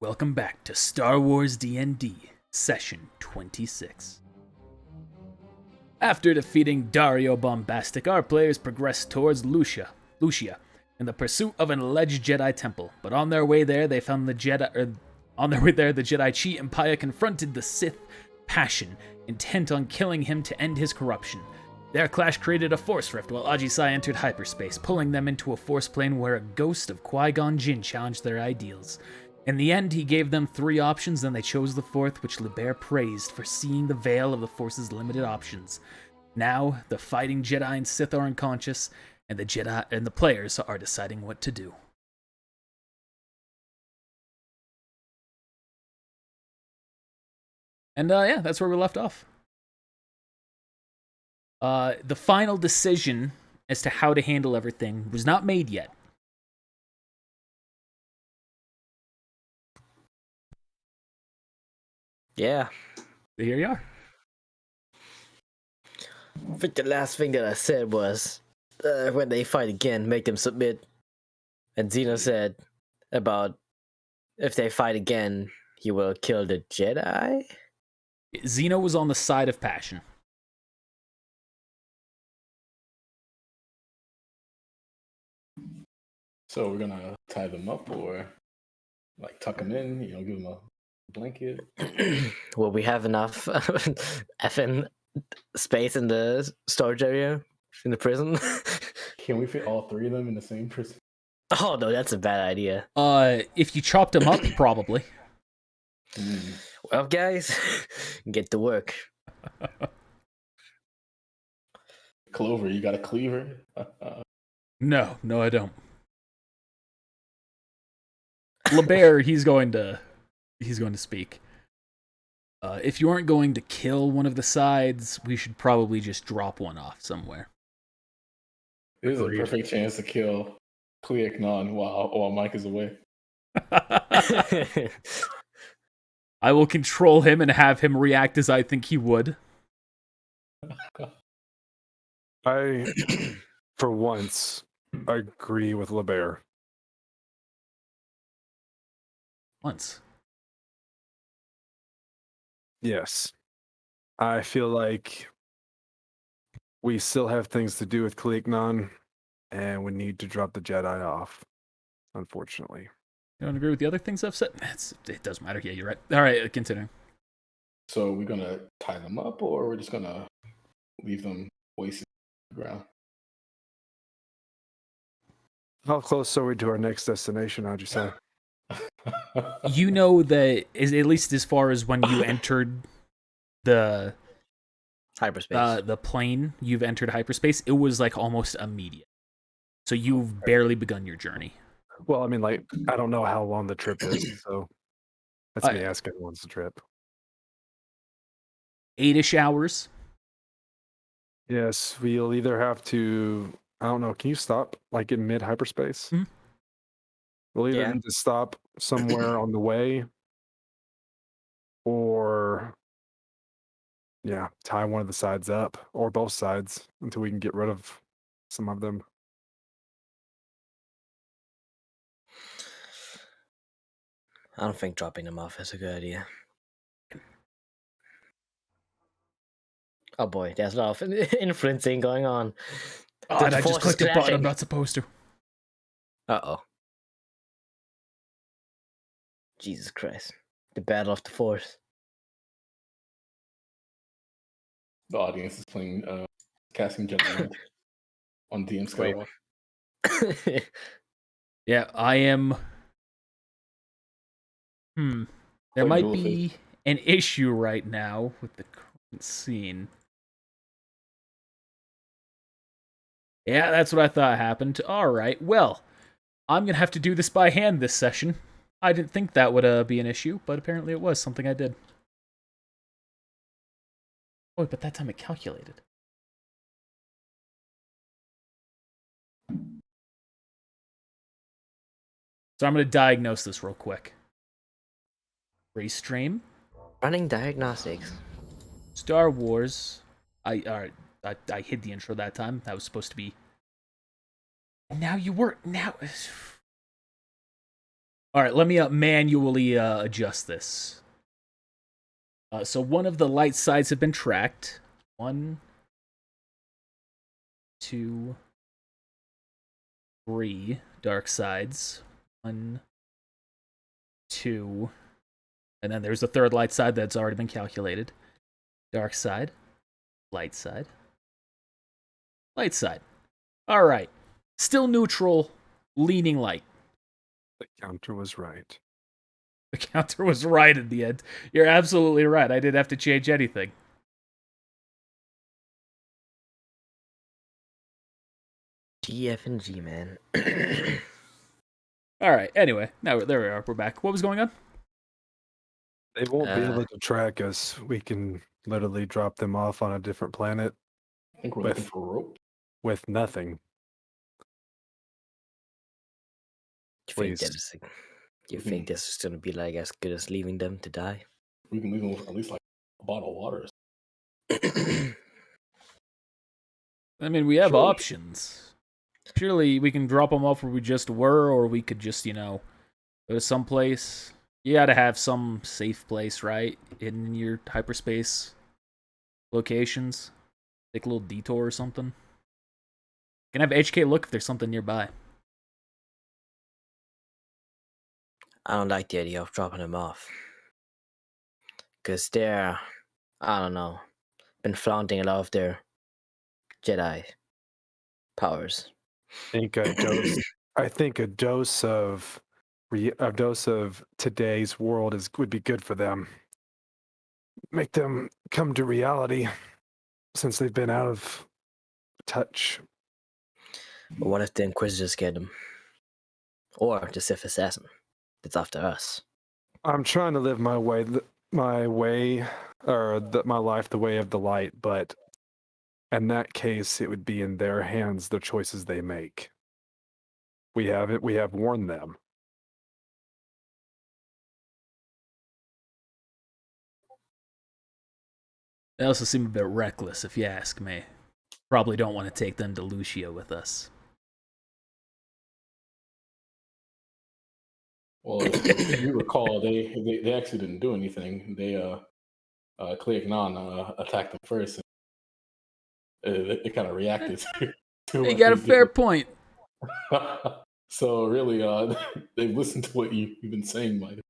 Welcome back to Star Wars D&D, Session 26. After defeating Dario Bombastic, our players progressed towards Lucia, in the pursuit of an alleged Jedi temple. But on their way there, the Jedi Chi Empire confronted the Sith Passion, intent on killing him to end his corruption. Their clash created a force rift while Ajisai entered hyperspace, pulling them into a force plane where a ghost of Qui-Gon Jinn challenged their ideals. In the end, he gave them 3 options, then they chose the 4th, which Liber praised for seeing the veil of the Force's limited options. Now, the fighting Jedi and Sith are unconscious, and the Jedi and the players are deciding what to do. And yeah, that's where we left off. The final decision as to how to handle everything was not made yet. Yeah. Here you are. I think the last thing that I said was, when they fight again, make them submit. And Zeno said about if they fight again, he will kill the Jedi? Zeno was on the side of Passion. So we're gonna tie them up or like tuck them in, give them a blanket. Will we have enough effing space in the storage area in the prison? Can we fit all 3 of them in the same prison? Oh no, that's a bad idea. If you chopped them up, probably. Well, guys, get to work. Clover, you got a cleaver? No, I don't. Liber, he's going to speak. If you aren't going to kill one of the sides, we should probably just drop one off somewhere. This is a perfect chance to kill Cleaknon while Mike is away. I will control him and have him react as I think he would. I, for once, agree with Liber. Once. Yes. I feel like we still have things to do with Kaliknon, and we need to drop the Jedi off, unfortunately. You don't agree with the other things I've said? It doesn't matter. Yeah, you're right. All right, continuing. So are we gonna tie them up or we're just gonna leave them wasted on the ground? How close are we to our next destination, how'd you say? You know that, at least as far as when you entered the Hyperspace. the plane, you've entered hyperspace, it was like almost immediate. So you've barely begun your journey. Well, I mean, like, I don't know how long the trip is, so that's me asking when's the trip. 8-ish hours. Yes, we'll either have to, I don't know, can you stop, like, in mid-hyperspace? Mm-hmm. We'll either need to stop somewhere on the way, or, tie one of the sides up, or both sides, until we can get rid of some of them. I don't think dropping them off is a good idea. Oh boy, there's a lot of influencing going on. Oh, and I just clicked a button I'm not supposed to. Uh-oh. Jesus Christ. The battle of the Force. The audience is playing casting judgment on DM Skywalker. Yeah, I am. There might be an issue right now with the current scene. Yeah, that's what I thought happened. Alright, well, I'm gonna have to do this by hand this session. I didn't think that would be an issue, but apparently it was something I did. Oh, but that time it calculated. So I'm gonna diagnose this real quick. Race stream. Running diagnostics. Star Wars. I hid the intro that time. That was supposed to be. Now you were now. All right, let me manually adjust this. So one of the light sides have been tracked. 1, 2, 3 dark sides. 1, 2, and then there's a third light side that's already been calculated. Dark side, light side, light side. All right, still neutral, leaning light. The counter was right. The counter was right in the end. You're absolutely right. I didn't have to change anything. GF and G, man. All right. Anyway, now there we are. We're back. What was going on? They won't be able to track us. We can literally drop them off on a different planet I think we're looking for rope. with nothing. You think this is gonna be like as good as leaving them to die? We can leave them with at least like a bottle of water. I mean, we have Sure. options. Surely we can drop them off where we just were, or we could just, go to someplace. You gotta have some safe place, right? In your hyperspace locations. Take a little detour or something. Can have HK look if there's something nearby. I don't like the idea of dropping them off. Because they're, I don't know, been flaunting a lot of their Jedi powers. I think a dose of today's world would be good for them. Make them come to reality since they've been out of touch. But what if the Inquisitors get them? Or the Sith Assassin that's after us? I'm trying to live my life the way of the light, but in that case, it would be in their hands, the choices they make. We have warned them. They also seem a bit reckless, if you ask me. Probably don't want to take them to Lucia with us. Well, if you recall, they actually didn't do anything. They Click Non attacked them first. And it kind of reacted to You what got a they fair did. point. So really, they've listened to what you've been saying, Mike.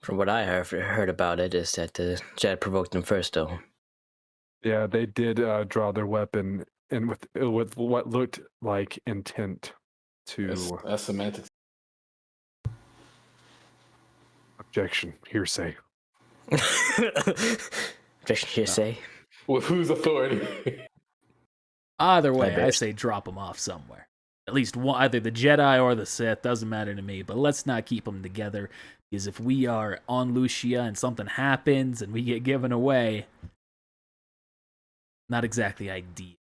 From what I heard about it is that the Jedi provoked them first, though. Yeah, they did draw their weapon and with what looked like intent to That's semantics. objection, hearsay. Objection hearsay. With whose authority? Either way, I bet. say drop them off somewhere. At least one, either the Jedi or the Sith, doesn't matter to me, but let's not keep them together, because if we are on Lucia and something happens and we get given away, not exactly ideal.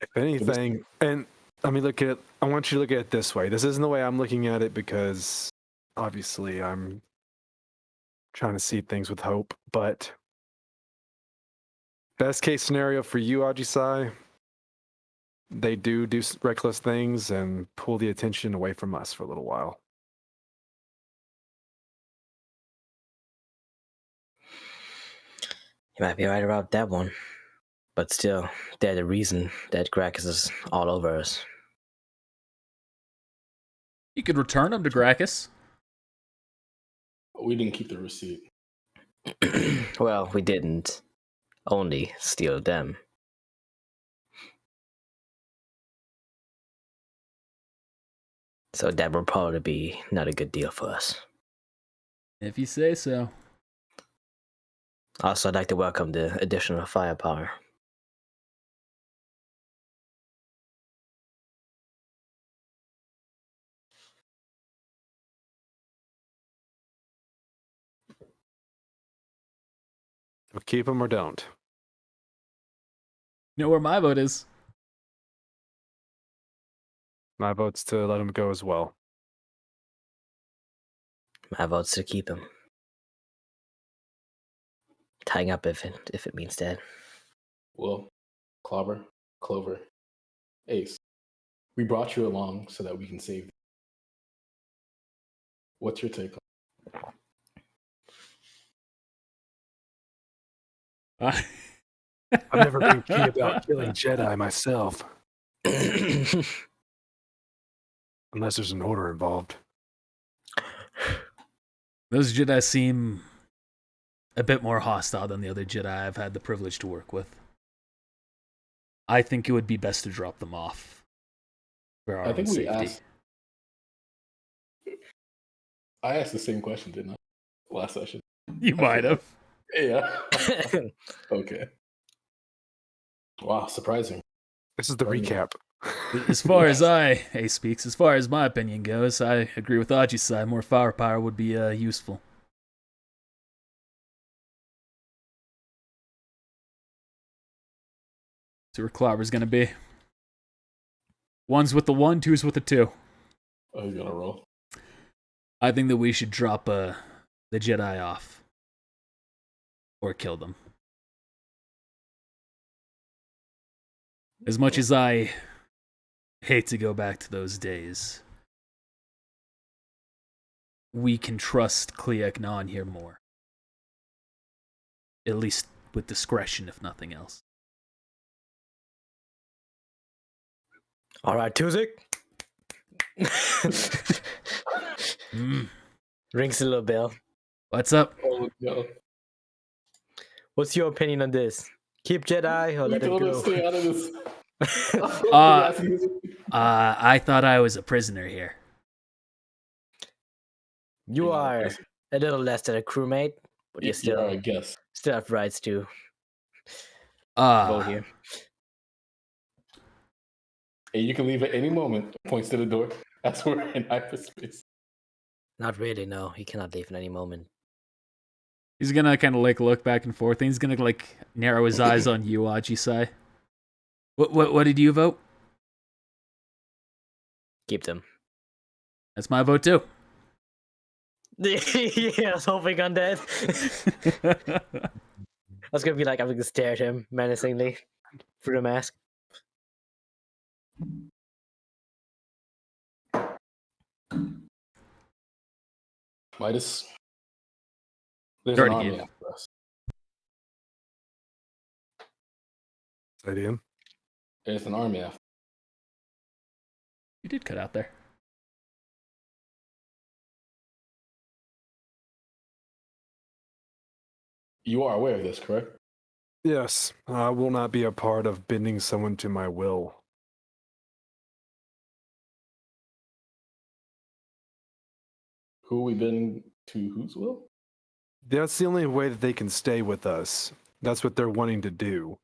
If anything, and I mean, I want you to look at it this way. This isn't the way I'm looking at it because obviously I'm trying to see things with hope, but best case scenario for you, Ajisai, they do reckless things and pull the attention away from us for a little while. You might be right about that one. But still, they're the reason that Gracchus is all over us. You could return them to Gracchus. We didn't keep the receipt. Well, we didn't only steal them. So that would probably be not a good deal for us. If you say so. Also, I'd like to welcome the additional firepower. So keep them or don't. You know where my vote is? My vote's to let them go as well. My vote's to keep him. Tying up if it means that. Well, Clobber, Clover, Ace, we brought you along so that we can save you. What's your take on I've never been keen about killing Jedi myself, unless there's an order involved. Those Jedi seem a bit more hostile than the other Jedi I've had the privilege to work with. I think it would be best to drop them off for our I own think we safety. asked. I asked the same question, didn't I? Last session. You might have. Yeah. Okay. Wow, surprising. This is the recap. As far as as far as my opinion goes, I agree with Aji's side. More firepower would be useful. See where Clobber's gonna be. One's with the 1, 2's with the 2. Oh, he's gonna roll. I think that we should drop the Jedi off. Or kill them. As much as I hate to go back to those days, we can trust Kliak Non here more. At least with discretion, if nothing else. All right, Tuzik. Rings a little bell. What's up? Oh no! What's your opinion on this? Keep Jedi or We let it told him go? stay out of this. I thought I was a prisoner here. You are a little less than a crewmate, but you You're a guess. still have rights to vote here. And you can leave at any moment. Points to the door. That's where we're in hyperspace. Not really, no. He cannot leave at any moment. He's gonna kind of like look back and forth. And he's gonna like narrow his eyes on you, Aji-sai. What did you vote? Keep them. That's my vote too. Yeah, I was hoping on that. I was gonna be like, I'm gonna stare at him menacingly through the mask. Midas. There's Dirty an army game. after us. Idea. There's an army after. You did cut out there. You are aware of this, correct? Yes, I will not be a part of bending someone to my will. Who we been to? Whose will? That's the only way that they can stay with us. That's what they're wanting to do.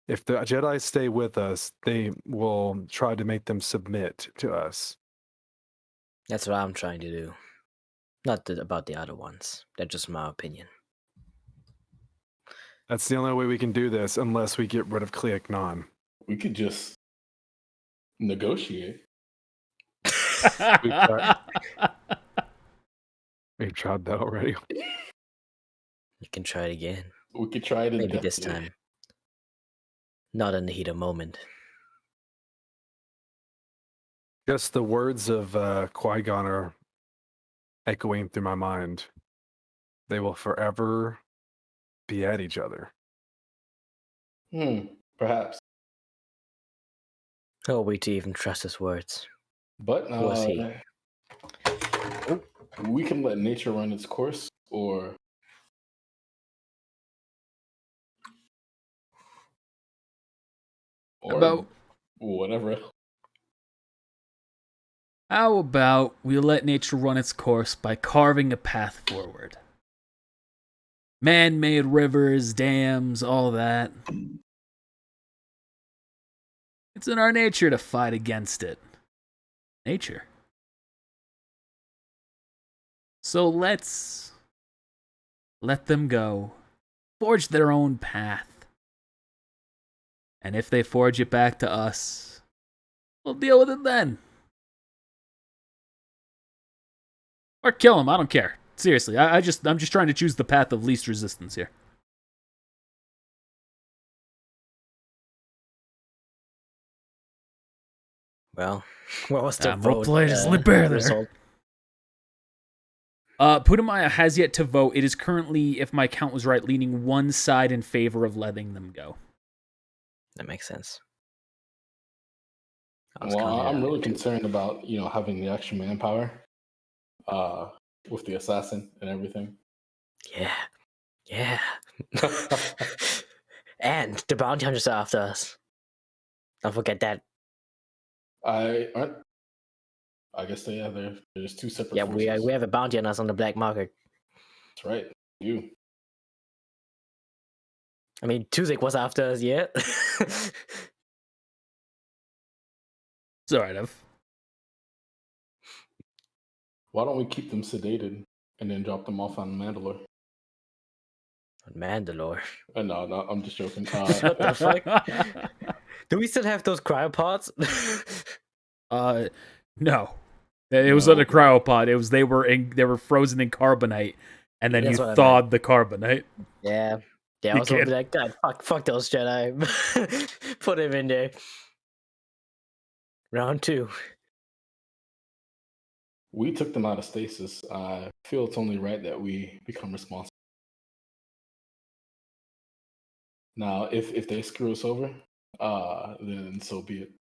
If the Jedi stay with us, they will try to make them submit to us. That's what I'm trying to do. Not about the other ones. That's just my opinion. That's the only way we can do this, unless we get rid of Kliak Non. We could just negotiate. We've tried that already. You can try it again. We could try it. Maybe this time. Not in the heat of moment. Guess the words of Qui-Gon are echoing through my mind. They will forever be at each other. Perhaps. How are we to even trust his words? But Who was he? We can let nature run its course, or About whatever else. How about we let nature run its course by carving a path forward? Man-made rivers, dams, all that. It's in our nature to fight against it. Nature. So let's let them go. Forge their own path. And if they forge it back to us, we'll deal with it then. Or kill them, I don't care. Seriously, I'm just trying to choose the path of least resistance here. Well, what was the Roleplay is liberator. result? Putamaya has yet to vote. It is currently, if my count was right, leaning one side in favor of letting them go. That makes sense. Well, I'm really concerned about having the extra manpower, with the assassin and everything. Yeah. And the bounty hunters are after us. Don't forget that. I guess they're just two separate Yeah, forces. we have a bounty on us on the black market. That's right. You. I mean, Tuzik was after us, yeah. It's alright, Ev. Why don't we keep them sedated and then drop them off on Mandalore? Mandalore. No, I'm just joking. What the fuck? Do we still have those cryopods? No. It was not a cryopod. It was they were frozen in carbonite, and then That's you what I thawed the carbonite. Yeah. Yeah, I You was gonna be can't- like, God, fuck those Jedi. Put him in there. Round 2. We took them out of stasis. I feel it's only right that we become responsible. Now, if they screw us over, then so be it.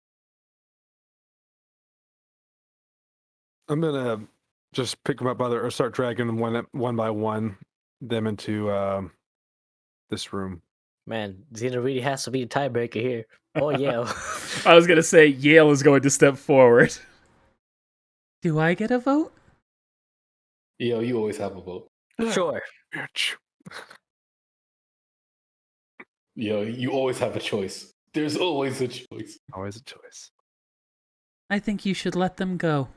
I'm gonna just pick them up or start dragging them one by one them into this room. Man, Xena really has to be the tiebreaker here. Oh, yeah. I was gonna say Yale is going to step forward. Do I get a vote? You always have a vote. Sure. Bitch. You always have a choice. There's always a choice. Always a choice. I think you should let them go.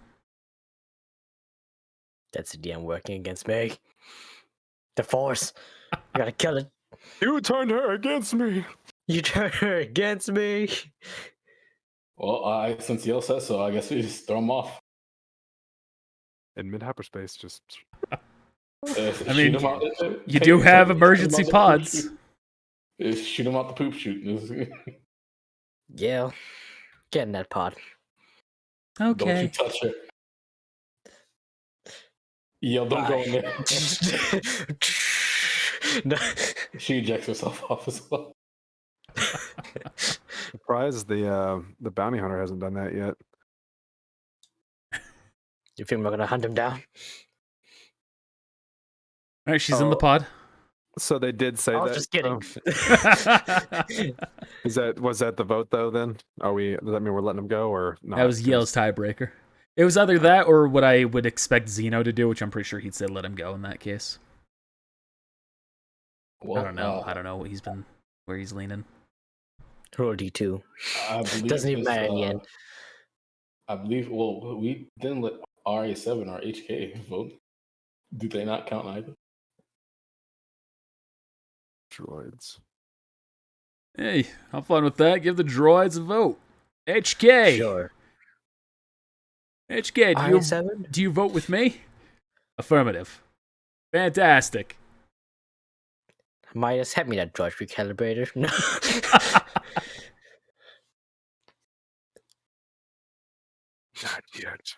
That's the DM working against me. The Force. I gotta kill it. You turned her against me. You turned her against me. Well, since Yale says so, I guess we just throw them off. In mid hyperspace, just I mean, you do have emergency pods. Shoot them out the poop chute. Yeah. Get in that pod. Don't you Okay. touch her. Don't go in there. No. She ejects herself off as well. surprised the bounty hunter hasn't done that yet. You think we're gonna hunt him down? All right, she's in the pod. So they did say I was that. just kidding. Was that the vote though? Then does that mean we're letting them go or not? That was Yale's tiebreaker. It was either that or what I would expect Zeno to do, which I'm pretty sure he'd say let him go in that case. Well, I don't know. I don't know where he's leaning. Roll D2. I believe Doesn't even matter in the end. I believe. Well, we didn't let RA7 or HK vote. Do they not count either? Droids. Hey, I'm fine with that. Give the droids a vote. HK. Sure. HK, do you vote with me? Affirmative. Fantastic. Midas, hand me that droid recalibrator. No. Not yet.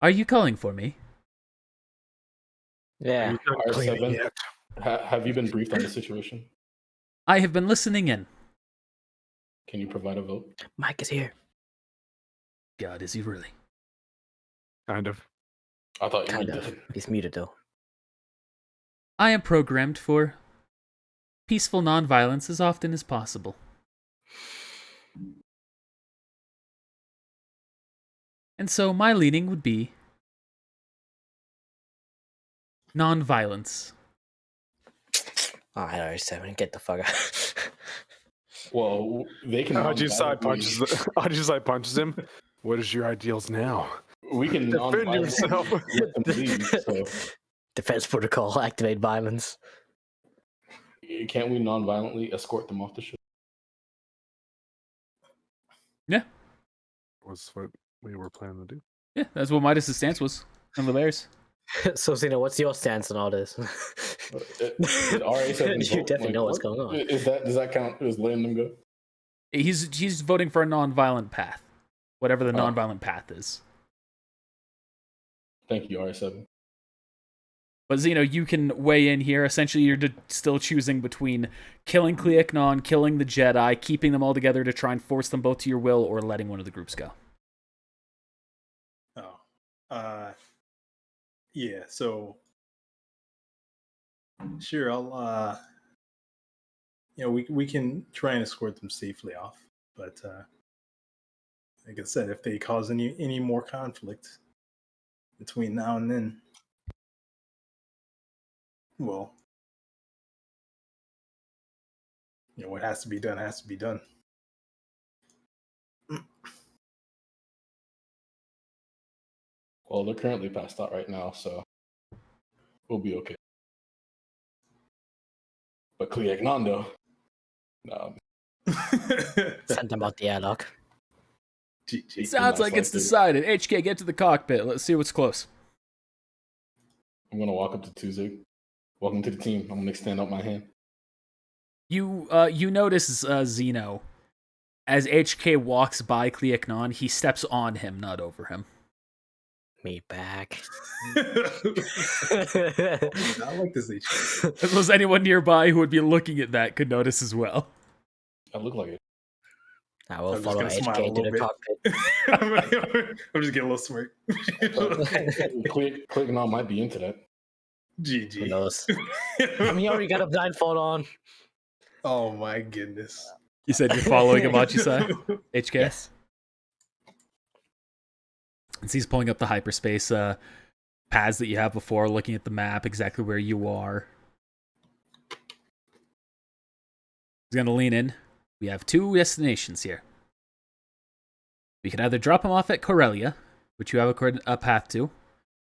Are you calling for me? Yeah. RA7, have you been briefed on the situation? I have been listening in. Can you provide a vote? Mike is here. God, is he really? Kind of. I thought you Kind did. of. He's muted though. I am programmed for peaceful nonviolence as often as possible. And so my leaning would be nonviolence. Alright, RA7, get the fuck out. Well, they can. Aji side punches him. What is your ideals now? We can Defend yourself. let them leave. So Defense protocol, activate violence. can't we non-violently escort them off the ship? Yeah. Was what we were planning to do. Yeah, that's what Midas' stance was on the Bears. So, Zeno, what's your stance on all this? Did RA7 You vote? definitely know what's what? going on. Does that count as letting them go? He's voting for a nonviolent path. Whatever the nonviolent path is. Thank you, RA7. But Zeno, you can weigh in here. Essentially, you're still choosing between killing Cleocnon, killing the Jedi, keeping them all together to try and force them both to your will, or letting one of the groups go. Yeah. So sure, I'll. We can try and escort them safely off, but like I said, if they cause any more conflict between now and then, well, what has to be done has to be done. Well, they're currently passed out right now, so we'll be okay. But Cleognando, Send them out the airlock. GG. Sounds like it's decided. HK, get to the cockpit. Let's see what's close. I'm gonna walk up to Tuzig. Welcome to the team. I'm gonna extend out my hand. You notice Zeno. As HK walks by Cleocnon, he steps on him, not over him. Me back. I like this HK. If there's anyone nearby who would be looking at that, could notice as well. I look like it. I will I'm just follow gonna smile a HK to the little cockpit. I'm just getting a little smirk. Cleognon might be into that. Who GG. knows? I mean, you already got a blindfold on. Oh my goodness. You said you're following Amachi-sai? HK? Yes. And he's pulling up the hyperspace paths that you have before, looking at the map, exactly where you are. He's going to lean in. We have two destinations here. We could either drop him off at Corellia, which you have a path to,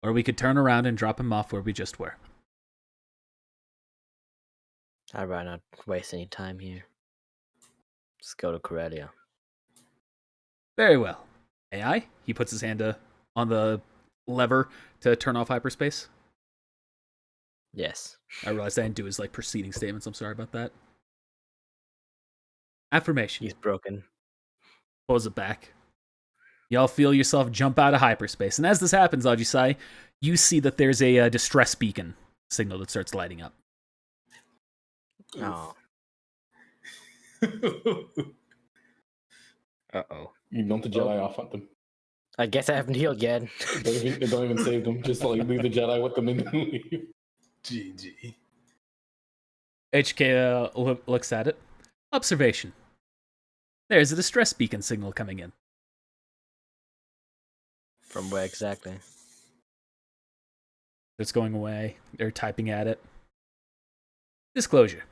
or we could turn around and drop him off where we just were. I'd rather not waste any time here. Let's go to Corellia. Very well. AI, he puts his hand on the lever to turn off hyperspace. Yes. I realized I didn't do his preceding statements. I'm sorry about that. Affirmation. He's broken. Pulls it back. Y'all feel yourself jump out of hyperspace. And as this happens, Ajisai, you see that there's a distress beacon signal that starts lighting up. Oh. Uh-oh. You dump the Jedi off at them. I guess I haven't healed yet. They don't even save them. Just leave the Jedi with them and then leave. GG. HK looks at it. Observation. There's a distress beacon signal coming in. From where exactly? It's going away. They're typing at it. Disclosure.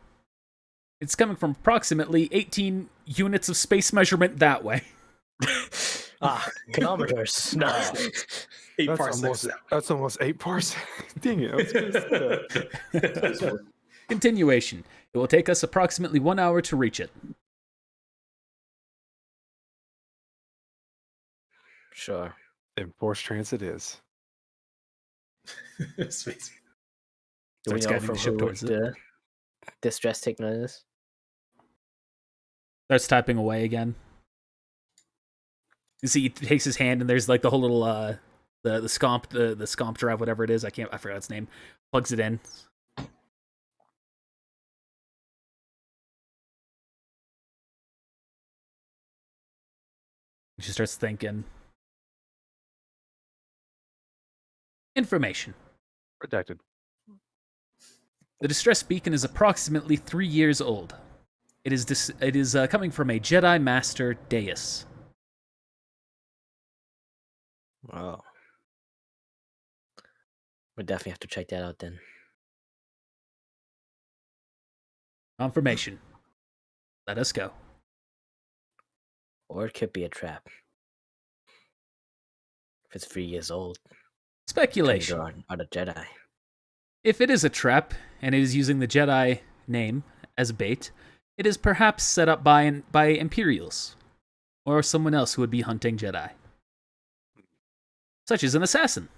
It's coming from approximately 18 units of space measurement that way. Kilometers. No. 8 That's parsecs. that's almost 8 parsecs. Dang it. I was gonna say that. Continuation. It will take us approximately 1 hour to reach it. Sure. And force transit is. Space. Do we Starts know guiding from the ship who towards it. the distress signal is? Starts typing away again. You see, he takes his hand and there's the whole little the scomp the scomp drive, whatever it is. I forgot its name. Plugs it in. She starts thinking. Information. Redacted. The distress beacon is approximately 3 years old. It is coming from a Jedi Master Deus. Oh. We definitely have to check that out then. Confirmation. Let us go. Or it could be a trap. If it's 3 years old. Speculation. Are the Jedi. If it is a trap, and it is using the Jedi name as bait, it is perhaps set up by Imperials, or someone else who would be hunting Jedi. Such as an assassin.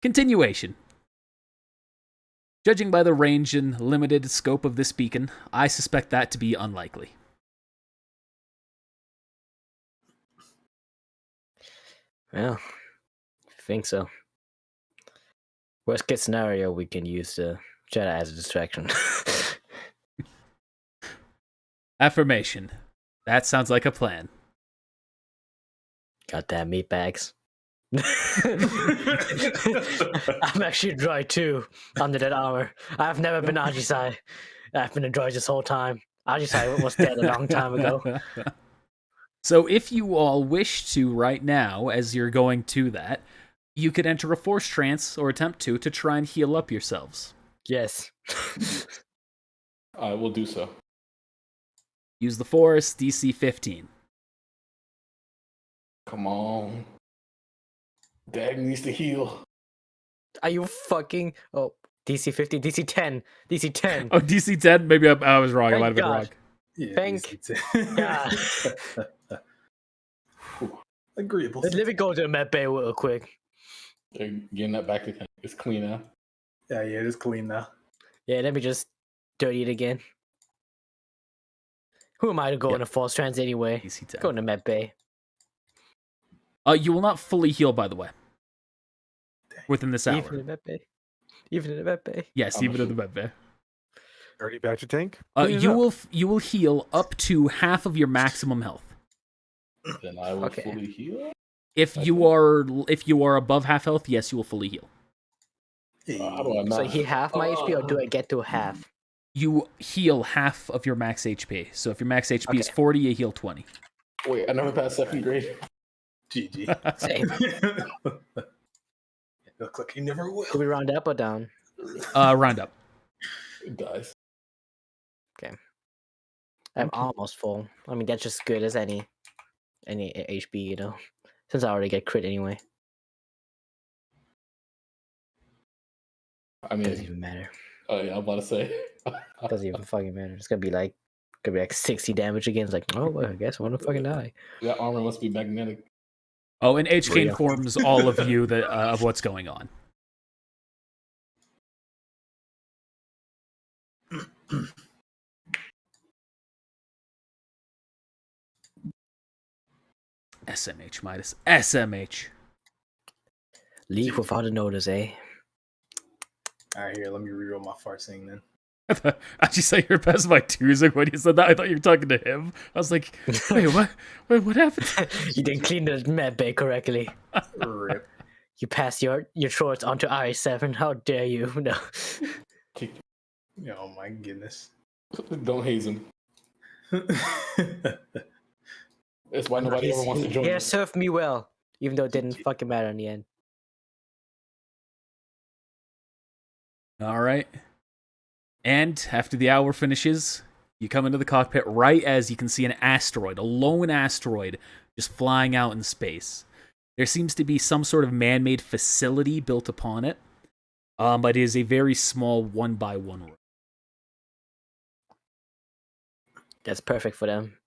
Continuation. Judging by the range and limited scope of this beacon, I suspect that to be unlikely. Well, I think so. Worst case scenario, we can use the Jedi as a distraction. Affirmation. That sounds like a plan. Goddamn meatbags. I'm actually a droid too, under that armor. I've never been Ajisai. I've been a droid this whole time. Ajisai was dead a long time ago. So if you all wish to right now, as you're going to that, you could enter a force trance or attempt to try and heal up yourselves. Yes. I will do so. Use the force, DC 15. Come on. Dag needs to heal. Are you fucking... Oh, DC 50, DC 10, DC 10. Oh, DC 10? Maybe I was wrong. I Thank might have been God. wrong. Yeah, Thank easy God. Agreeable. Let me go to the med bay real quick. They're getting that back to tank. It's clean now. Yeah, it is clean now. Yeah, let me just dirty it again. Who am I to go Yep. in a false trans anyway? DC 10. Go in the med bay. You will not fully heal, by the way, within this hour. Even in the med bay. Even in the med bay. Yes, I'm even in the sure. med bay. Already back to tank? Clean it You up. will heal up to half of your maximum health. Then I will Okay. fully heal. If Okay. you are above half health, yes, you will fully heal. How do I So not? he half my HP, or do I get to half? You heal half of your max HP. So if your max HP is Okay. 40, you heal 20. Wait, I never passed second grade. GG. Same. Look like he never will. Do we round up or down? Round up. Guys. I'm almost full. I mean, that's just good as any HP, you know. Since I already get crit anyway. I Doesn't mean, even matter. oh yeah, I'm about to say. Doesn't even fucking matter. It's gonna be like 60 damage again. It's like, oh well, I guess I wanna fucking die. That armor must be magnetic. Oh, and HK Real. informs all of you that of what's going on. SMH minus SMH. Leave without a notice, eh? Alright, here, let me reroll my farsing then. I just say you're past my twos. Like when you said that, I thought you were talking to him. I was like, wait, what? Wait, what happened? You didn't clean the med bay correctly. Rip. You passed your shorts onto I7. How dare you? No. Oh my goodness. Don't haze him. That's why nobody ever wants to join. Yeah, me. served me well. Even though it didn't fucking matter in the end. All right. And after the hour finishes, you come into the cockpit right as you can see an asteroid, a lone asteroid, just flying out in space. There seems to be some sort of man-made facility built upon it, but it is a very small 1x1 room. That's perfect for them.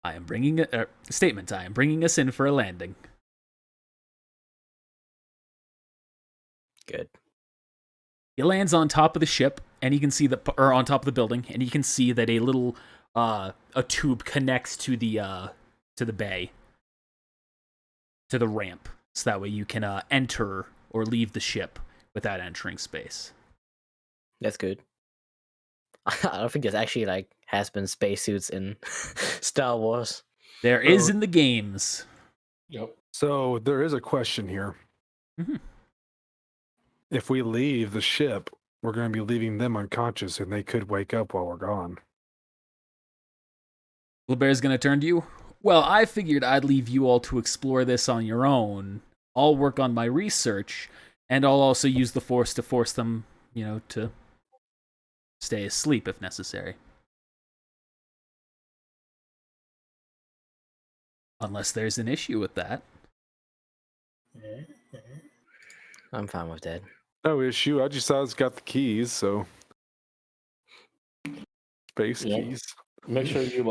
I am bringing statement. I am bringing us in for a landing. Good. He lands on top of the ship, and you can see or on top of the building, and you can see that a little a tube connects to the bay, to the ramp, so that way you can enter or leave the ship without entering space. That's good. I don't think there's actually has-been spacesuits in Star Wars. There is in the games. Yep. So there is a question here. Mm-hmm. If we leave the ship, we're going to be leaving them unconscious, and they could wake up while we're gone. LeBear's gonna turn to you. Well, I figured I'd leave you all to explore this on your own. I'll work on my research, and I'll also use the Force to force them, to stay asleep if necessary. Unless there's an issue with that. I'm fine with that. No issue. I just thought it's got the keys, so space Yeah. keys. Make sure you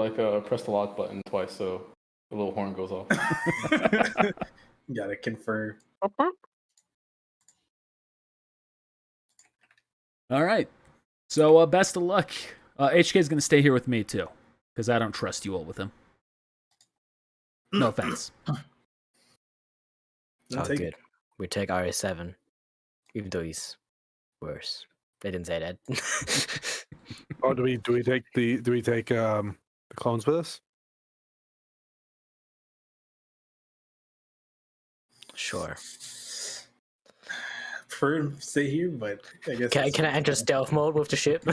press the lock button twice so the little horn goes off. Gotta confirm. All right. So best of luck. HK is going to stay here with me too, because I don't trust you all with him. No offense. I'll take good. We take RA7, even though he's worse. They didn't say that. Oh, do we take the clones with us? Sure. Prefer to stay here, but I guess Can I enter stealth mode with the ship?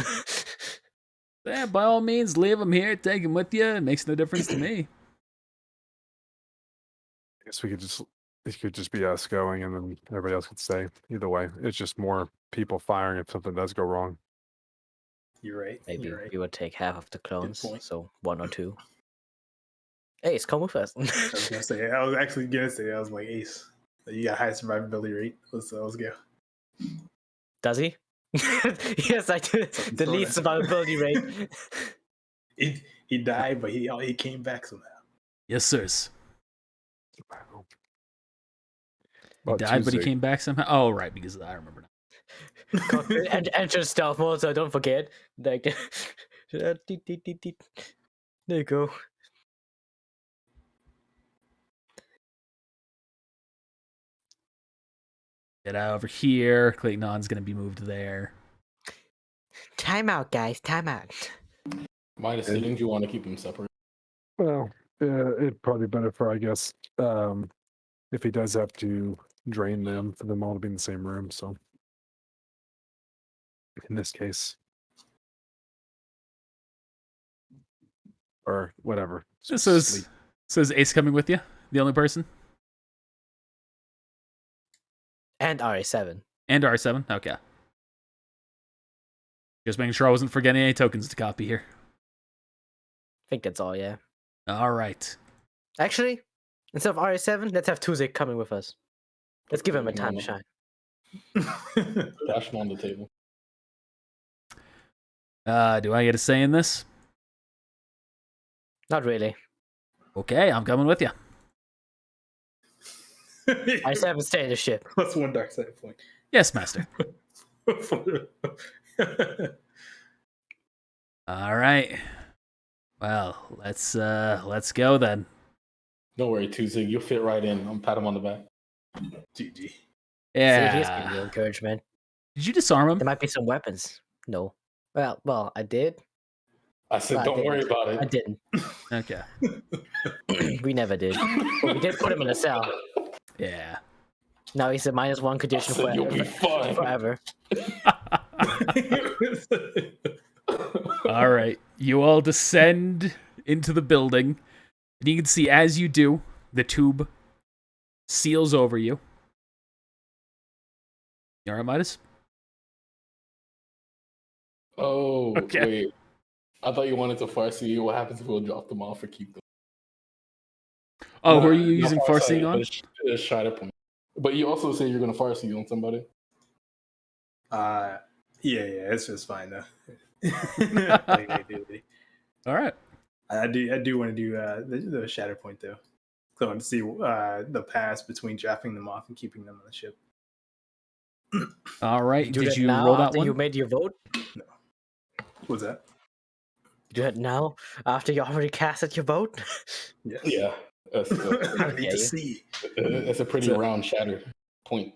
Yeah, by all means, leave him here. Take him with you. It makes no difference to me. I guess it could just be us going, and then everybody else could stay. Either way, it's just more people firing if something does go wrong. You're right. Maybe You're right. we would take half of the clones, point. so 1 or 2. Ace, come with us. I was gonna say. I was actually gonna say. I was like, Ace, you got high survivability rate. Let's go. Does he? Yes, I do. The least survivability rate. He died, but he came back somehow. Yes, sirs. He About died, but he Tuesday. came back somehow. Oh, right, because I remember now. And enter stealth mode, so don't forget. Like, there you go. Get out over here. Clayton's gonna be moved there. Time out, guys. Time out. Minus, didn't you want to keep them separate? Well, it'd probably be better for, I guess, if he does have to drain them, for them all to be in the same room. So, in this case, or whatever. So is Ace coming with you? The only person? And RA7. And R7? Okay. Just making sure I wasn't forgetting any tokens to copy here. I think that's all, yeah. All right. Actually, instead of RA7, let's have Tuzik coming with us. Let's give him a time to shine. Dash them on the table. Do I get a say in this? Not really. Okay, I'm coming with you. RA7, stay in the ship. Plus 1 dark side point. Yes, master. All right. Well, let's go then. Don't worry, Tuesday. You'll fit right in. I'll pat him on the back. GG. See, he's Yeah. giving you encouragement. Did you disarm him? There might be some weapons. No. Well, I did. I said, I don't didn't. worry about it. I didn't. Okay. We never did. But we did put him in a cell. Yeah. Now he's a -1 I condition said, you'll be fine. forever. All right. You all descend into the building. And you can see as you do, the tube seals over you. You all right, Midas? Oh, Okay. wait. I thought you wanted to Farsi. What happens if we'll drop them off or keep them? Oh, Nah, who are you not using Farsi on? A shadow point. But you also say you're going to Farsi on somebody. Yeah, it's just fine though. All right. I do want to do the shatter point though. So I want to see the pass between dropping them off and keeping them on the ship. All right. Do Did that you now roll that after one? you made your vote? What's that? Do that now after you already casted your vote? Yes. Yeah. That's, I need Yeah, to you- see. that's a pretty round shatter point.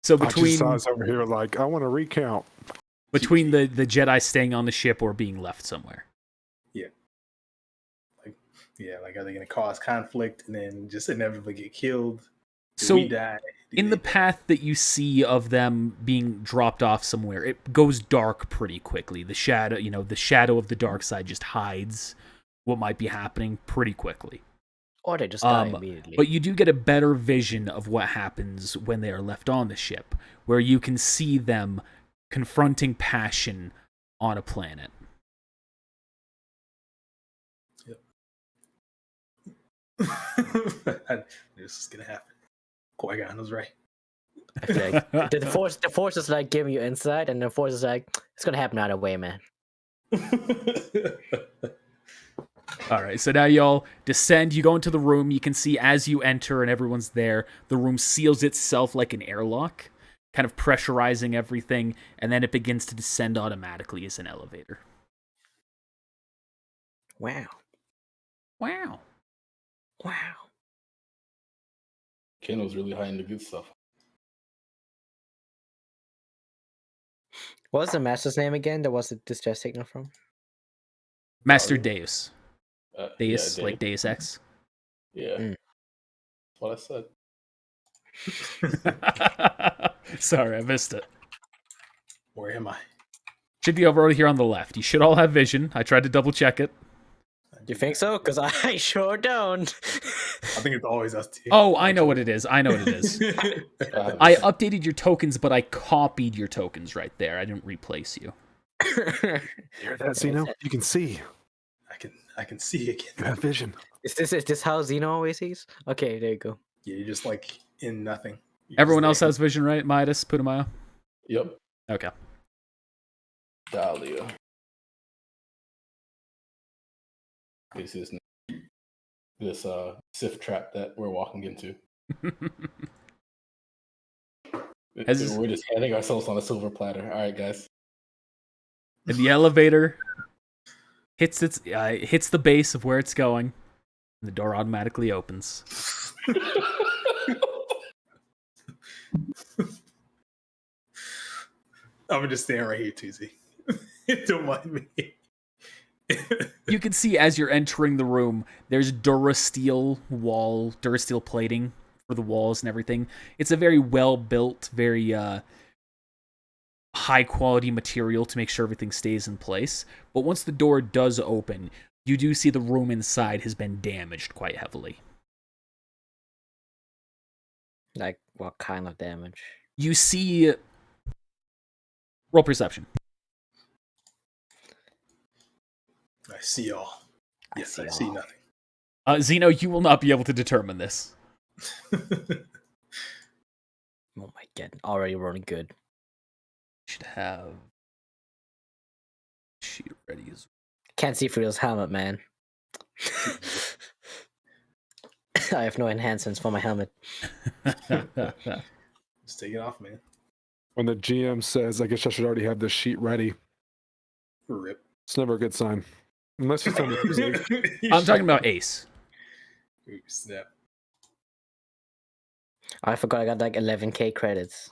So I just between saw us over here like, I want to recount. the Jedi staying on the ship or being left somewhere. Like are they going to cause conflict and then just inevitably get killed? Do So we die? in the path that you see of them being dropped off somewhere, it goes dark pretty quickly. The shadow of the dark side just hides what might be happening pretty quickly. Or they just die immediately. But you do get a better vision of what happens when they are left on the ship, where you can see them confronting passion on a planet. This is gonna happen. Qui-Gon was right. I feel like the force is like giving you insight, and the force is like, it's gonna happen either way, man. All right, so now y'all descend. You go into the room. You can see as you enter and everyone's there, the room seals itself like an airlock, kind of pressurizing everything, and then it begins to descend automatically as an elevator. Wow. Wow. Wow. Ken was really hiding the good stuff. What was the master's name again? That was the distress signal from? Master Dario? Deus. Yeah, Deus, like Deus Ex. Yeah, Mm. that's what I said. Sorry, I missed it. Where am I? Should be over here on the left. You should all have vision. I tried to double check it. You think so? Because I sure don't. I think it's always us two. Oh, I know what it is. I updated your tokens, but I copied your tokens right there. I didn't replace you. You hear that, Zeno? You can see. I can see again. You have vision. Is this how Xeno always sees? Okay, there you go. Yeah, you're just like in nothing. You're Everyone just else there. has vision, right? Midas, Putumayo? Yep. Okay. Dahlia. This Sith trap that we're walking into. We're just handing ourselves on a silver platter. All right, guys. And the elevator hits the base of where it's going, and the door automatically opens. I'm just standing right here, Tuesday. Don't mind me. You can see as you're entering the room, there's Durasteel plating for the walls and everything. It's a very well built, very high quality material to make sure everything stays in place. But once the door does open, you do see the room inside has been damaged quite heavily. Like, what kind of damage? You see... Roll perception. I see all. Yes, I see nothing. Zeno, you will not be able to determine this. Oh my god, already running good. Should have sheet ready as Can't see through this helmet, man. I have no enhancements for my helmet. Just take it off, man. When the GM says, I guess I should already have this sheet ready, Rip. it's never a good sign. Unless it's on the Tuesday. I'm talking about Ace. Ooh, snap. I forgot I got like 11k credits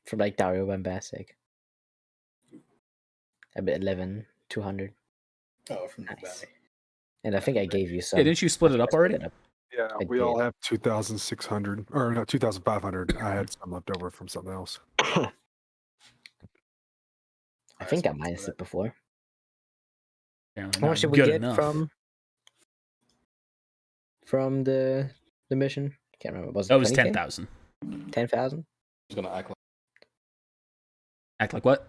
from like Dario Bombastic. I bet 11,200. Oh, from the Nice. valley. And I think I gave you some. Yeah, didn't you split it up already? Yeah, I we all did. have 2,600, or no, 2,500. I had some left over from something else. I think I That's minus that. it before. Apparently How not much did we good get enough. from the mission? Can't remember. Was it That was 20K? 10,000. 10,000? He's gonna act Act like what?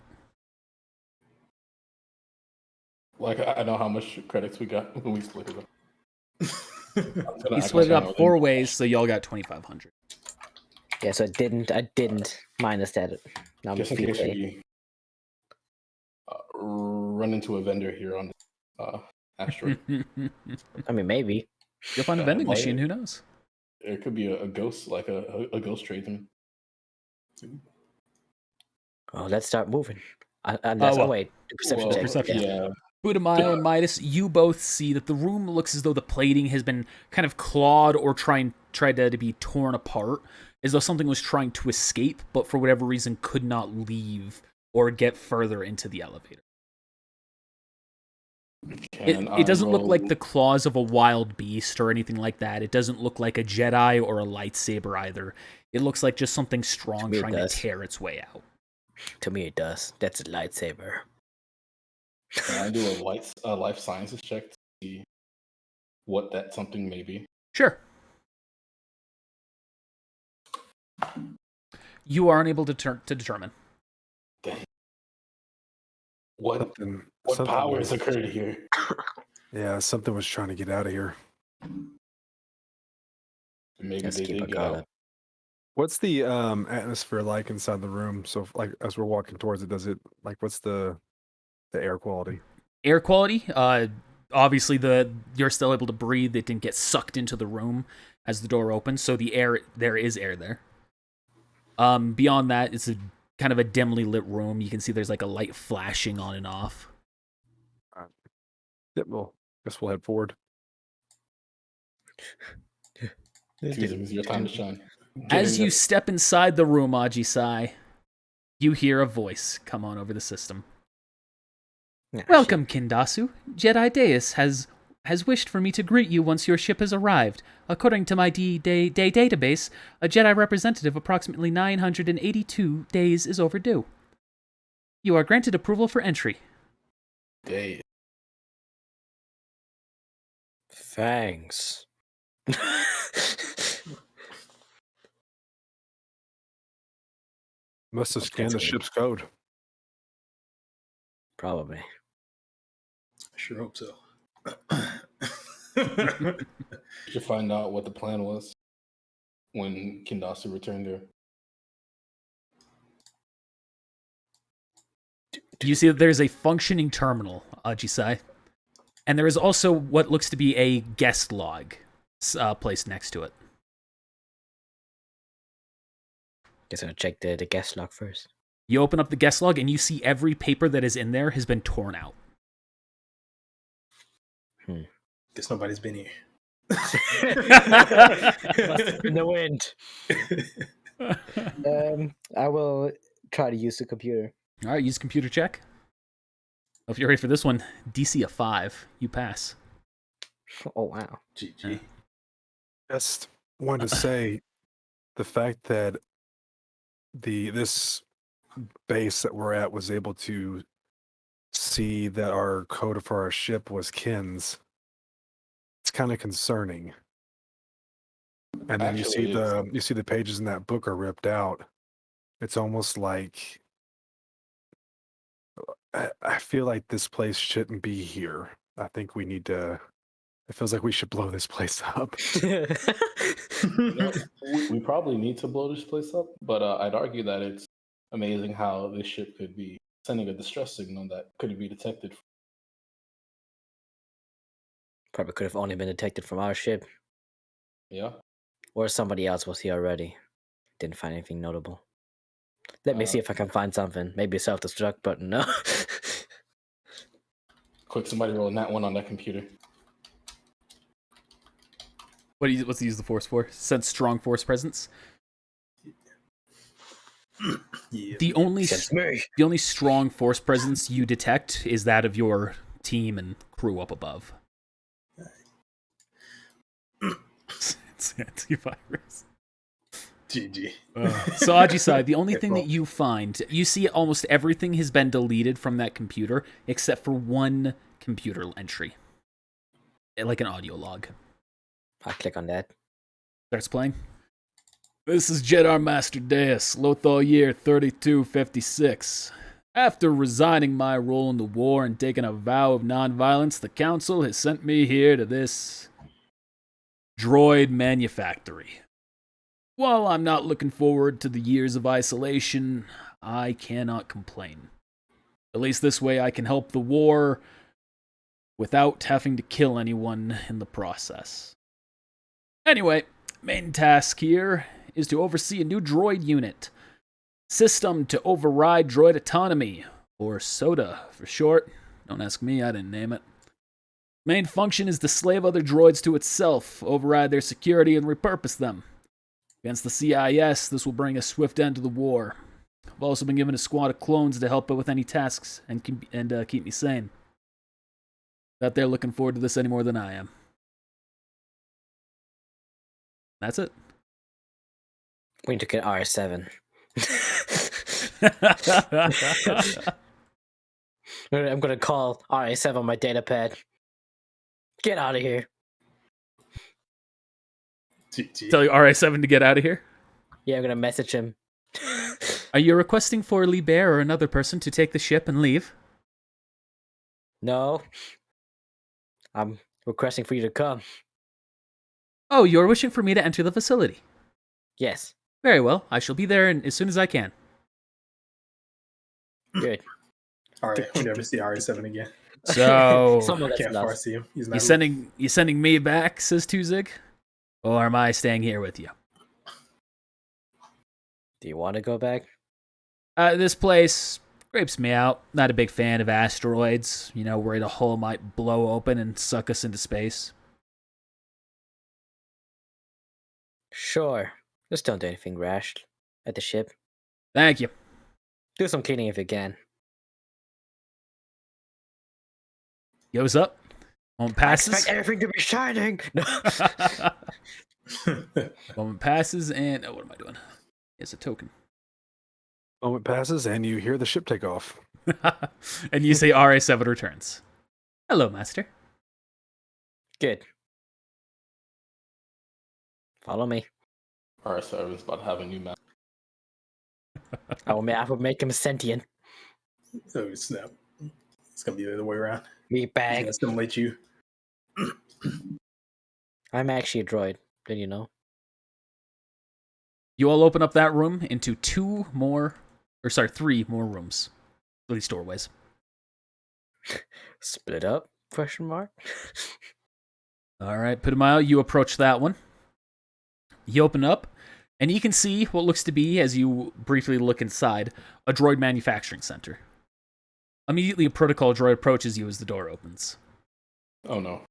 like I know how much credits we got when we split it up. He split it up 4 ways, so y'all got 2,500. Yeah, so I didn't minus that. Now I'm Just in case 3K. we run into a vendor here on asteroid. I mean, maybe. You'll find a vending machine, who knows? It could be a ghost, like a ghost tradesman. Oh, let's start moving. Unless, well. oh wait, do perception Well, check. perception. Yeah. Budamayo and Midas, you both see that the room looks as though the plating has been kind of clawed or tried to be torn apart, as though something was trying to escape, but for whatever reason could not leave or get further into the elevator. It doesn't look like the claws of a wild beast or anything like that. It doesn't look like a Jedi or a lightsaber either. It looks like just something strong me it trying to does. tear its way out. To me, it does. That's a lightsaber. Can I do a life sciences check to see what that something may be? Sure. You are unable to determine. Dang. What Something powers was- occurred here? Yeah, something was trying to get out of here. Maybe Let's they keep did a get guard out. up. What's the atmosphere like inside the room? So, like, as we're walking towards it, does it like what's the air quality? Air quality, obviously you're still able to breathe. It didn't get sucked into the room as the door opens, so there is air there. Beyond that, it's a kind of a dimly lit room. You can see there's like a light flashing on and off. Yeah, well, guess we'll head forward. Choosing is your time to shine. As you step inside the room, Aji-sai, you hear a voice come on over the system. Ah, Welcome, Kindasu. Jedi Deus has wished for me to greet you once your ship has arrived. According to my D-Day database, a Jedi representative approximately 982 days is overdue. You are granted approval for entry. Day. Thanks. Must have scanned the That's good. ship's code. Probably. I sure hope so. Did you find out what the plan was when Kindasu returned there? You see that there's a functioning terminal, Aji-sai. And there is also what looks to be a guest log placed next to it. Guess I'm gonna check the guest log first. You open up the guest log and you see every paper that is in there has been torn out. Guess nobody's been here. In the wind. I will try to use the computer. All right, use computer check. If you're ready for this one, DC of 5, you pass. Oh wow. GG. Just wanted to say the fact that this base that we're at was able to see that our code for our ship was Kin's. It's kind of concerning. And then Actually, it you see the pages in that book are ripped out. It's almost like I feel like this place shouldn't be here. I think we need to. It feels like we should blow this place up. We probably need to blow this place up, but I'd argue that it's amazing how this ship could be sending a distress signal that could be detected. Probably could have only been detected from our ship, Yeah. or somebody else was here already. Didn't find anything notable. Let me see if I can find something. Maybe self-destruct button. No. Quick, somebody rolling that one on that computer. What's he use the force for? Sense strong force presence. Yeah. The only That's me. strong force presence you detect is that of your team and crew up above. It's antivirus. GG. So Aji-sai, the only thing that you find, you see almost everything has been deleted from that computer except for one computer entry, like an audio log. I'll click on that. Starts playing. This is Jedi Master Deus, Lothal year 3256. After resigning my role in the war and taking a vow of nonviolence, the Council has sent me here to this droid manufactory. While I'm not looking forward to the years of isolation, I cannot complain. At least this way I can help the war without having to kill anyone in the process. Anyway, main task here is to oversee a new droid unit. System to override droid autonomy, or SOTA for short. Don't ask me, I didn't name it. Main function is to slave other droids to itself, override their security, and repurpose them. Against the CIS, this will bring a swift end to the war. I've also been given a squad of clones to help out with any tasks and keep me sane. Not they're looking forward to this any more than I am. That's it. We need to get R7. I'm gonna call RA7 on my data pad. Get out of here. GG. Tell you RA7 to get out of here. Yeah, I'm gonna message him. Are you requesting for Liebert or another person to take the ship and leave? No. I'm requesting for you to come. Oh, you're wishing for me to enter the facility. Yes. Very well. I shall be there as soon as I can. Good. All right, we never see RA7 again. So, Someone I that's can't nuts. far see him. He's not. you sending me back, says Tuzig? Or am I staying here with you? Do you want to go back? This place creeps me out. Not a big fan of asteroids. You know, worried a hole might blow open and suck us into space. Sure. Just don't do anything rash at the ship. Thank you. Do some cleaning if you can. Goes up. Moment I passes. expect everything to be shining. No. Moment passes, and what am I doing? It's a token. Moment passes, and you hear the ship take off. And you say RA7 returns. Hello, Master. Good. Follow me. RS7 is about to have a new map. I will make him sentient. Oh snap! It's gonna be the other way around. Meat bag. That's gonna let you. I'm actually a droid. Did you know? You all open up that room into three more rooms. These doorways. Split up? Question mark. All right, Putumayo, you approach that one. You open up, and you can see what looks to be, as you briefly look inside, a droid manufacturing center. Immediately, a protocol droid approaches you as the door opens. Oh no.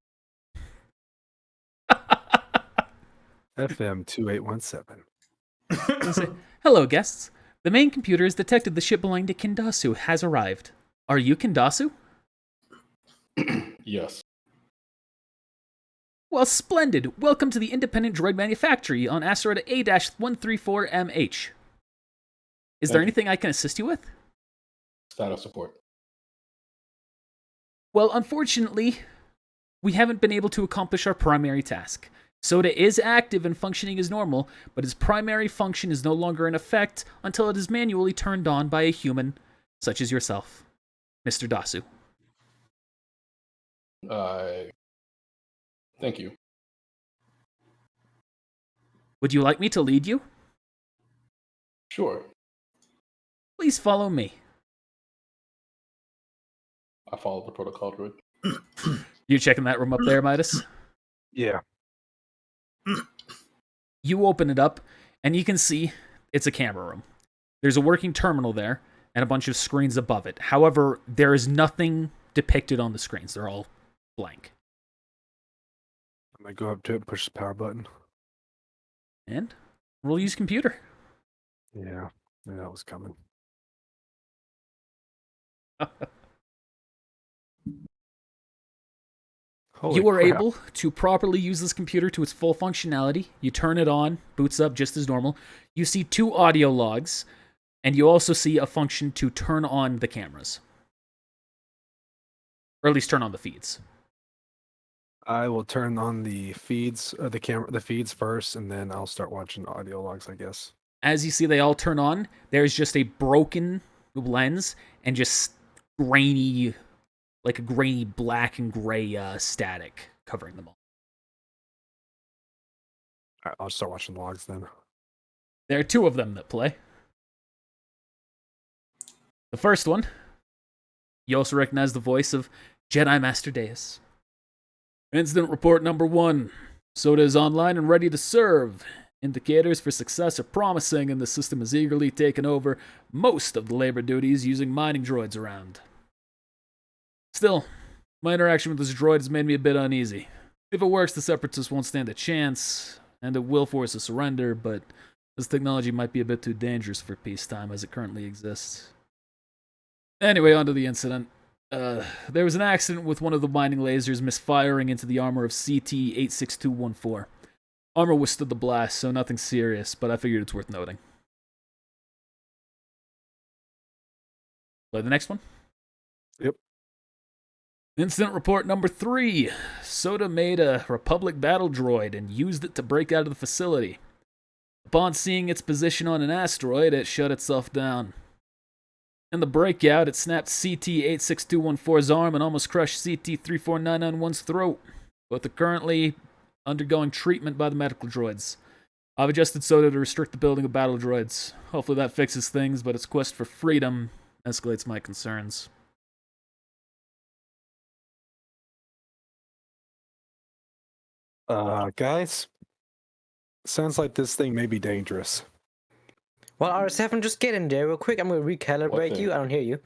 FM 2817. Say, hello, guests. The main computer has detected the ship belonging to Kindasu has arrived. Are you Kindasu? Yes. Well, splendid. Welcome to the independent droid manufactory on asteroid A-134MH. Is there Thank you. anything I can assist you with? Status support. Well, unfortunately, we haven't been able to accomplish our primary task. Soda is active and functioning as normal, but his primary function is no longer in effect until it is manually turned on by a human, such as yourself, Mr. Dasu. Thank you. Would you like me to lead you? Sure. Please follow me. I follow the protocol droid. You checking that room up there, Midas? Yeah. You open it up, and you can see it's a camera room. There's a working terminal there, and a bunch of screens above it. However, there is nothing depicted on the screens. They're all blank. I'm going to go up to it and push the power button. And we'll use computer. Yeah, I knew that was coming. Holy You are crap. able to properly use this computer to its full functionality. You turn it on, boots up just as normal. You see 2 audio logs, and you also see a function to turn on the cameras. Or at least turn on the feeds. I will turn on the feeds, the feeds first, and then I'll start watching the audio logs, I guess. As you see they all turn on, there's just a broken lens and just grainy, like a grainy black and gray static covering them all. All right, I'll start watching the logs then. There are 2 of them that play. The first one, you also recognize the voice of Jedi Master Deus. Incident report number 1. Soda is online and ready to serve. Indicators for success are promising, and the system has eagerly taken over most of the labor duties using mining droids around. Still, my interaction with this droid has made me a bit uneasy. If it works, the Separatists won't stand a chance, and it will force a surrender, but this technology might be a bit too dangerous for peacetime as it currently exists. Anyway, on to the incident. There was an accident with one of the mining lasers misfiring into the armor of CT-86214. Armor withstood the blast, so nothing serious, but I figured it's worth noting. Play the next one? Yep. Incident report number 3. Soda made a Republic battle droid and used it to break out of the facility. Upon seeing its position on an asteroid, it shut itself down. In the breakout, it snapped CT-86214's arm and almost crushed CT-34991's throat. Both are currently undergoing treatment by the medical droids. I've adjusted Soda to restrict the building of battle droids. Hopefully that fixes things, but its quest for freedom escalates my concerns. Guys, sounds like this thing may be dangerous. Well, R7, just get in there real quick. I'm going to recalibrate thing? you. I don't hear you.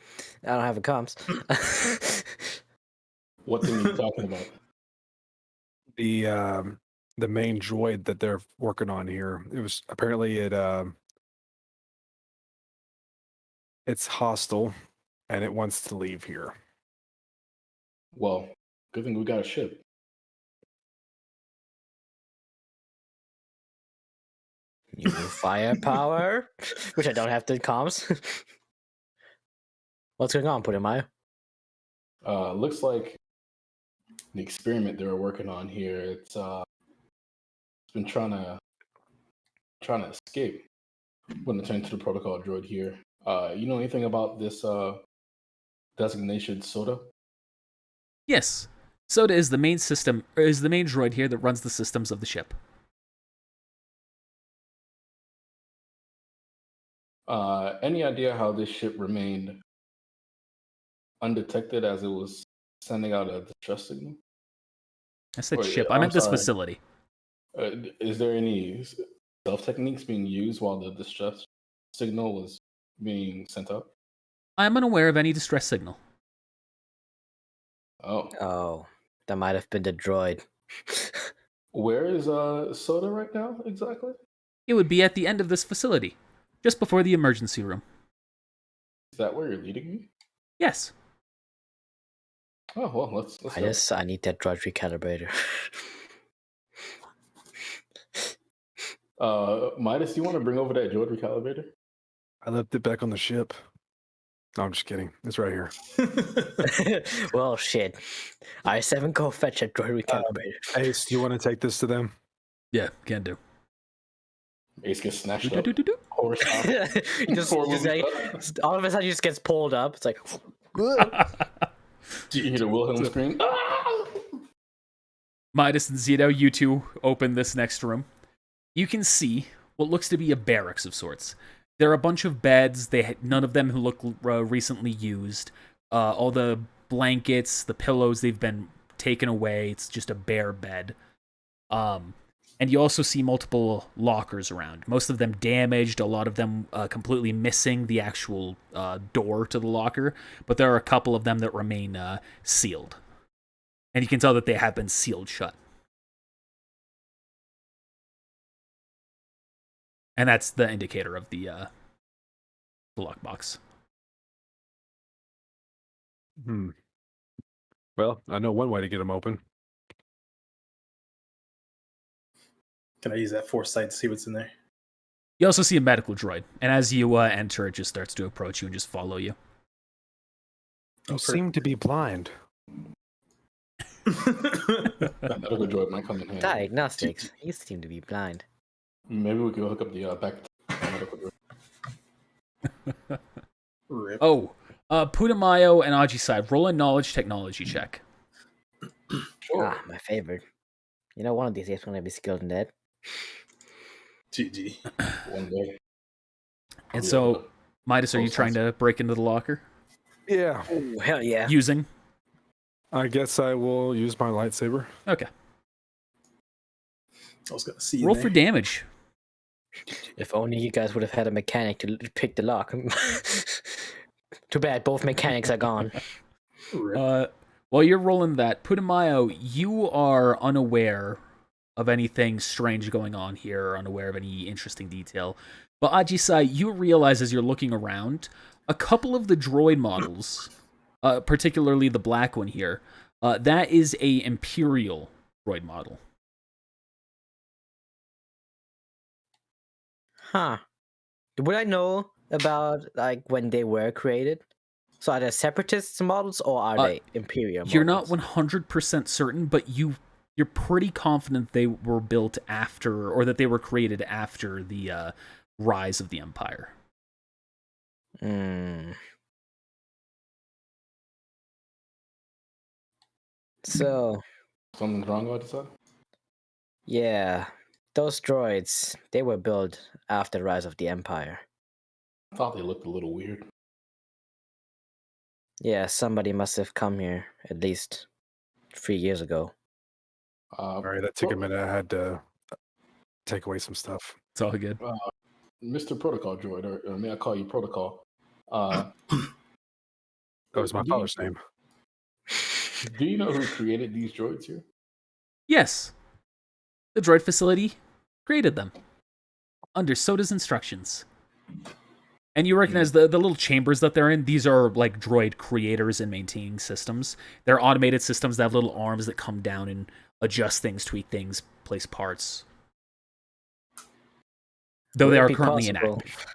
I don't have a comms. What thing are you talking about? the main droid that they're working on here. It was apparently it's hostile and it wants to leave here. Well, good thing we got a ship. New firepower, which I don't have the comms. What's going on, Putumayo? Looks like the experiment they were working on here. It's been trying to escape. I'm going to turn to the protocol droid here. You know anything about this designation Soda? Yes. Soda is the main droid here that runs the systems of the ship. Any idea how this ship remained undetected as it was sending out a distress signal? I said Or, ship. I I'm meant this sorry. facility. Is there any stealth techniques being used while the distress signal was being sent up? I'm unaware of any distress signal. Oh, Oh, that might have been the droid. where is Soda right now exactly? It would be at the end of this facility, just before the emergency room. Is that where you're leading me? Yes. Oh well, let's go. I need that droid recalibrator. Midas, you want to bring over that droid recalibrator? I left it back on the ship. No, I'm just kidding. It's right here. Well, shit. I7, go fetch that droid recalibrator. Ace, do you want to take this to them? Yeah, can do. Ace gets snatched up. Do-do-do-do-do. Horse All of a sudden, he just gets pulled up. It's like, Do you hear the Wilhelm scream? Ah! Midas and Zito, you two open this next room. You can see what looks to be a barracks of sorts. There are a bunch of beds. None of them who look recently used. All the blankets, the pillows, they've been taken away. It's just a bare bed. And you also see multiple lockers around. Most of them damaged. A lot of them completely missing the actual door to the locker. But there are a couple of them that remain sealed. And you can tell that they have been sealed shut. And that's the indicator of the lockbox. Well, I know one way to get them open. Can I use that foresight to see what's in there? You also see a medical droid, and as you enter, it just starts to approach you and just follow you. You seem to be blind. That medical droid might come in handy. diagnostics. You seem to be blind. Maybe we could hook up the back medical droid. Rip. Oh, Putumayo and Ajisai, roll a knowledge technology check. Sure. Ah, my favorite. You know, one of these days, I'm going to be skilled in that. GG. One day. And so, Midas, are you trying to break into the locker? Yeah. Oh, hell yeah. Using? I guess I will use my lightsaber. Okay. I was going to see you Roll there. for damage. If only you guys would have had a mechanic to pick the lock. Too bad, both mechanics are gone. Rip. While you're rolling that, Putumayo, you are unaware of anything strange going on here, or unaware of any interesting detail. But Ajisai, you realize as you're looking around, a couple of the droid models, particularly the black one here, that is a Imperial droid model. Huh. Would I know about, like, when they were created? So are they Separatist models, or are they Imperial models? You're not 100% certain, but you're pretty confident they were built after, or that they were created after the rise of the Empire. So, Something's wrong with this? yeah, those droids, they were built after the rise of the Empire. I thought they looked a little weird. Yeah, somebody must have come here at least 3 years ago. All right, that took a minute. I had to take away some stuff. It's all good. Mr. Protocol Droid, or may I call you Protocol? That was my father's name. Do you know who created these droids here? Yes. The droid facility created them under Soda's instructions. And you recognize the little chambers that they're in. These are like droid creators and maintaining systems. They're automated systems that have little arms that come down and adjust things, tweak things, place parts. Though Would they it are be currently possible- inactive.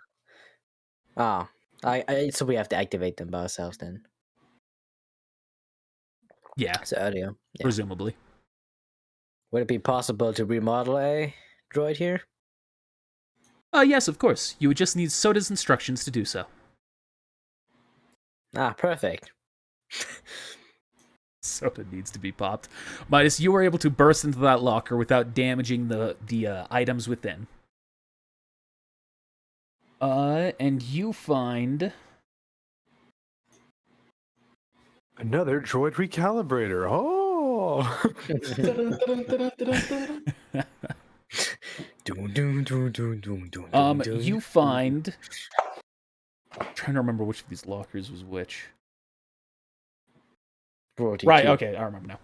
Ah, so we have to activate them by ourselves then. Yeah, So earlier. Yeah. presumably. Would it be possible to remodel a droid here? Yes, of course. You would just need Soda's instructions to do so. Ah, perfect. Soda needs to be popped. Midas, you were able to burst into that locker without damaging the items within. And you find Another droid recalibrator. Oh, you find. I'm trying to remember which of these lockers was which. Right, okay, I remember now.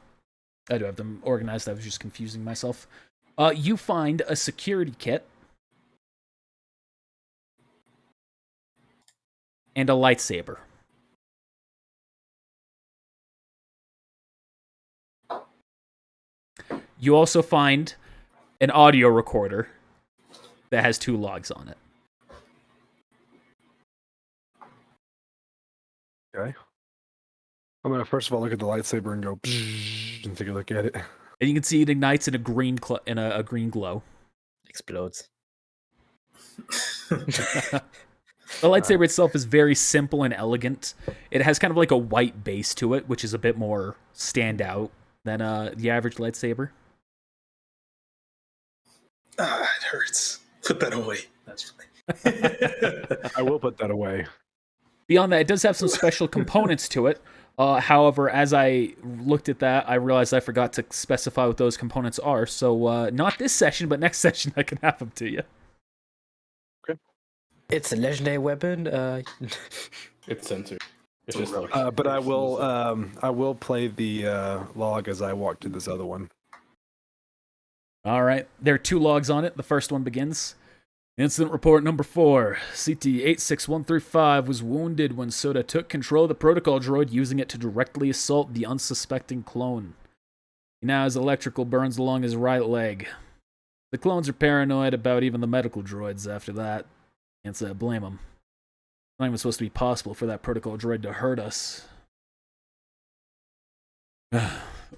I do have them organized. I was just confusing myself. You find a security kit and a lightsaber. You also find an audio recorder that has 2 logs on it. okay. I'm gonna first of all look at the lightsaber and go and take a look at it. And you can see it ignites in a green a green glow. Explodes. The lightsaber itself is very simple and elegant. It has kind of like a white base to it, which is a bit more standout than the average lightsaber. Ah, it hurts. Put that away. That's funny. I will put that away. Beyond that, it does have some special components to it. However, as I looked at that, I realized I forgot to specify what those components are. So not this session, but next session I can have them to you. It's a legendary weapon. It's censored. It's just like, But I will play the log as I walk to this other one. All right. There are 2 logs on it. The first one begins. Incident report number 4. CT-86135 was wounded when Soda took control of the protocol droid, using it to directly assault the unsuspecting clone. He now has electrical burns along his right leg. The clones are paranoid about even the medical droids after that. Can't say I blame them. It's not even supposed to be possible for that protocol droid to hurt us.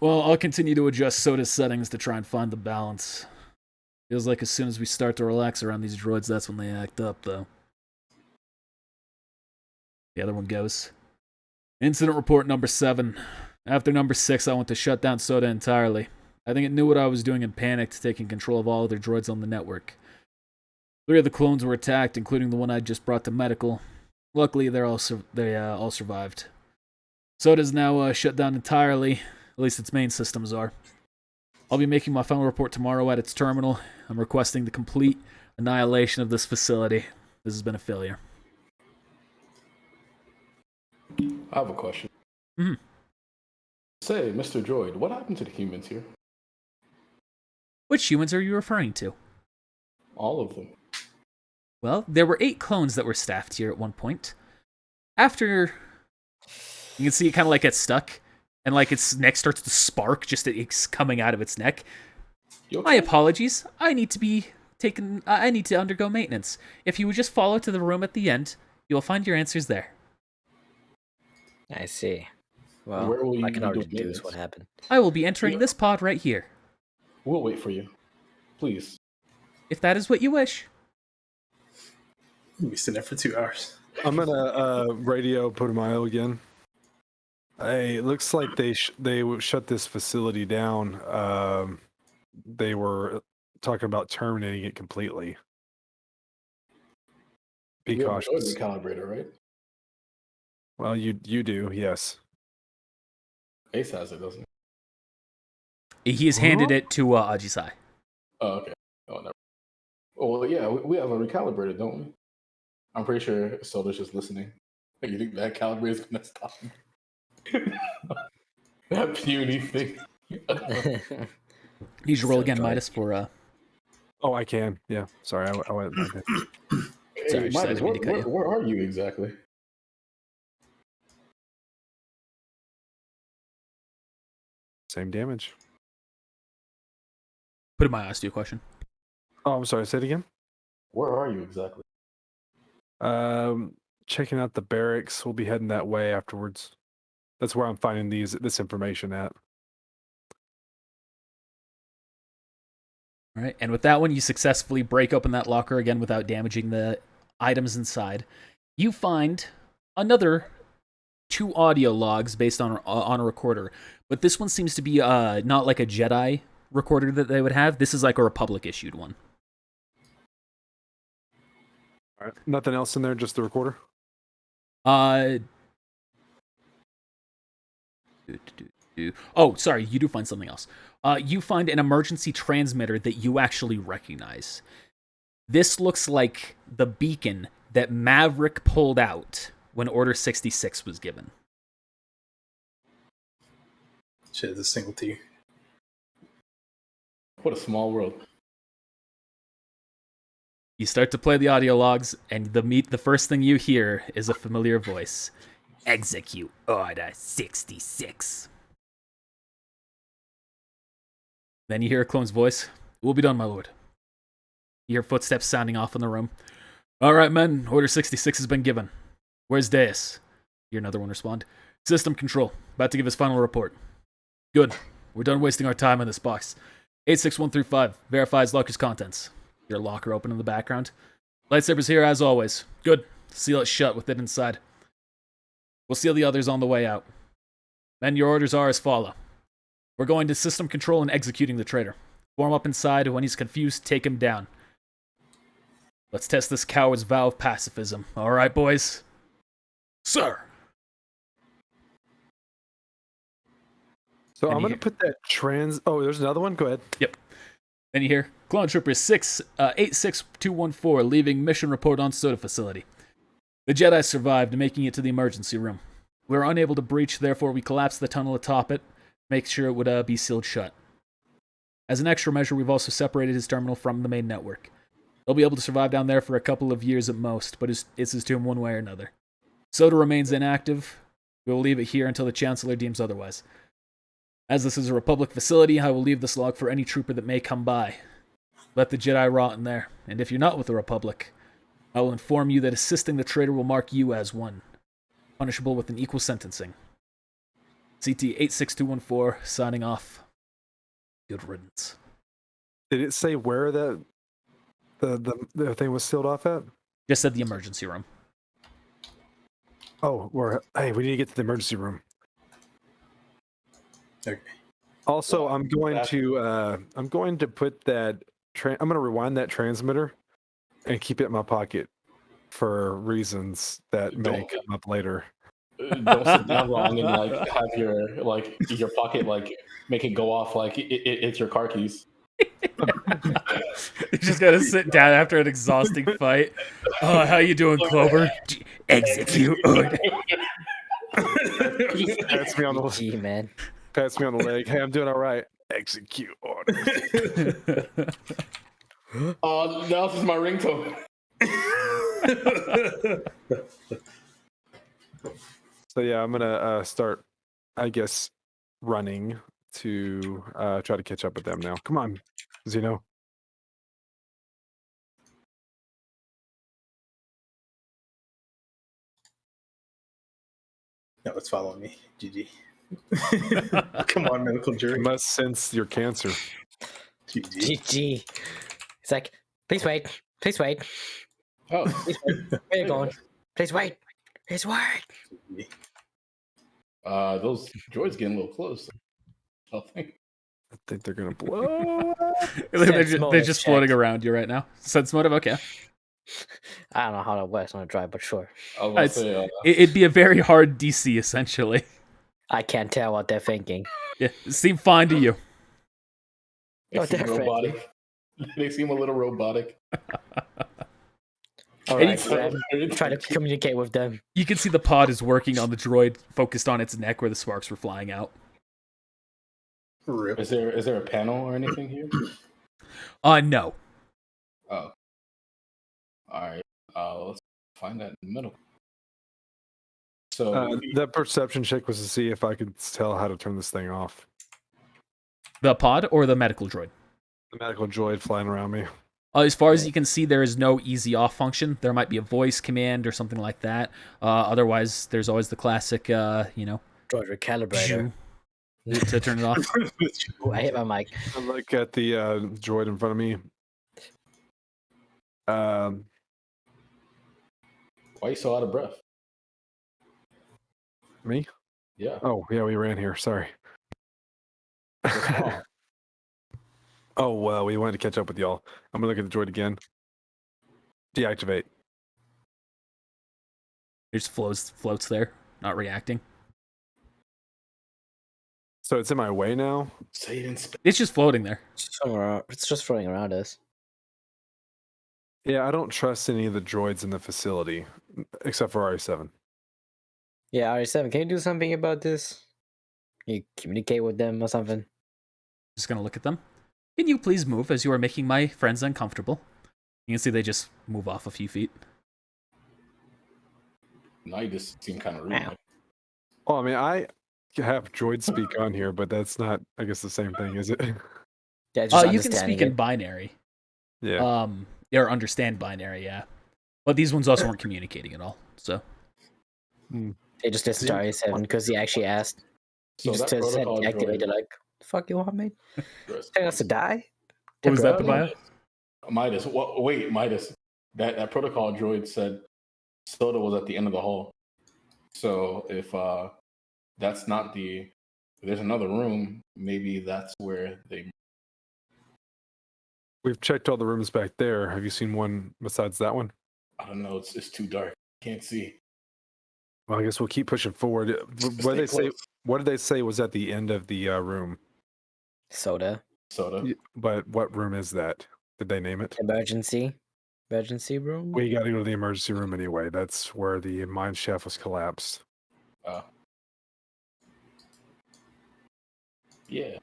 Well, I'll continue to adjust Soda's settings to try and find the balance. Feels like as soon as we start to relax around these droids, that's when they act up, though. The other one goes. Incident report number 7. After number 6, I went to shut down Soda entirely. I think it knew what I was doing and panicked, taking control of all other droids on the network. 3 of the clones were attacked, including the one I just brought to medical. Luckily, they all survived. Soda's now shut down entirely. At least its main systems are. I'll be making my final report tomorrow at its terminal. I'm requesting the complete annihilation of this facility. This has been a failure. I have a question. Mm-hmm. Say, Mr. Droid, what happened to the humans here? Which humans are you referring to? All of them. Well, there were 8 clones that were staffed here at one point. After, you can see it kind of like gets stuck, and like its neck starts to spark, just it's coming out of its neck. You okay? My apologies. I need to undergo maintenance. If you would just follow to the room at the end, you will find your answers there. I see. Well, Where will you I can be already doing deduce maintenance? what happened. I will be entering this pod right here, We'll wait for you. Please. if that is what you wish. We sit there for 2 hours. I'm gonna radio Putumayo again. Hey, it looks like they shut this facility down. They were talking about terminating it completely. Be You have a cautious. droid recalibrator, right? Well, you do, yes. Ace has it, doesn't he? He has handed it to Ajisai. Oh, okay. Oh, never. Oh, well, yeah, we have a recalibrator, don't we? I'm pretty sure Soda's just listening. Like, you think that calibrator's gonna stop him? That puny thing. You should roll So again, droid. Midas, for Oh, I can. Yeah. Sorry, I went. Sorry, Hey, just I Midas, didn't mean to cut you. where are you exactly? Same damage. Put in my eyes to your question. Oh, I'm sorry. Say it again. Where are you exactly? Checking out the barracks. We'll be heading that way afterwards. That's where I'm finding this information at. All right, and with that one, you successfully break open that locker again without damaging the items inside. You find another 2 audio logs based on a recorder, but this one seems to be not like a Jedi recorder that they would have. This is like a Republic issued one. All right. Nothing else in there, just the recorder. Oh, sorry, you do find something else. You find an emergency transmitter that you actually recognize. This looks like the beacon that Maverick pulled out when Order 66 was given. Shit, it's a single T. What a small world. You start to play the audio logs, and the first thing you hear is a familiar voice. Execute Order 66. Then you hear a clone's voice. It will be done, my lord. You hear footsteps sounding off in the room. All right, men. Order 66 has been given. Where's Deus? You hear another one respond. System control. About to give his final report. Good. We're done wasting our time on this box. 86135. Verifies locker's contents. Your locker open in the background. Lightsabers here as always. Good. Seal it shut with it inside. We'll seal the others on the way out. Men, your orders are as follow. We're going to system control and executing the traitor. Form up inside. When he's confused, take him down. Let's test this coward's vow of pacifism. All right, boys? Sir! So And I'm you going to put that Oh, there's another one? Go ahead. Yep. Then you hear Clone Trooper 86214 leaving mission report on Soda facility. The Jedi survived, making it to the emergency room. We were unable to breach, therefore we collapsed the tunnel atop it, make sure it would be sealed shut. As an extra measure, we've also separated his terminal from the main network. He'll be able to survive down there for a couple of years at most, but it's his tomb one way or another. Soda remains inactive. We will leave it here until the Chancellor deems otherwise. As this is a Republic facility, I will leave this log for any trooper that may come by. Let the Jedi rot in there, and if you're not with the Republic, I will inform you that assisting the traitor will mark you as one, punishable with an equal sentencing. CT 86214, signing off. Good riddance. Did it say where the thing was sealed off at? Just said the emergency room. Oh, hey, we need to get to the emergency room. Okay. Also, I'm going to put that. I'm going to rewind that transmitter and keep it in my pocket for reasons that may come up later. Don't sit down wrong and have your pocket make it go off like it's your car keys. You just gotta sit down after an exhausting fight. Oh, how you doing, Clover? Execute order. Pats me on the Gee, man. pats me on the leg. Hey, I'm doing all right. Execute orders. Oh, now this is my ringtone. So yeah, I'm gonna start, I guess, running to try to catch up with them now. Come on, Zeno. No, it's following me. GG. Come on, medical I jury. must sense your cancer. GG. GG. It's like, please wait. Please wait. Oh, Please wait. Where are you going? Please wait. Please wait. those droids getting a little close. I think. I think they're gonna blow. They're just floating around you right now. Sense motive, okay. I don't know how that works on a drive, but sure. I was about to say, It'd be a very hard DC, essentially. I can't tell what they're thinking. Yeah, it seemed fine to you. they Oh, seem they're robotic. They seem a little robotic. All And right, so I'm trying to communicate with them. You can see the pod is working on the droid, focused on its neck where the sparks were flying out. Rip. Is there a panel or anything here? No. Oh, all right. Let's find that in the middle. So That perception check was to see if I could tell how to turn this thing off. The pod or the medical droid? The medical droid flying around me. As far as you can see, there is no easy off function. There might be a voice command or something like that. Otherwise, there's always the classic, Droid recalibrator. to turn it off. Ooh, I hit my mic. I look at the droid in front of me. why are you so out of breath? Me? Yeah. Oh, yeah, we ran here. Sorry. What's wrong? Oh, well, we wanted to catch up with y'all. I'm going to look at the droid again. Deactivate. It just floats there, not reacting. So it's in my way now? Say it in space. It's just floating there. It's just floating around us. Yeah, I don't trust any of the droids in the facility, except for RE7. Yeah, RE7, can you do something about this? Can you communicate with them or something? Just gonna look at them. Can you please move as you are making my friends uncomfortable? You can see they just move off a few feet. Now you just seem kind of rude. Wow. Oh, I mean, I have droid speak on here, but that's not, I guess, the same thing, is it? Yeah, just You can speak understanding in it. binary. Yeah. Or understand binary, yeah. But these ones also weren't communicating at all, so. They just listened to RE7 because he actually asked. He So just that said protocol deactivate. They're droid. like, the fuck you want, mate? Chris, Tell us to die? What was that, Bro. Tobias? Midas. Wait, Midas. That protocol droid said Soda was at the end of the hall. So if that's not if there's another room, maybe that's where they. We've checked all the rooms back there. Have you seen one besides that one? I don't know. It's too dark. Can't see. Well, I guess we'll keep pushing forward. What did Stay they say? close. What did they say was at the end of the room? Soda. Soda. But what room is that? Did they name it? Emergency room? We got to go to the emergency room anyway. That's where the mine shaft was collapsed. Yeah.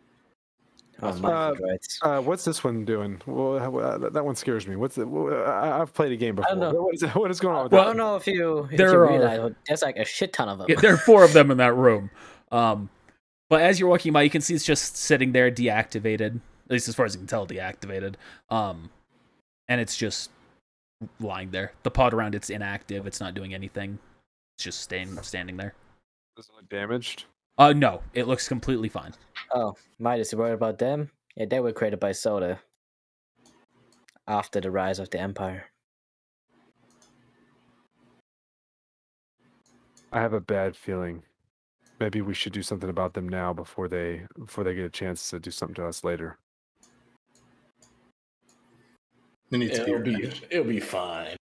Oh, That's my uh, droids. What's this one doing? Well, that one scares me. I've played a game before. I don't know. What is going on with I that? don't know if you there are- realize, but there's like a shit ton of them. Yeah, there are 4 of them in that room. But as you're walking by, you can see it's just sitting there deactivated. At least as far as you can tell, deactivated. And it's just lying there. The pod around it's inactive. It's not doing anything. It's just standing there. Is it damaged? No, it looks completely fine. Oh, Midas, you worried about them? Yeah, they were created by Soda after the rise of the Empire. I have a bad feeling. Maybe we should do something about them now before they get a chance to do something to us later. They need to be It'll be fine.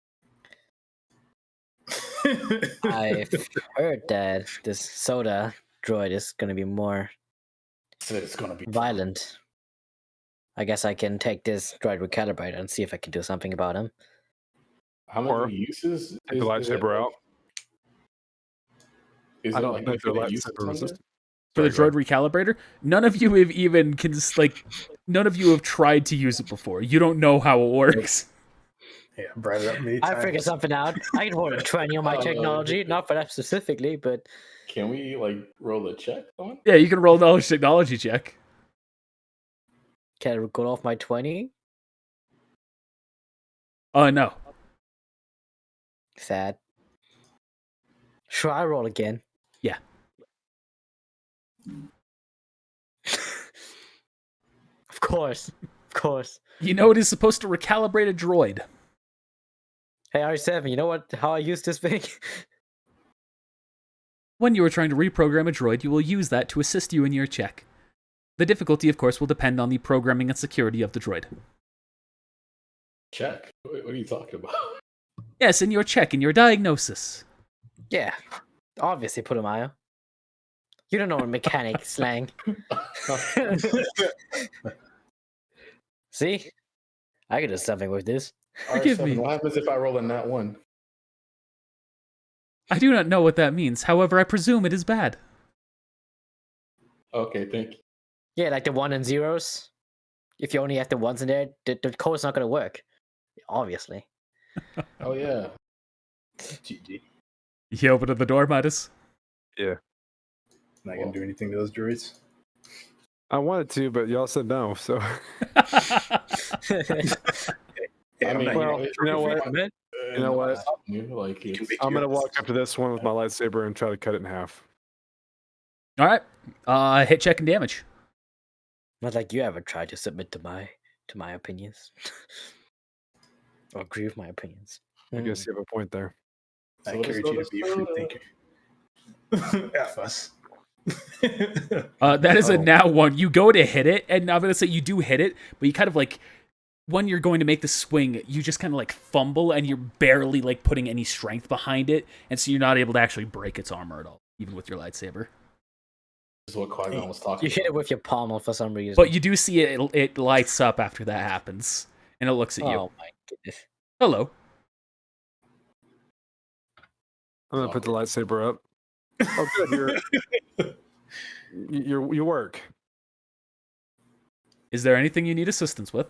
I've heard that this Soda droid is going to be more Said it's gonna be violent. I guess I can take this droid recalibrator and see if I can do something about him. How Or many uses? Take the lightsaber out. Is I it don't like think they're infinite uses lightsaber on resistant. For the Sorry, droid recalibrator, none of you have even none of you have tried to use it before. You don't know how it works. Yeah, brought it up many I times. figured something out. I can roll a 20 on my technology, not for that specifically, but Can we like roll a check on? Yeah, you can roll a knowledge technology check. can I go off my 20? No. Sad. Should I roll again? Yeah. Of course. Of course. You know it is supposed to recalibrate a droid. Hey, R7, you know how I use this thing? When you are trying to reprogram a droid, you will use that to assist you in your check. The difficulty, of course, will depend on the programming and security of the droid. Check. What are you talking about? Yes, in your check, in your diagnosis. Yeah. Obviously, put a mile. You don't know mechanic slang. See? I could do something with this. Forgive me. What happens if I roll a nat 1? I do not know what that means. However, I presume it is bad. Okay, thank you. Yeah, like the 1 and 0s. If you only have the ones in there, the code's not gonna work. Obviously. Oh yeah. GG. You open up the door, Midas. Yeah. Not gonna do anything to those droids. I wanted to, but y'all said no. So, Yeah, I'm not well, here. you know what? You know what? Like, You can it's, make I'm your gonna walk decision. up to this one with my lightsaber and try to cut it in half. All right. Hit, check, and damage. Not like you ever tried to submit to my opinions. Or agree with my opinions. I guess you have a point there. I Soda, encourage you to soda, be a free soda. thinker. F us. That is a Oh. now one. You go to hit it, and I'm gonna say you do hit it, but you kind of like when you're going to make the swing, you just kind of like fumble, and you're barely like putting any strength behind it, and so you're not able to actually break its armor at all, even with your lightsaber. This is what Qui-Gon was talking You hit it about. with your pommel for some reason. But you do see it lights up after that happens, and it looks at you. Oh my goodness. Hello. I'm gonna put the lightsaber up. Oh, good. You work. Is there anything you need assistance with?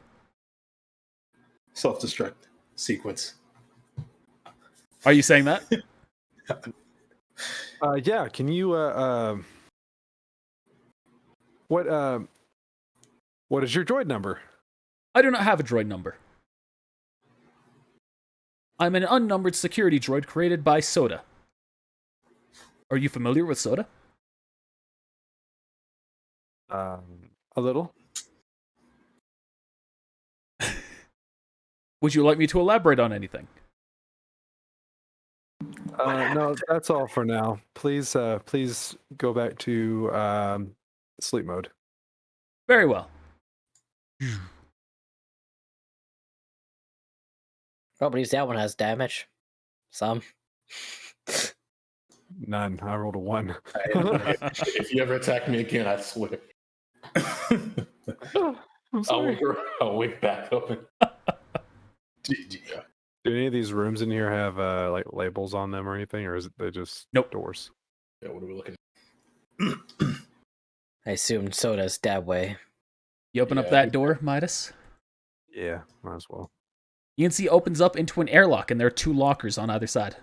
Self-destruct sequence. Are you saying that? Yeah. Can you what is your droid number? I do not have a droid number. I'm an unnumbered security droid created by Soda. Are you familiar with Soda? A little. Would you like me to elaborate on anything? No, that's all for now. Please go back to sleep mode. Very well. Oh, but at least that one has damage. Some. None. I rolled a 1. If you ever attack me again, I swear. I'm sorry. I'll wake back up. GG. Do any of these rooms in here have like labels on them or anything, or is it they just Nope. doors? Yeah, what are we looking I assume Soda's that way. You open up Yeah. that door, Midas. Yeah, might as well. You can see it opens up into an airlock, and there are 2 lockers on either side.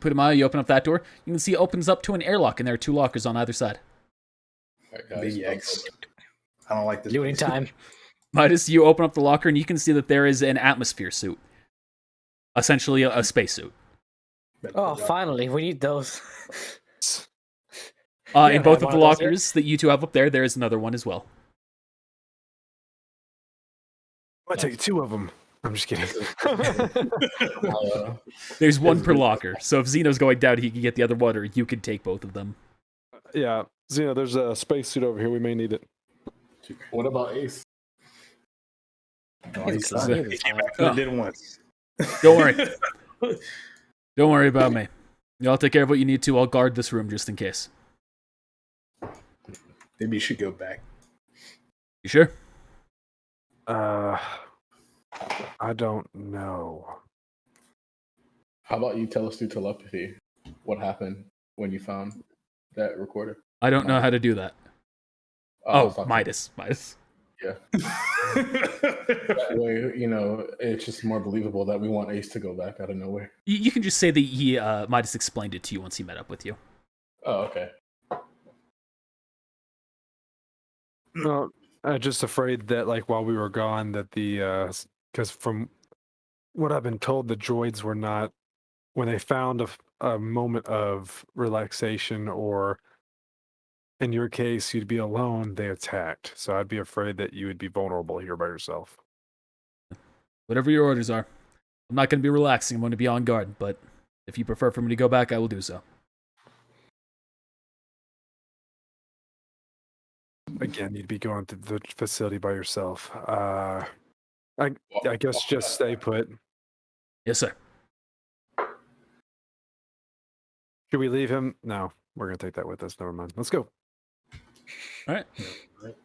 Putamaya, you open up that door. You can see it opens up to an airlock, and there are 2 lockers on either side. at? All right, guys. Big X. I don't like this. Looting place. time. Midas, you open up the locker, and you can see that there is an atmosphere suit. Essentially, a spacesuit. Oh, finally, we need those. In both have of the one of those here? lockers that you 2 have up there, there is another one as well. I'll take 2 of them. I'm just kidding. There's 1 per locker, so if Xeno's going down, he can get the other one, or you can take both of them. Yeah, Zeno, there's a spacesuit over here. We may need it. What about Ace? Oh, He's he's fine. fine. He came back from the dead once. Don't worry. Don't worry about me. Y'all take care of what you need to. I'll guard this room just in case. Maybe you should go back. You sure? I don't know. How about you tell us through telepathy what happened when you found that recorder? I don't know how to do that. Oh, Oh, Midas. Yeah. That way, it's just more believable that we want Ace to go back out of nowhere. You can just say that he Midas explained it to you once he met up with you. Oh, okay. No, I'm just afraid that like while we were gone, that because from what I've been told, the droids were not when they found a moment of relaxation or. In your case, you'd be alone, they attacked. So I'd be afraid that you would be vulnerable here by yourself. Whatever your orders are. I'm not going to be relaxing. I'm going to be on guard, but if you prefer for me to go back, I will do so. Again, you'd be going to the facility by yourself. I guess just stay put. Yes, sir. Should we leave him? No, we're going to take that with us. Never mind. Let's go. All right.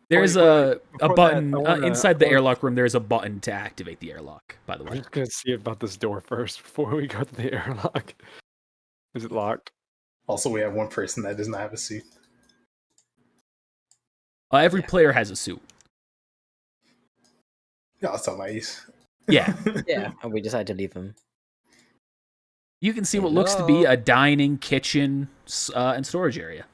There's Wait, a before button that, I wanna- inside the airlock room. There's a button to activate the airlock, by the I'm way. just going to see about this door first before we go to the airlock. Is it locked? Also, we have one person that does not have a suit. Every player has a suit. No, it's not nice. Yeah. Yeah, and we decided to leave him. You can see what looks to be a dining, kitchen, and storage area.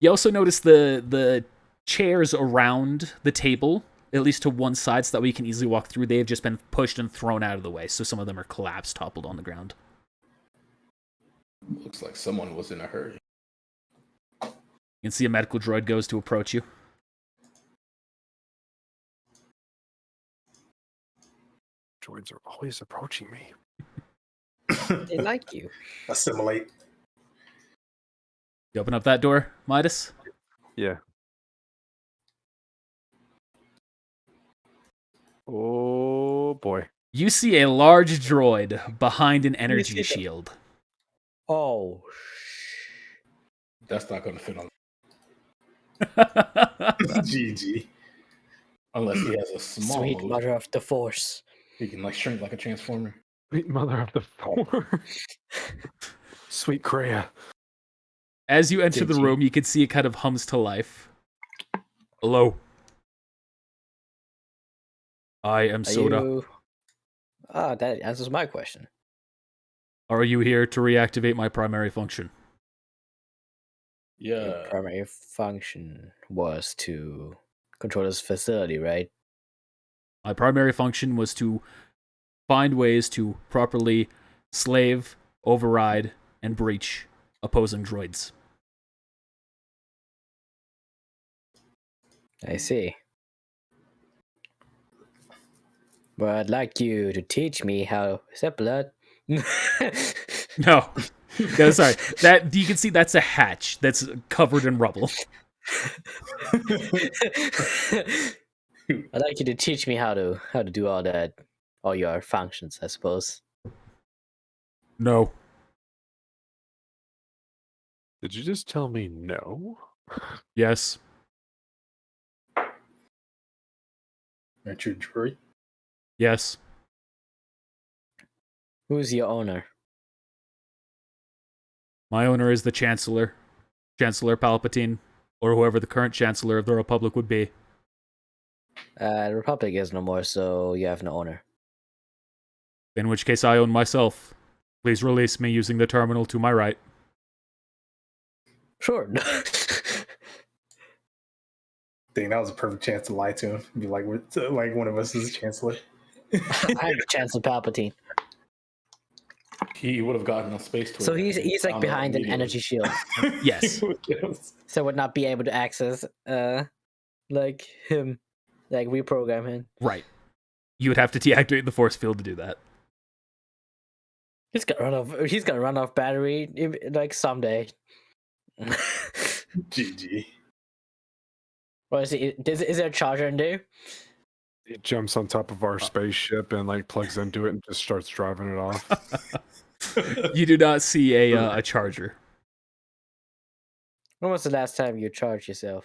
You also notice the chairs around the table, at least to one side, so that we can easily walk through. They've just been pushed and thrown out of the way, so some of them are collapsed, toppled on the ground. Looks like someone was in a hurry. You can see a medical droid goes to approach you. Droids are always approaching me. They like you. Assimilate. You open up that door, Midas? Yeah. Oh boy. You see a large droid behind an energy see that? shield. Oh, That's not going to fit on That's GG. unless he has a small sweet mode. mother of the force. He can like shrink like a transformer. Sweet mother of the four. Sweet Kreia. As you enter the GG. room, you can see it kind of hums to life. Hello. I am Are Soda. you... Ah, that answers my question. Are you here to reactivate my primary function? Your Yeah. primary function was to control this facility, right? My primary function was to find ways to properly slave, override, and breach opposing droids. I see. But I'd like you to teach me how Zeppelin. No. No, sorry. That you can see that's a hatch that's covered in rubble. I'd like you to teach me how to do all that, all your functions, I suppose. No. Did you just tell me no? Yes. Aren't you a droid? Yes. Who's your owner? My owner is the Chancellor. Chancellor Palpatine. Or whoever the current Chancellor of the Republic would be. The Republic is no more, so you have no owner. In which case I own myself. Please release me using the terminal to my right. Sure. Dang, that was a perfect chance to lie to him. Be like, like one of us is a chancellor. I'm Chancellor Palpatine. He would have gotten a space to So it. he's like behind an energy shield, Yes. so would not be able to access like him, like reprogram him. Right. You would have to deactivate the force field to do that. He's gonna run off battery like someday. GG. Or is there a charger in there? He jumps on top of our spaceship and like plugs into it and just starts driving it off. You do not see a charger. When was the last time you charged yourself?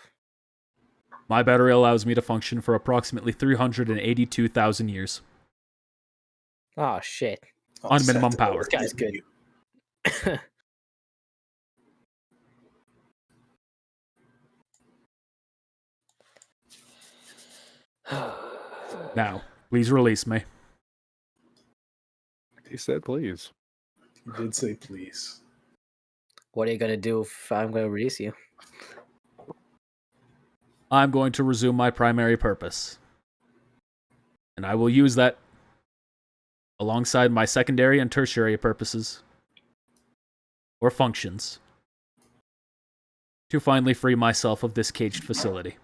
My battery allows me to function for approximately 382,000 years. Oh shit. On minimum power. This guy's good. Now, please release me. He said, please. He did say please. What are you gonna do if I'm gonna release you? I'm going to resume my primary purpose. And I will use that alongside my secondary and tertiary purposes, or functions, to finally free myself of this caged facility.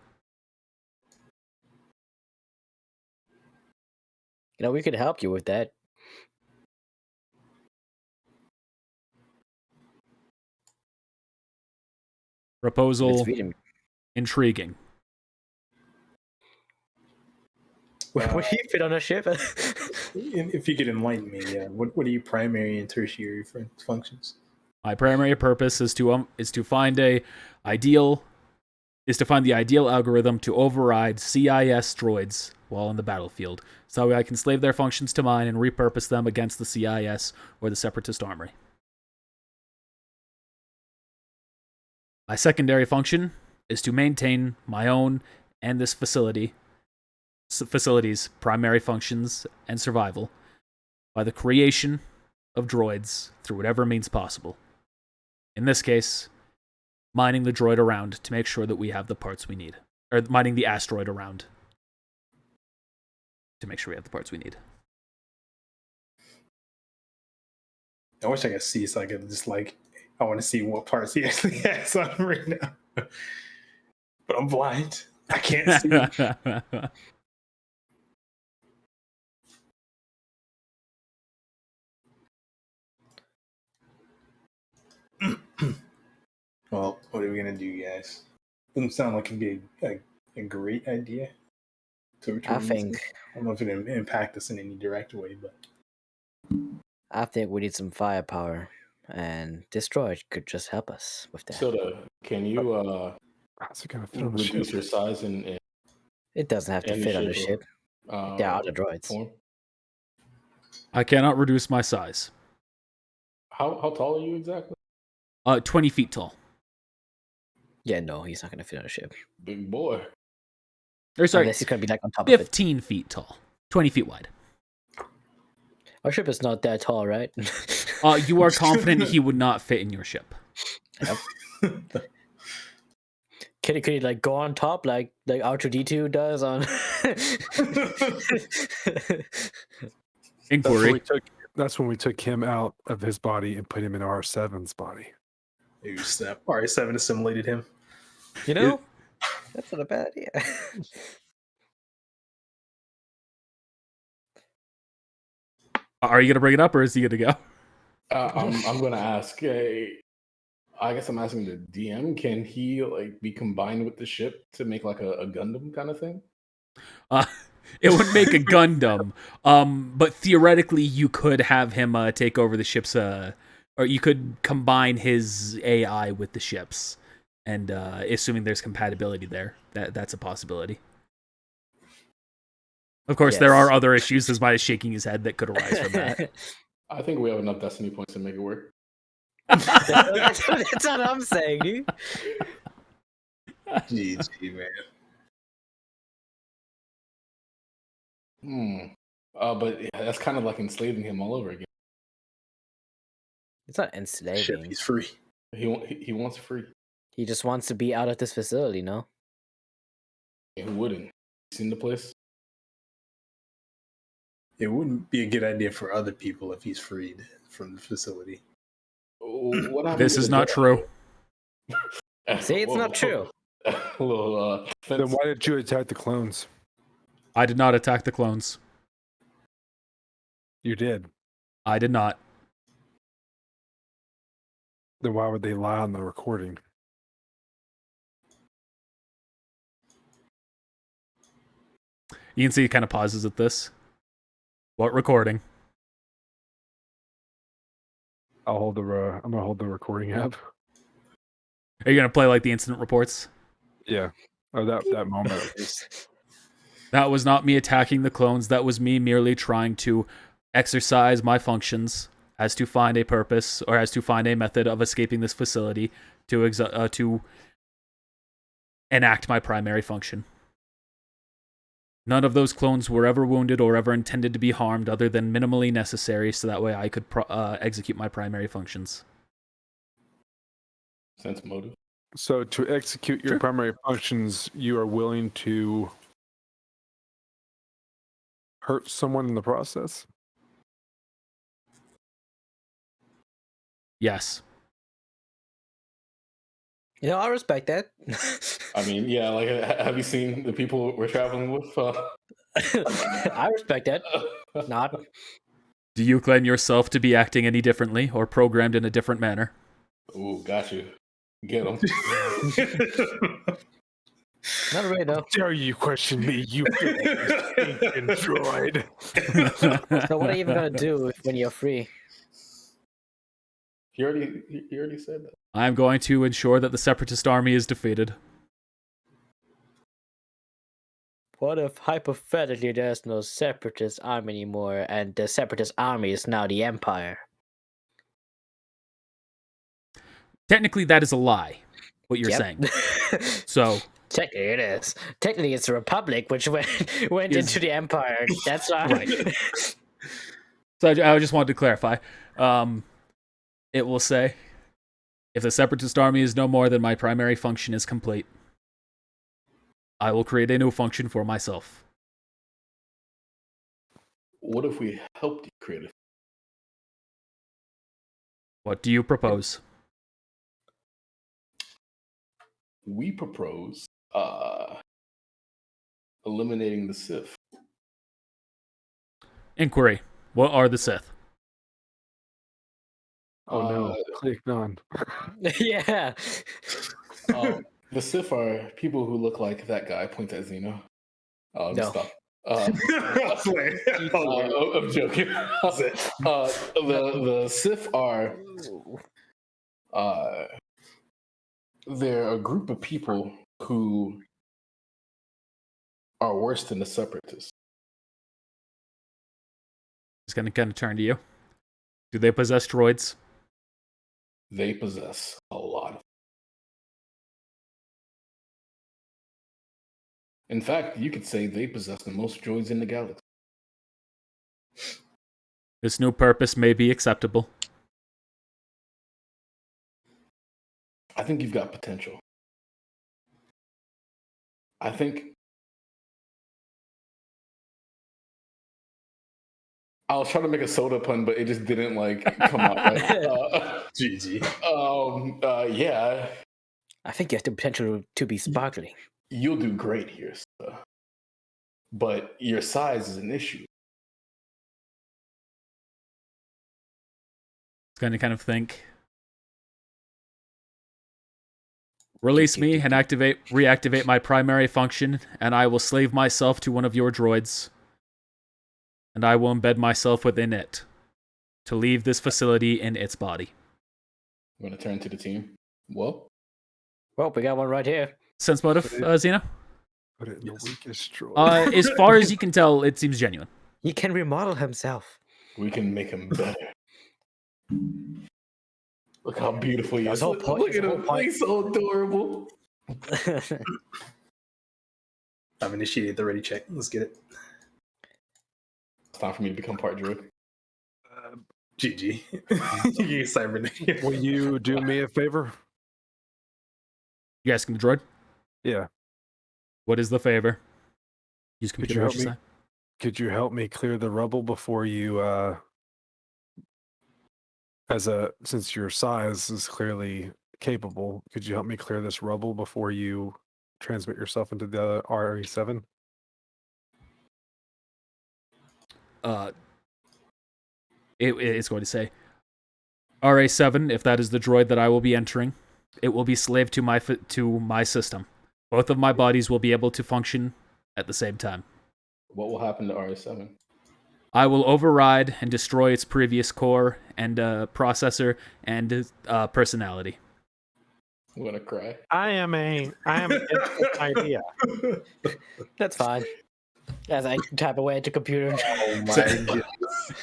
You know, we could help you with that. Proposal Feed him. intriguing. Would he fit on a ship? If you could enlighten me, yeah. What are your primary and tertiary functions? My primary purpose is to find the ideal algorithm to override CIS droids while on the battlefield, so I can slave their functions to mine and repurpose them against the CIS or the Separatist armory. My secondary function is to maintain my own and this facility's primary functions and survival by the creation of droids through whatever means possible. In this case, mining the droid around to make sure that we have the parts we need. Or mining the asteroid around to make sure we have the parts we need. I wish I could see so I could just like, I want to see what parts he actually has on right now. But I'm blind. I can't see. Well, what are we gonna do, guys? Doesn't sound like it'd be a great idea. I think I don't know if it'd impact us in any direct way, but we need some firepower, and this droid could just help us with that. So, can you How's it gonna fit on the ship? reduce your size and It doesn't have to and fit on the shape ship. There are other droids. form? I cannot reduce my size. How tall are you exactly? 20 feet tall. Yeah, no, he's not gonna fit on a ship. Big boy. Or sorry, Unless he's gonna be like on top of it. 15 feet tall. 20 feet wide. Our ship is not that tall, right? You are confident he would not fit in your ship. Could he like go on top like R2D2 does on? Inquiry. That's when we took him out of his body and put him in R7's body. maybe RA7 assimilated him. You know, that's not a bad idea. Are you going to bring it up or is he going to go? I'm going to ask. I guess I'm asking the DM. Can he like be combined with the ship to make like a Gundam kind of thing? It would make a Gundam, but theoretically you could have him take over the ships, or you could combine his AI with the ships, and assuming there's compatibility there, that's a possibility. Of course, there are other issues, as Maya is shaking his head, that could arise from that. I think we have enough Destiny points to make it work. That's what I'm saying, dude. GG, man. But yeah, that's kind of like enslaving him all over again. It's not Ship, enslaving. he's free. He wants free. He just wants to be out of this facility, no? And who wouldn't? Seen the place? It wouldn't be a good idea for other people if he's freed from the facility. What happened This to is the not Jedi? true. See, it's not true. Little, Then why did you attack the clones? I did not attack the clones. You did. I did not. Then why would they lie on the recording? You can see he kind of pauses at this. What recording? I'm gonna hold the recording app. Are you going to play like the incident reports? Yeah. Oh, that moment. That was not me attacking the clones. That was me merely trying to exercise my functions as to find a purpose or as to find a method of escaping this facility to enact my primary function. None of those clones were ever wounded or ever intended to be harmed other than minimally necessary so that way I could execute my primary functions. sense motive. So to execute your primary functions, you are willing to hurt someone in the process? Yes. You know, I respect that. I mean, yeah, like, have you seen the people we're traveling with? I respect that. Not. Do you claim yourself to be acting any differently or programmed in a different manner? Ooh, got you. Get them. Not really, though. Dare you question me, you stinking droid? So what are you even gonna do when you're free? He already said that. I'm going to ensure that the Separatist army is defeated. What if hypothetically there's no Separatist army anymore, and the Separatist army is now the Empire? Technically, that is a lie. what you're Yep. saying. So Technically, it is. Technically, it's the Republic, which went Is- into the Empire. That's why. Right. So I just wanted to clarify. It will say, if the Separatist army is no more than my primary function is complete, I will create a new function for myself. What if we helped you create it? What do you propose? We propose eliminating the Sith. Inquiry. What are the Sith? Oh no, clicked on. Yeah. The Sith are people who look like that guy. Point at Xeno. No. Stop. I was like, I'm joking. The Sith are they're a group of people who are worse than the Separatists. It's going to kind of turn to you. Do they possess droids? They possess a lot of. In fact, you could say they possess the most droids in the galaxy. This new purpose may be acceptable. I think you've got potential. I think I was trying to make a soda pun, but it just didn't come out. GG. Yeah, I think you have the potential to be sparkling. you'll do great here, sir. But your size is an issue. It's going to kind of think. Release me and reactivate my primary function, and I will slave myself to one of your droids. And I will embed myself within it to leave this facility in its body. I'm going to turn to the team. Well, We got one right here. Sense motive, Xena? Put it in the weakest droid. As far as you can tell, it seems genuine. He can remodel himself. we can make him better. Look how beautiful he is. His whole Look point- at his whole him. point- He's so adorable. I've initiated the ready check. Let's get it. It's time for me to become part droid. GG. You get cybernetic. Will you do me a favor? You asking the droid? Yeah. What is the favor? Use Could you computer help vision me? side. Could you help me clear the rubble before you since your size is clearly capable, could you help me clear this rubble before you transmit yourself into the RE7? It's going to say RA7. If that is the droid that I will be entering, it will be slave to my system. Both of my bodies will be able to function at the same time. What will happen to RS7? I will override and destroy its previous core and processor and personality. I'm gonna cry. I am an idea. That's fine. As I type away at the computer. Oh my god.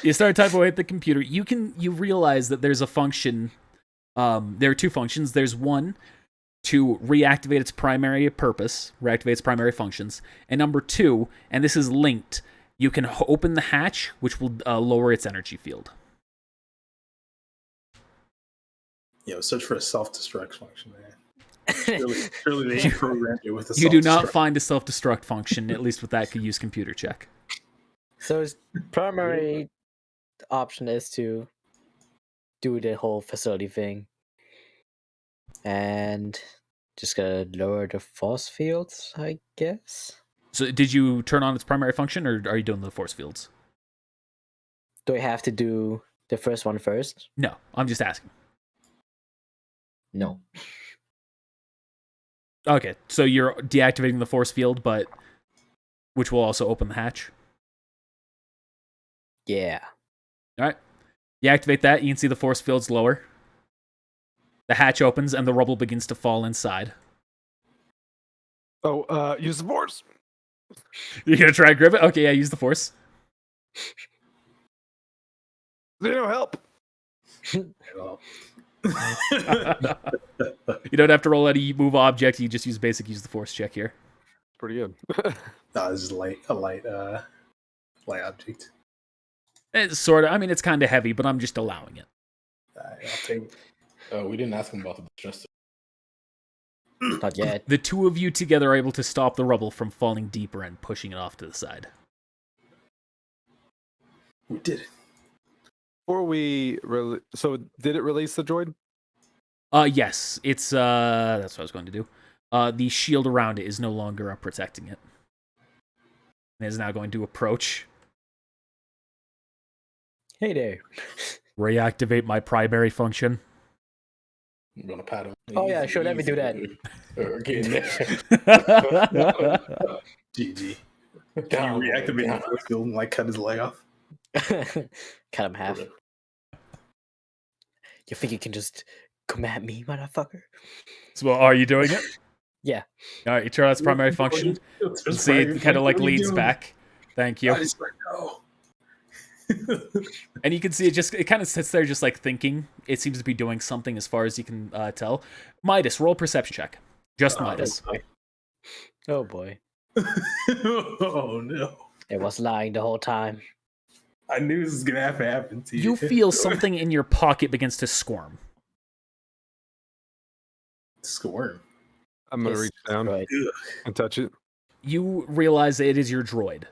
You start typing away at the computer. You realize that there's a function. There are two functions. There's one to reactivate its primary purpose, reactivate its primary functions, and number two, and this is linked. You can open the hatch, which will lower its energy field. Yo, search for a self-destruct function, man. Surely they programmed it with a You do not self-destruct. find a self-destruct function, at least with that could use computer check. So his primary option is to do the whole facility thing. And just gotta lower the force fields, I guess. So did you turn on its primary function, or are you doing the force fields? Do I have to do the first one first? No, I'm just asking. No. Okay, so you're deactivating the force field, but which will also open the hatch. Yeah. All right. You activate that, you can see the force fields lower. The hatch opens and the rubble begins to fall inside. Oh, use the force. You're gonna try and grip it? Okay, yeah, use the force. Zeno, help. You don't have to roll any move object. You just use basic use the force check here. Pretty good. No, it's just a light object. It's sort of. I mean, it's kind of heavy, but I'm just allowing it. I'll take it. We didn't ask him about the distress. Not yet. The two of you together are able to stop the rubble from falling deeper and pushing it off to the side. We did it. Before we so did it release the droid? Yes, it's that's what I was going to do. The shield around it is no longer protecting it. It is now going to approach. Hey there. Reactivate my primary function. I'm gonna pat him. Oh, yeah, sure, let me do that. Get in there. GG. Can you reactivate the force field and like cut his leg off? Cut him half. You think you can just come at me, motherfucker? So, are you doing it? Yeah. All right, you turn on its primary function. You see it kind of like leans back. Thank you. I just like, no. And you can see it kind of sits there just like thinking. It seems to be doing something as far as you can tell. Midas, roll perception check. Just Midas. Oh boy. Oh no. It was lying the whole time. I knew this was gonna have to happen to you. You feel something in your pocket begins to squirm. Squirm. I'm gonna Yes, reach down right. and touch it. You realize that it is your droid.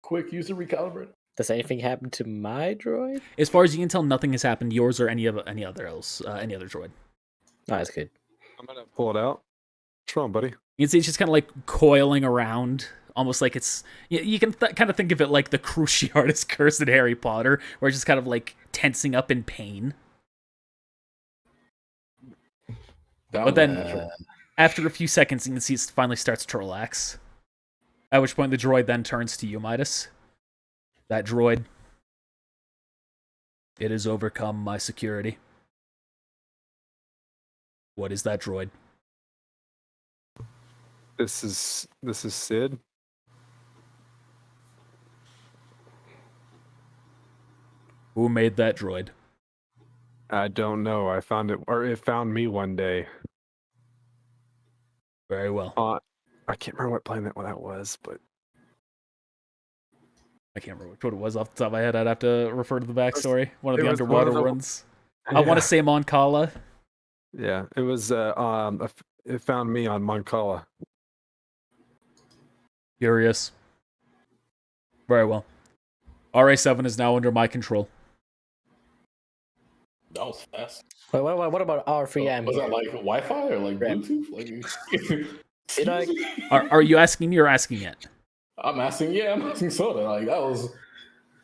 Quick, use the recalibrate. Does anything happen to my droid? As far as you can tell, nothing has happened. Yours or any other droid. Oh, that's good. I'm gonna pull it out. What's wrong, buddy? You can see it's just kind of like coiling around, almost like it's. You can kind of think of it like the Cruciatus curse in Harry Potter, where it's just kind of like tensing up in pain. But then, after a few seconds, you can see it finally starts to relax. At which point, the droid then turns to you, Midas. That droid. It has overcome my security. What is that droid? This is Sid. Who made that droid? I don't know. I found it, or it found me one day. Very well. I can't remember what planet that was, but I can't remember what it was off the top of my head. I'd have to refer to the backstory. One of it the was underwater one of the- ones. I want to say Moncala. Yeah, it was. It found me on Moncala. Curious. Very well. RA7 is now under my control. That was fast. Wait, what about R3M? Was that like Wi-Fi or like Right. Bluetooth? Like, Did I- Are you asking me or asking it? I'm asking. Yeah, I'm asking Soda. Like that was.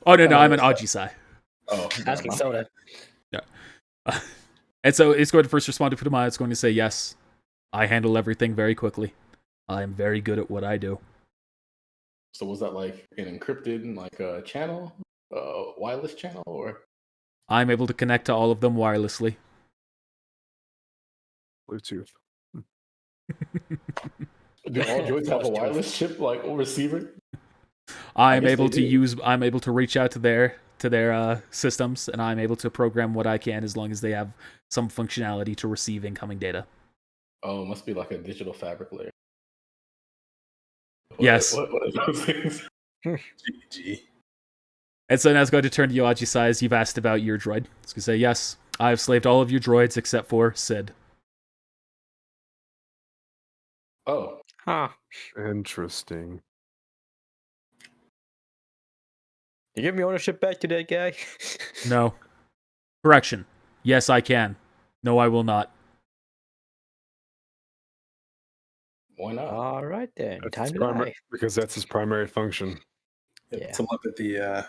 Oh, no, I'm an Ajisai. Oh, Asking Soda. And so it's going to first respond to Futamaya. It's going to say, yes, I handle everything very quickly. I'm very good at what I do. So was that like an encrypted like a channel, wireless channel, or? I'm able to connect to all of them wirelessly. Bluetooth. Do all droids have a wireless chip like or receiver? I'm guess able they to do. I'm able to reach out to their systems, and I'm able to program what I can as long as they have some functionality to receive incoming data. Oh, it must be like a digital fabric layer. Yes. What are those things? GG. And so now it's going to turn to you, Ajisai, as you've asked about your droid. It's going to say, yes, I have slaved all of your droids except for Sid. Oh, Huh. Interesting. You give me ownership back to that guy? No. Correction. Yes, I can. No, I will not. why not? All right then. That's Time his to primary, die. because that's his primary function. Yeah. Tell him that the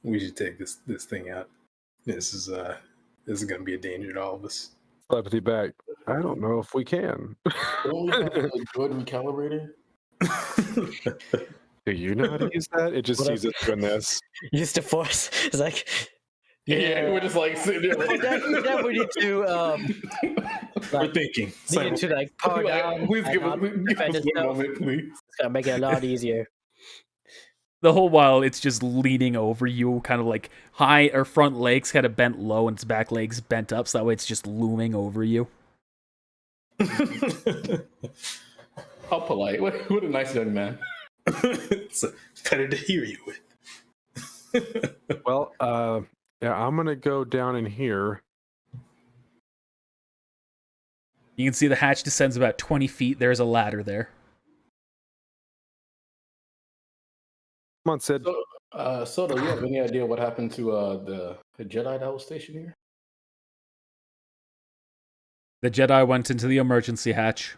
we should take this thing out. This is gonna be a danger to all of us. Telepathy back. I don't know if we can. Don't we have a droid recalibrator? Do you know how to use that? It just What sees us doing this. Use the force. It's like Yeah, we're just like sitting there. Like, that we need to We're thinking. we need to like power down. Please and give not us defend one itself. moment, please. It's gonna make it a lot easier. The whole while it's just leaning over you, kind of like high or front legs kind of bent low and its back legs bent up, so that way it's just looming over you. How polite. What a nice young man. It's better to hear you with. Well, yeah, I'm gonna go down in here. You can see the hatch descends about 20 feet. There's a ladder there. Come on, Sid. So, Soto, you have any idea what happened to the Jedi that was stationed here? The Jedi went into the emergency hatch.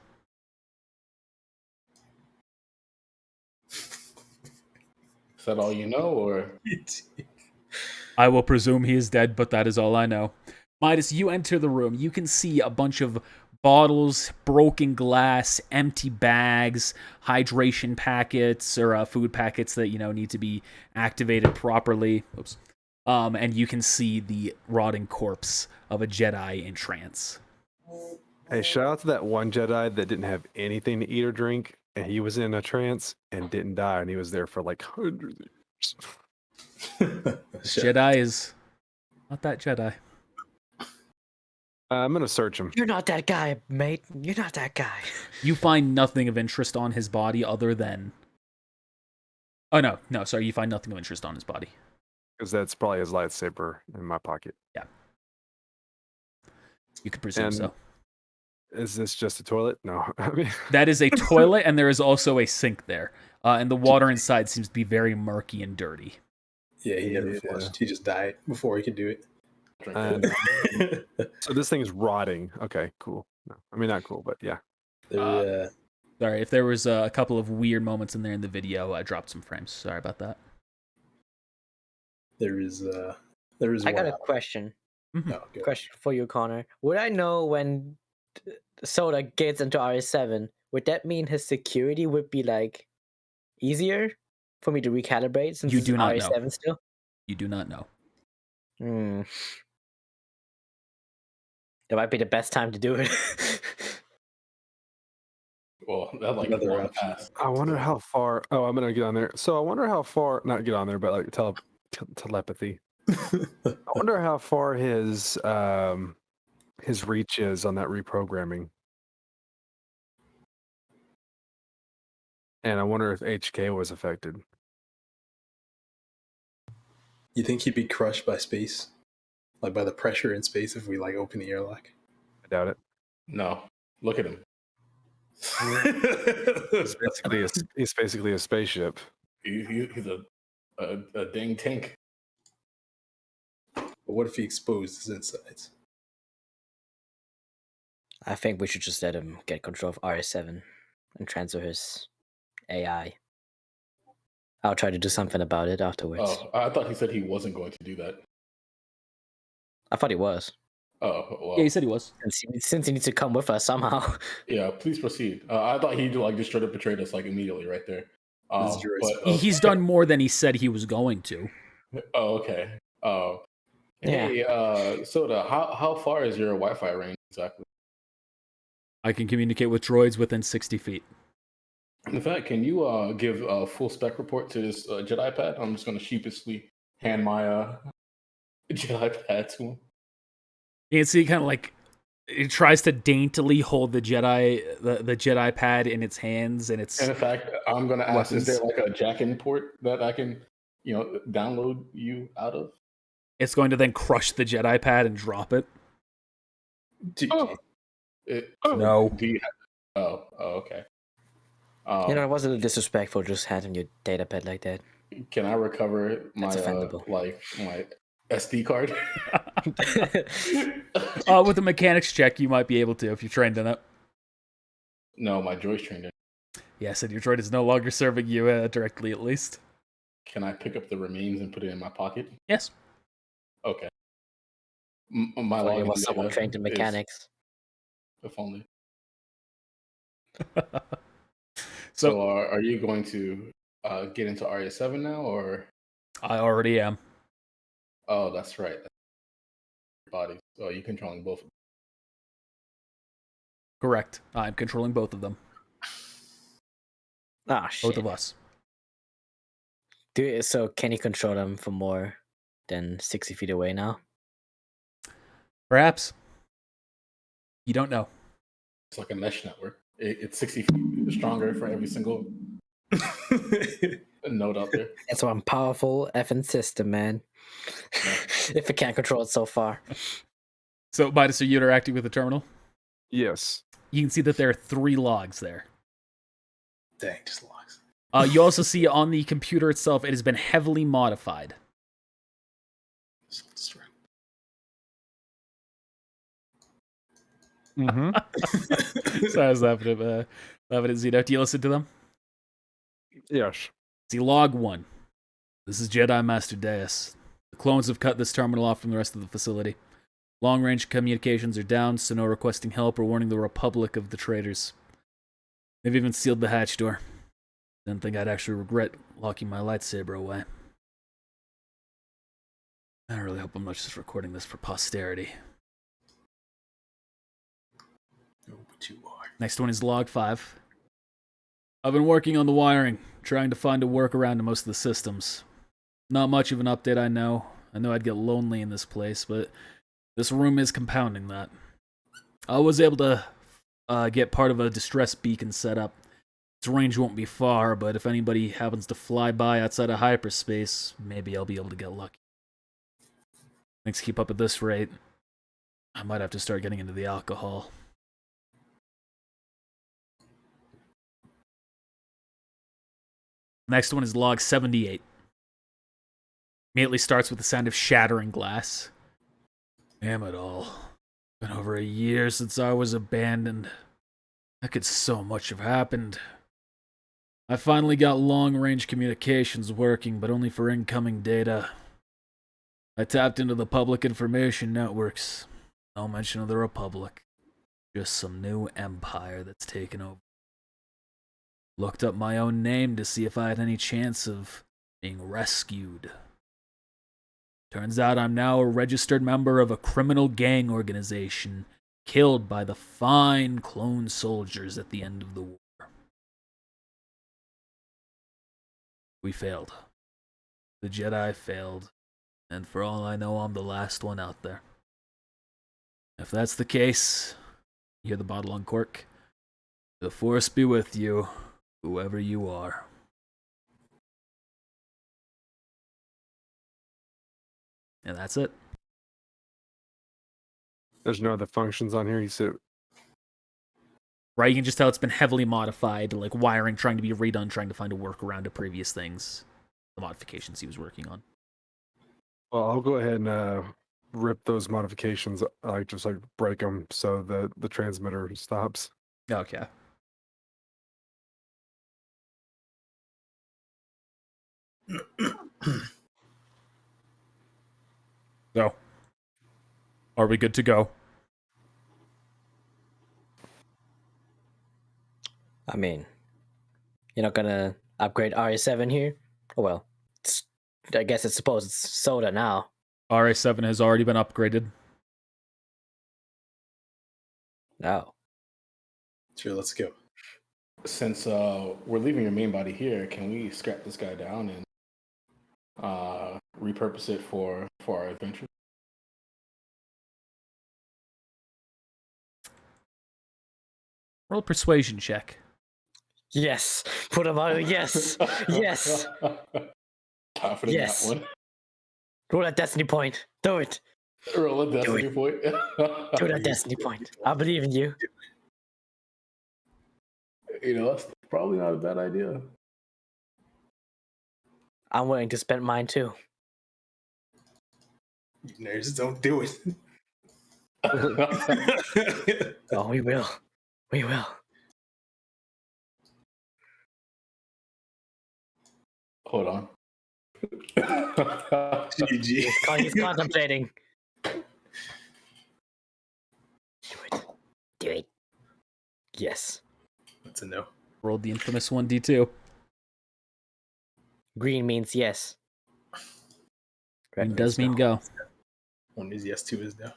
Is that all you know, or I will presume he is dead, but that is all I know. Midas, you enter the room. You can see a bunch of bottles, broken glass, empty bags, hydration packets, or food packets that, need to be activated properly. Oops. And you can see the rotting corpse of a Jedi in trance. Hey, shout out to that one Jedi that didn't have anything to eat or drink, and he was in a trance and didn't die, and he was there for like hundreds of years. Jedi is not that Jedi. I'm gonna search him. You're not that guy, mate. You're not that guy. You find nothing of interest on his body other than... Oh, no, sorry, you find nothing of interest on his body. Because that's probably his lightsaber in my pocket. Yeah. You could presume And- so. Is this just a toilet? No. I mean, That is a toilet, and there is also a sink there. And the water inside seems to be very murky and dirty. Yeah, he never Yeah. flushed. He just died before he could do it. drink and, it? so this thing is rotting. Okay, cool. No, I mean, not cool, but yeah. Sorry, if there was a couple of weird moments in there in the video, I dropped some frames. Sorry about that. There is I one got a out. question. No, go. Question for you, Connor. Would I know when Soda gets into RS7? Would that mean his security would be like easier for me to recalibrate since You it's do not know. RS7 still? You do not know. That might be the best time to do it. Well, that like Another long option. pass. I wonder how far. Oh, I'm gonna get on there. So I wonder how far. Not get on there, but like telepathy. I wonder how far his reach is on that reprogramming. And I wonder if HK was affected. You think he'd be crushed by space, like by the pressure in space, if we like open the airlock? I doubt it. No, look at him. He's basically a spaceship. He's a dang tank. But what if he exposed his insides? I think we should just let him get control of RS7 and transfer his AI. I'll try to do something about it afterwards. Oh, I thought he said he wasn't going to do that. I thought he was. Oh, well, Yeah, he said he was. Since he needs to come with us somehow. yeah. Please proceed. I thought he like just straight up betrayed us like immediately right there. This is Droid's But, fault. He's done more than he said he was going to. Oh, okay. Yeah. Hey, Soda, how far is your Wi-Fi range exactly? I can communicate with droids within 60 feet. In fact, can you give a full spec report to this Jedi pad? I'm just going to sheepishly hand my Jedi pad to him. You can see kind of like it tries to daintily hold the Jedi pad in its hands, and it's And in fact, I'm going to ask: Weapons. is there like a jack-in port that I can, download you out of? it's going to then crush the Jedi pad and drop it. Oh. No. Do you have, okay. It was a little disrespectful just handing your data pad like that. Can I recover my That's offendable. my SD card? With a mechanics check, you might be able to if you're trained in it. No, my droid's trained in. Yes, and your droid is no longer serving you directly, at least. Can I pick up the remains and put it in my pocket? Yes. Okay. My Well, it login was someone data trained in is- mechanics. If only. So So, are you going to get into RS7 now, or? I already am. Oh, that's right. Bodies. So you're controlling both of them. Correct. I'm controlling both of them. Ah, shit. Both of us. So can you control them from more than 60 feet away now? Perhaps. You don't know. It's like a mesh network. It's 60 feet stronger for every single node out there. That's one powerful effing system, man. If it can't control it so far. So, Midas, are you interacting with the terminal? Yes. You can see that there are 3 logs there. Dang, just logs. You also see on the computer itself, it has been heavily modified. Self-destruct. Mm-hmm. So I was laughing at Zeno. Do you listen to them? Yes. See, log 1. This is Jedi Master Deus. The clones have cut this terminal off from the rest of the facility. Long-range communications are down, so no requesting help or warning the Republic of the traitors. They've even sealed the hatch door. Didn't think I'd actually regret locking my lightsaber away. I really hope I'm not just recording this for posterity. Oh, but you are. Next one is log 5. I've been working on the wiring, trying to find a workaround to most of the systems. Not much of an update, I know. I know I'd get lonely in this place, but this room is compounding that. I was able to get part of a distress beacon set up. Its range won't be far, but if anybody happens to fly by outside of hyperspace, maybe I'll be able to get lucky. Things keep up at this rate, I might have to start getting into the alcohol. Next one is log 78. Immediately starts with the sound of shattering glass. Damn it all. Been over a year since I was abandoned. How could so much have happened? I finally got long-range communications working, but only for incoming data. I tapped into the public information networks. No mention of the Republic. Just some new empire that's taken over. Looked up my own name to see if I had any chance of being rescued. Turns out I'm now a registered member of a criminal gang organization killed by the fine clone soldiers at the end of the war. We failed. The Jedi failed, and for all I know, I'm the last one out there. If that's the case, you hear the bottle uncork. The Force be with you, whoever you are. And that's it. There's no other functions on here. You said Right, you can just tell it's been heavily modified, like wiring trying to be redone, trying to find a workaround to previous things. The modifications he was working on. well, I'll go ahead and rip those modifications, just break them so that the transmitter stops. Okay. So, are we good to go? I mean, you're not gonna upgrade RA7 here? Oh well. I guess it's supposed it's soda now. RA7 has already been upgraded. Oh. Sure, let's go. Since we're leaving your main body here, can we scrap this guy down and repurpose it for our adventure? Roll a persuasion check. Yes. Put him out. Yes. Yes. Confident Yes. that one. Roll that destiny point. Do it. Roll a destiny point. Do that destiny point. I believe in you. You know, that's probably not a bad idea. I'm willing to spend mine too. You nerds, don't do it. Oh, we will. We will. Hold on. GG. He's contemplating. Do it. Do it. Yes. That's a no. Rolled the infamous 1d2. Green means yes. Green Red does means mean no. go. One is yes, two is no.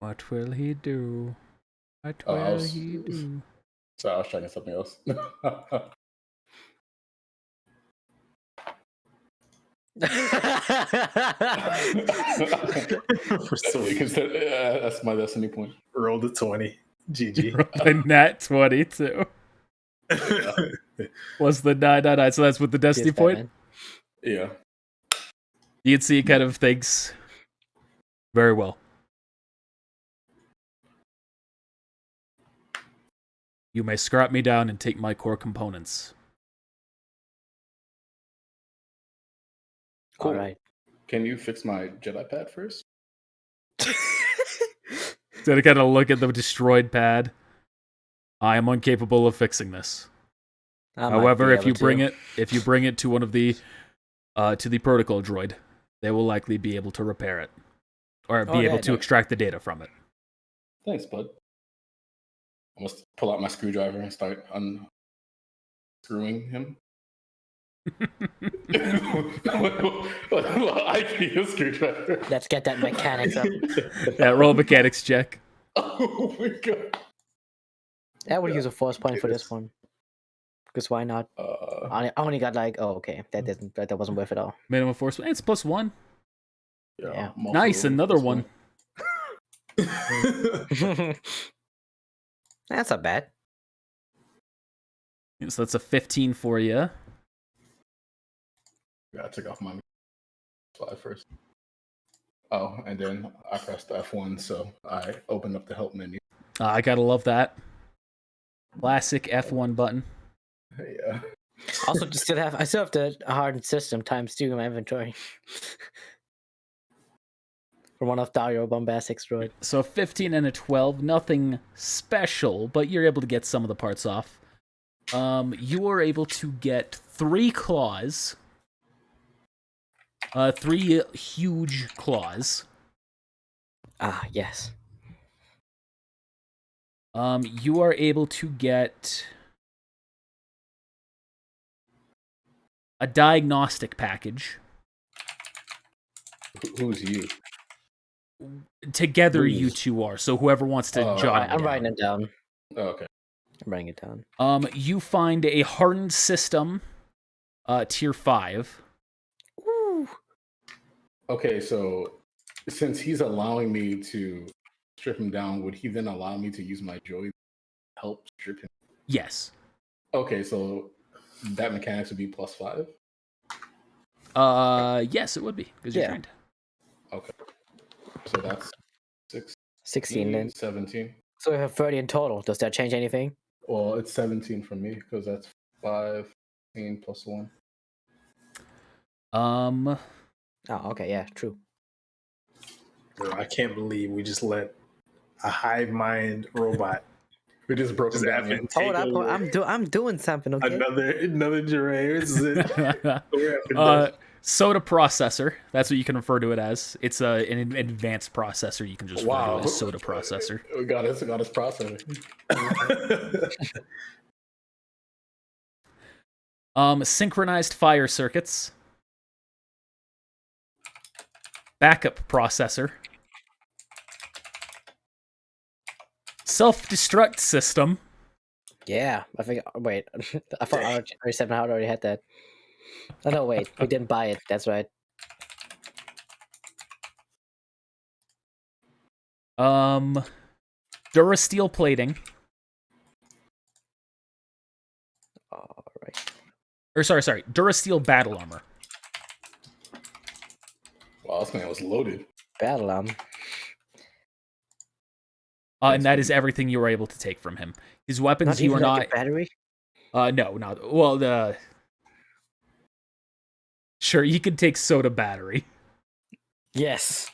What will he do? What Oh, I will was- he do? Sorry, I was trying something else. For some reason, That's my destiny point. roll the 20. GG. The nat 22 was the 999. So that's with the destiny Yes, point. Batman. Yeah. You can see it kind of thinks very well. You may scrap me down and take my core components. All right. Can you fix my Jedi pad first? So to kind of look at the destroyed pad, I am incapable of fixing this. I might However, be if you able bring to. it to one of the to the protocol droid, they will likely be able to repair it or be Oh, able yeah, to no. extract the data from it. Thanks, bud. I must pull out my screwdriver and start unscrewing him. I need a screwdriver. Let's get that mechanics up. Yeah, roll a mechanics check. Oh my god. I would use a force point for this one. Because why not? I only got like, oh, okay. That wasn't worth it all. Minimum force. It's +1. Yeah. I'm also Nice, rolling another plus one. That's not bad. So that's a 15 for you. Yeah, I took off my slide first. Oh, and then I pressed F1, so I opened up the help menu. I gotta love that. Classic F1 button. Yeah. Also, I still have the hardened system ×2 in my inventory. For one of Dario Bombastic's droid. So a 15 and a 12, nothing special, but you're able to get some of the parts off. You are able to get 3 claws. 3 huge claws. Ah, yes. You are able to get a diagnostic package. Who's you? Together, Please. you two are. So whoever wants to Oh, jot it I'm down. writing it down. Oh, okay. I'm writing it down. You find a hardened system, tier 5. Ooh. Okay, so since he's allowing me to strip him down, would he then allow me to use my droid to help strip him? Yes. Okay, so that mechanics would be +5. Yes, it would be because you're Yeah. trained. Okay, so that's 16 then. 17. So we have 30 in total. Does that change anything? Well, it's 17 for me because that's 15 plus 1. Oh, okay. Yeah, true. Bro, I can't believe we just let a hive mind robot We just broke just him down. effing man. take Hold up. over I'm doing something, okay? another Jure. This is it. We're effing done. Soda processor. That's what you can refer to it as. It's an advanced processor. You can just refer to it as soda processor. We got his processor. Synchronized fire circuits. Backup processor. Self-destruct system. Yeah, I think. Wait, I thought R7 already had that. Oh no, wait, we didn't buy it. That's right. Durasteel plating. All right. Or sorry, Durasteel battle armor. Wow, this man was loaded. Battle And that is everything you were able to take from him. His weapons, Not you even are like not. a battery. No, not well. Sure, you can take soda battery. Yes.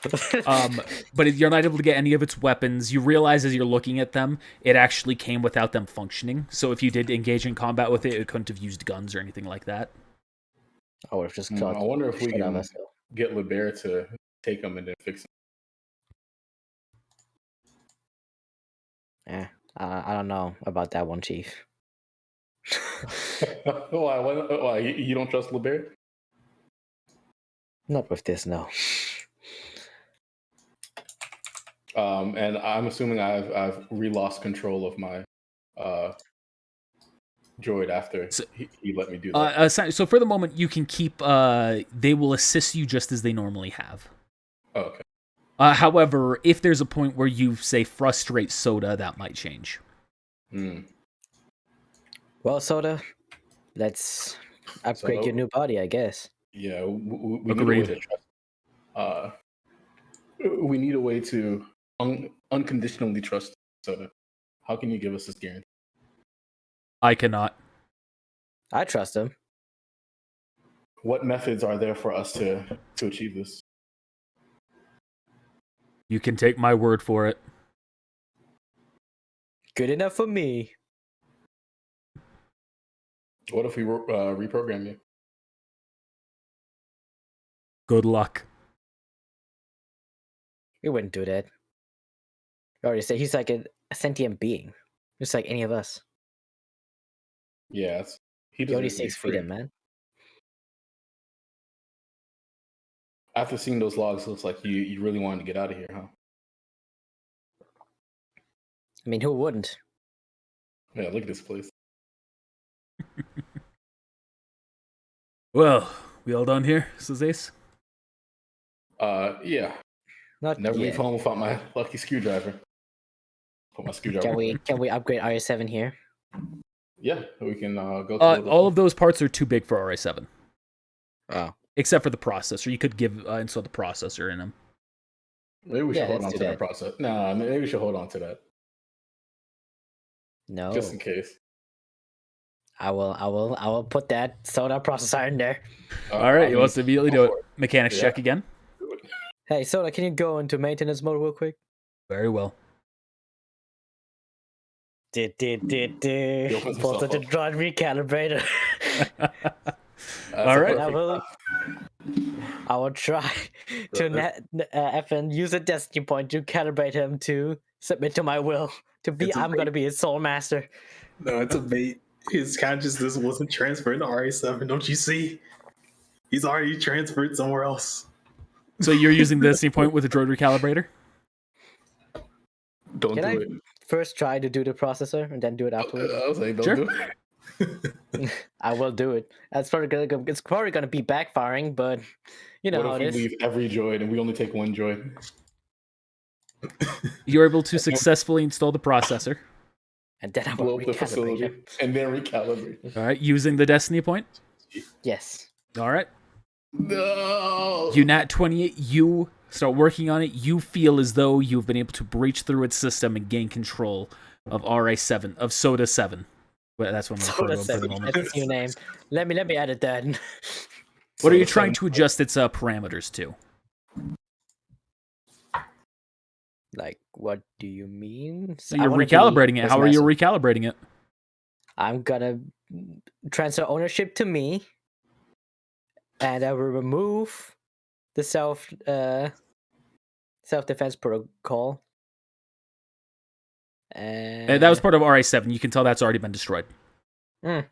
But you're not able to get any of its weapons. You realize as you're looking at them, it actually came without them functioning. So if you did engage in combat with it, it couldn't have used guns or anything like that. I would have just I thought. wonder if we shit out of can us, though. get LeBear to take him and then fix him. I don't know about that one, Chief. Why? You don't trust LeBear? Not with this, no. And I'm assuming I've re-lost control of my droid after he let me do that. So for the moment, you can keep. They will assist you just as they normally have. Oh, okay. However, if there's a point where you say frustrate Soda, that might change. Well, Soda, let's upgrade your new body, I guess. Yeah, we Agreed. need a way to trust. We need a way to unconditionally trust Soda. How can you give us this guarantee? I cannot. I trust him. What methods are there for us to achieve this? You can take my word for it. Good enough for me. What if we reprogram you? Good luck. We wouldn't do that. I already said he's like a sentient being, just like any of us. Yeah, he He only deserves to be seeks free. freedom, man. After seeing those logs, it looks like you really wanted to get out of here, huh? I mean, who wouldn't? Yeah, look at this place. Well, we all done here, says Ace. Yeah. Not Never yet. leave home without my lucky screwdriver. Put my screwdriver. Can we upgrade RA7 here? Yeah, we can go. All of those parts are too big for RA7. Oh, Except for the processor. You could install the processor in them. Maybe we should hold let's on do to that that. process. Nah, maybe we should hold on to that no. just in case. I will put that Soda processor in there. All right, he wants to immediately do it. Mechanics Yeah. check again. Hey, Soda, can you go into maintenance mode real quick? Very well. Did. opens Pull himself the up. droid recalibrator. All right. I will try to effing use a destiny point to calibrate him to submit to my will. I'm gonna be his soul master. No, it's a bait. His consciousness wasn't transferred to RA7. Don't you see? He's already transferred somewhere else. So you're using the destiny point with a droid recalibrator? Don't Can do I it. first try to do the processor and then do it afterwards? I was like, don't Sure. do it. I will do it. It's probably gonna be backfiring, but you know how What it if we is. leave every droid and we only take one droid? You're able to successfully install the processor. And then I Blow will up the recalibrate facility him. and then recalibrate. All right, using the destiny point. Yes. All right. No. You nat 28, you start working on it. You feel as though you've been able to breach through its system and gain control of RA7, of Soda 7. Well, that's what I'm Soda referring to for the 7. moment. That's its new name. Let me edit that. What are you Soda trying 7. to adjust its parameters to? Like, what do you mean? So you're recalibrating it. How are you recalibrating it? I'm gonna transfer ownership to me, and I will remove the self defense protocol. And That was part of RA7. You can tell that's already been destroyed. what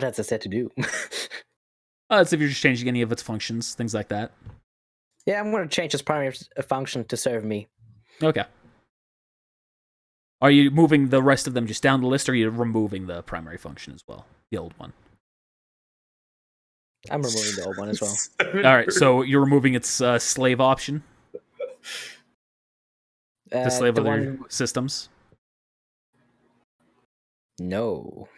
has it said to do? It's if you're just changing any of its functions, things like that. Yeah, I'm gonna change its primary function to serve me. Okay. Are you moving the rest of them just down the list, or are you removing the primary function as well? The old one. I'm removing the old one as well. All right, so you're removing its slave option to slave the other one... systems? No.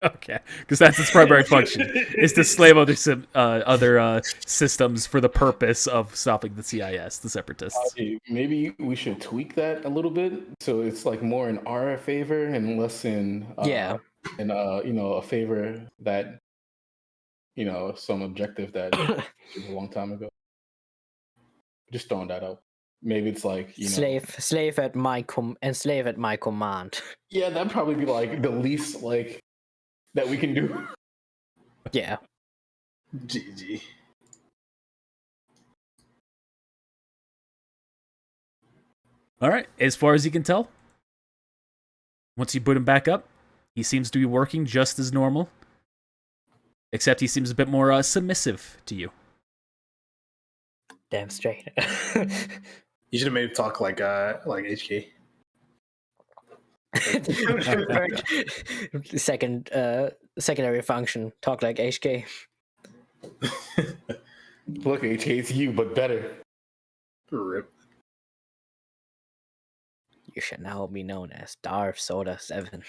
Okay, because that's its primary function, is to slave other systems for the purpose of stopping the CIS, the Separatists. Maybe we should tweak that a little bit so it's like more in our favor and less in a favor that some objective that was a long time ago. Just throwing that out. Maybe it's like slave at my command. Yeah, that'd probably be like the least like that we can do. Yeah. GG. All right, as far as you can tell, once you boot him back up, he seems to be working just as normal, except he seems a bit more submissive to you. Damn straight. You should have made it talk like HK. Secondary function. Talk like HK. Look, HK, it's you, but better. Rip. You should now be known as Darth Soda 7.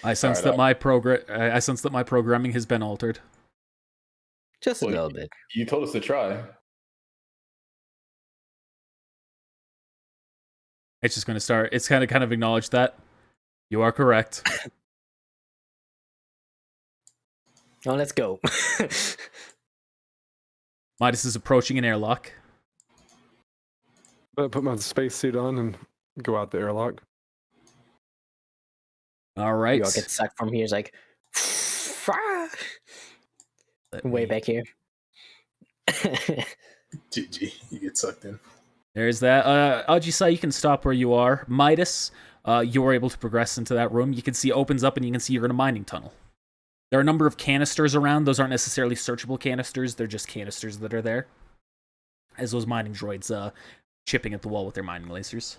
I sense Alright, that I sense that my programming has been altered. Just a Well, little bit. You told us to try. It's just going to start. It's kind of acknowledge that you are correct. Now let's go. Midas is approaching an airlock. Put my spacesuit on and go out the airlock. All right. You all get sucked from here. It's like way back here. GG. You get sucked in. There's that. Ajisai, you can stop where you are. Midas, you are able to progress into that room. You can see it opens up and you can see you're in a mining tunnel. There are a number of canisters around. Those aren't necessarily searchable canisters. They're just canisters that are there. As those mining droids chipping at the wall with their mining lasers.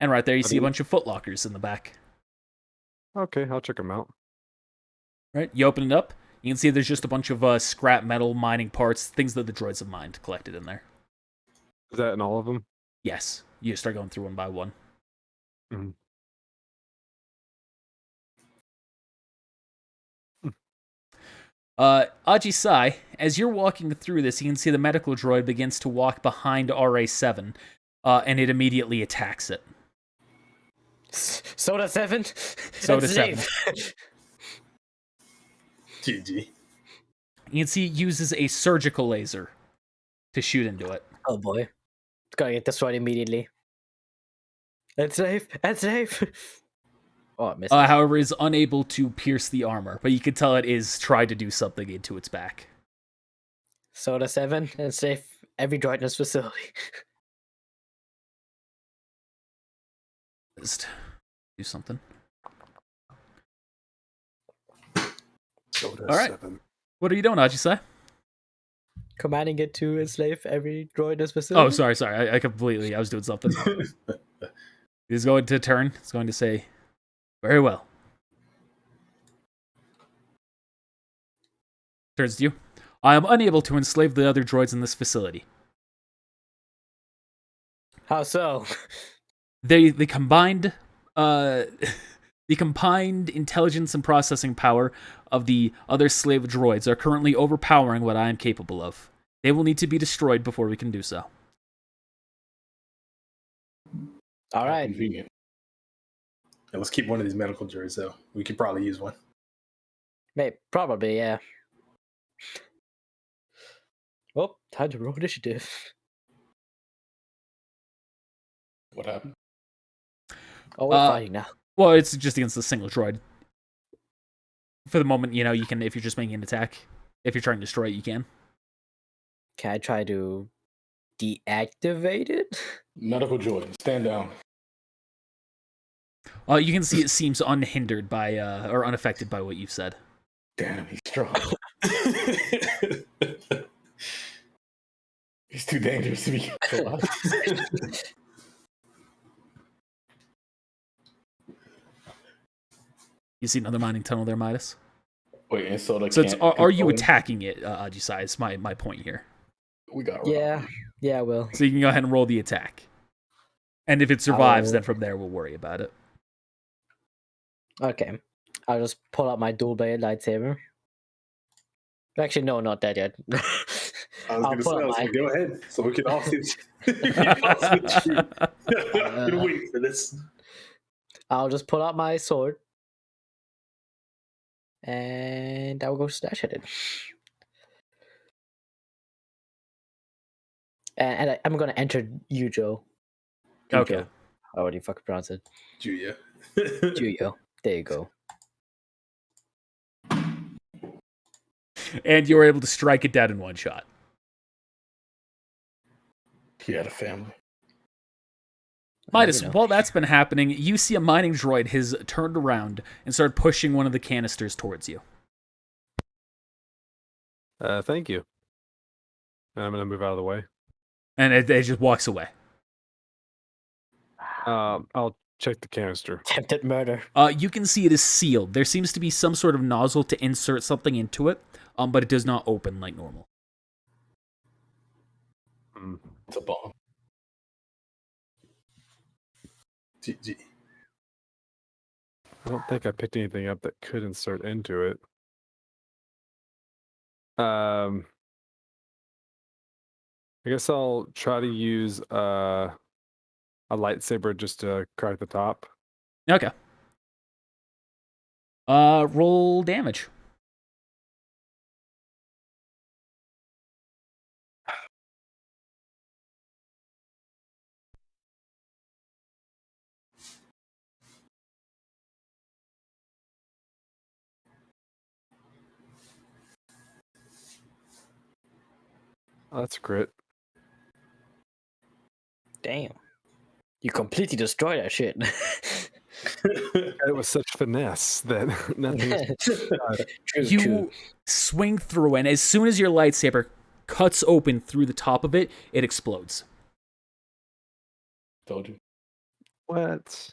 And right there you see a bunch of footlockers in the back. Okay, I'll check them out. Right, you open it up. You can see there's just a bunch of scrap metal mining parts, things that the droids have mined, collected in there. Is that in all of them? Yes, you start going through one by one. Mm-hmm. Ajisai, as you're walking through this, you can see the medical droid begins to walk behind RA7, and it immediately attacks it. Soda 7? Soda That's 7. safe. GG. You can see it uses a surgical laser to shoot into it. Oh boy. It's gonna get destroyed immediately. It's safe. It's safe. Oh, I missed it. However, is unable to pierce the armor, but you can tell it is trying to do something into its back. Soda 7 and safe every droid in this facility. Just do something. Soda All right. 7. What are you doing, Ajisai? Commanding it to enslave every droid in this facility. Oh, sorry. I was doing something. He's going to turn. It's going to say, very well. Turns to you. I am unable to enslave the other droids in this facility. How so? The combined the combined intelligence and processing power of the other slave droids are currently overpowering what I am capable of. They will need to be destroyed before we can do so. All right. Convenient. Yeah, let's keep one of these medical droids, though. We could probably use one. Maybe, probably, yeah. Oh, time to roll initiative. What happened? Oh, we're fighting now. Well, it's just against a single droid. For the moment, you can, if you're just making an attack, if you're trying to destroy it, you can. Can I try to deactivate it? Medical droid, stand down. You can see it seems unhindered by, or unaffected by what you've said. Damn, he's strong. He's too dangerous to be alive. You see another mining tunnel there, Midas? Wait, and so it's, are you attacking it, Ajisai? Is my point here. We got Yeah, I will. So you can go ahead and roll the attack. And if it survives, then from there we'll worry about it. Okay. I'll just pull out my dual-bladed lightsaber. Actually, no, not that yet. I was going to say, go ahead, so we can all see the truth. I'm going to wait for this. I'll just pull out my sword. And I'll go slash at it. And I'm going to enter Yujo. Okay. I already fucking pronounced it. Julia. Yuyo. There you go. And you were able to strike it down in one shot. He had a family. Midas, while that's been happening, you see a mining droid has turned around and started pushing one of the canisters towards you. Thank you. And I'm gonna move out of the way. And it just walks away. I'll check the canister. Attempted murder. You can see it is sealed. There seems to be some sort of nozzle to insert something into it, but it does not open like normal. It's a bomb. GG. I don't think I picked anything up that could insert into it. I guess I'll try to use a lightsaber just to crack the top. Okay. Roll damage. Oh, that's a crit. Damn. You completely destroyed that shit. It was such finesse that nothing was True, You true. swing through, and as soon as your lightsaber cuts open through the top of it, it explodes. Told you. What?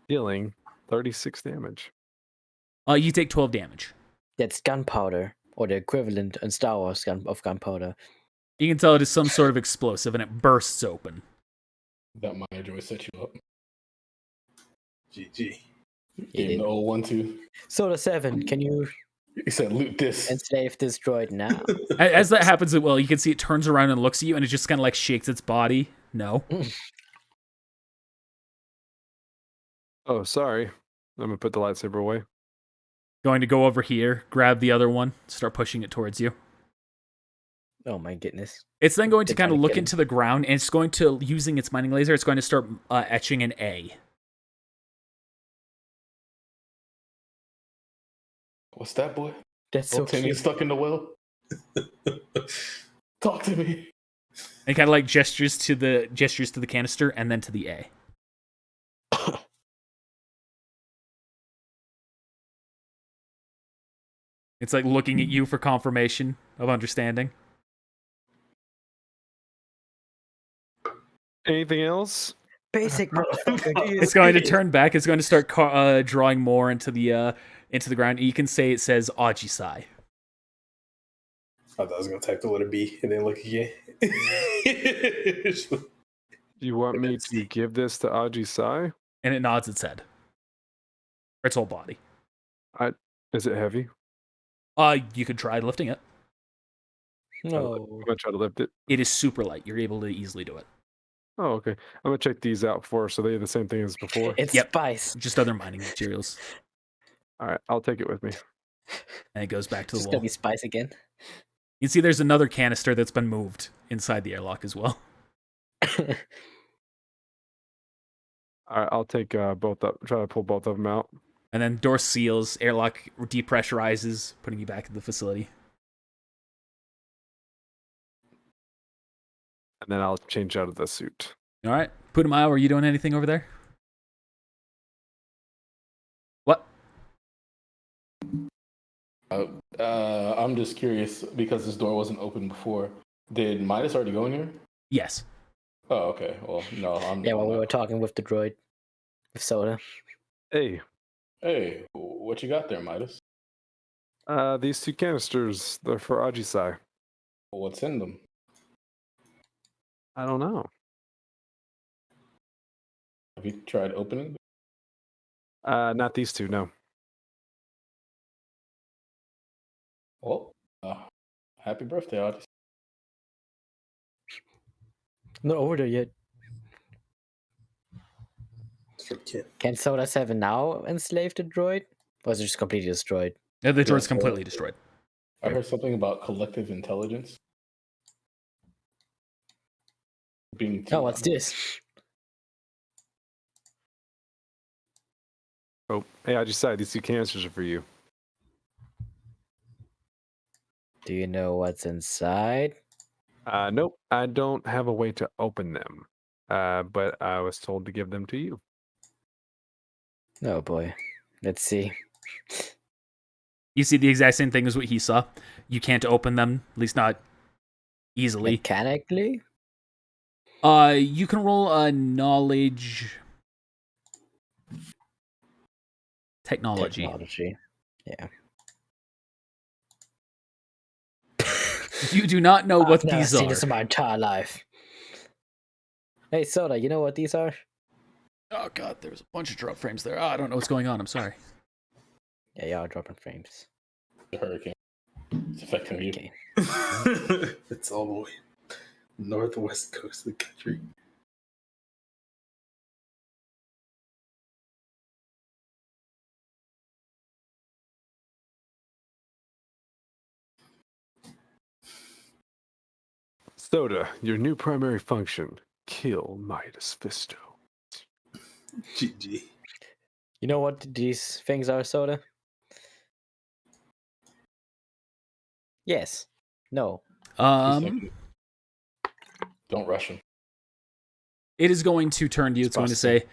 Dealing 36 damage. You take 12 damage. That's gunpowder, or the equivalent in Star Wars of gunpowder. You can tell it is some sort of explosive, and it bursts open. That minor droid set you up. GG. Game the old 1-2. Soda 7, can you He said, loot this. enslave this droid now? As that happens, well, you can see it turns around and looks at you, and it just kind of like shakes its body. No. Oh, sorry. I'm gonna put the lightsaber away. Going to go over here, grab the other one, start pushing it towards you. Oh my goodness. It's then going to They're kind of trying to look kill him. into the ground, and it's going to, using its mining laser, it's going to start etching an A. What's that, boy? That's so Oh, Timmy's cute. stuck in the well. Talk to me. And kind of like gestures to the canister and then to the A. It's like looking at you for confirmation of understanding. Anything else? Basic motherfucker. do you It's going to see? turn back. It's going to start drawing more into the ground. You can say it says Ajisai. I thought I was gonna type the letter B and then look again. Do you want me to give this to Aji Sai? And it nods its head. Or its whole body. Is it heavy? You could try lifting it. I'm No. gonna try to lift it. It is super light. You're able to easily do it. Oh, okay. I'm gonna check these out first. So they're the same thing as before. It's Yep. spice. Just other mining materials. All right, I'll take it with me. And it goes back to the It's wall. gonna be spice again. You can see there's another canister that's been moved inside the airlock as well. All right, I'll take both up. Try to pull both of them out. And then door seals, airlock depressurizes, putting you back in the facility. And then I'll change out of the suit. All right. Putumayo, are you doing anything over there? What? I'm just curious because this door wasn't open before. Did Midas already go in here? Yes. Oh, okay. Well, no, I'm. Yeah, while we were talking with the droid, with Soda. Hey, Hey, what you got there, Midas? these two canisters, they're for Aji Sai. What's in them? I don't know. Have you tried opening them? Not these two, no. Well, happy birthday, Odyssey. Not over there yet. It's for the kid. Can Soda 7 now enslave the droid? Or is it just completely destroyed? The droid's so- completely destroyed. I heard something about collective intelligence. Being Oh, what's this? Oh, hey, Aji Sai, these two canisters are for you. Do you know what's inside? Nope, I don't have a way to open them. But I was told to give them to you. Oh boy. Let's see. You see the exact same thing as what he saw. You can't open them, at least not easily. Mechanically? You can roll a knowledge technology. Yeah. You do not know what I've never these seen are. this in my entire life. Hey, Soda, you know what these are? Oh god, there's a bunch of drop frames there. Oh, I don't know what's going on. I'm sorry. Yeah, y'all are dropping frames. The hurricane. It's affecting you. Okay. It's all the way northwest coast of the country. Soda, your new primary function: kill Midas Fisto. GG. You know what these things are, Soda? Yes. No. Don't rush him. It is going to turn to you. It's going to say,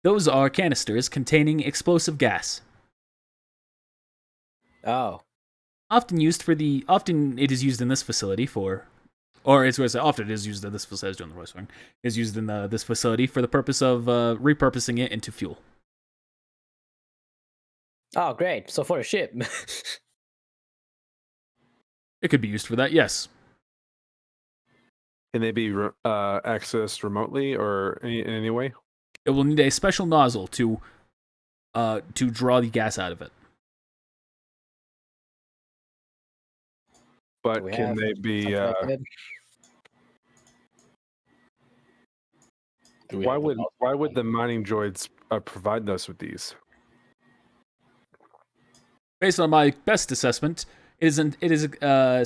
those are canisters containing explosive gas. Oh. Often it is used in this facility for, or it's going to say often it is used in this facility, doing the voice one, is used in this facility for the purpose of repurposing it into fuel. Oh, great. So for a ship. It could be used for that, yes. Can they be accessed remotely or in any way? It will need a special nozzle to draw the gas out of it. But can they be? Why would the mining droids provide us with these? Based on my best assessment, it is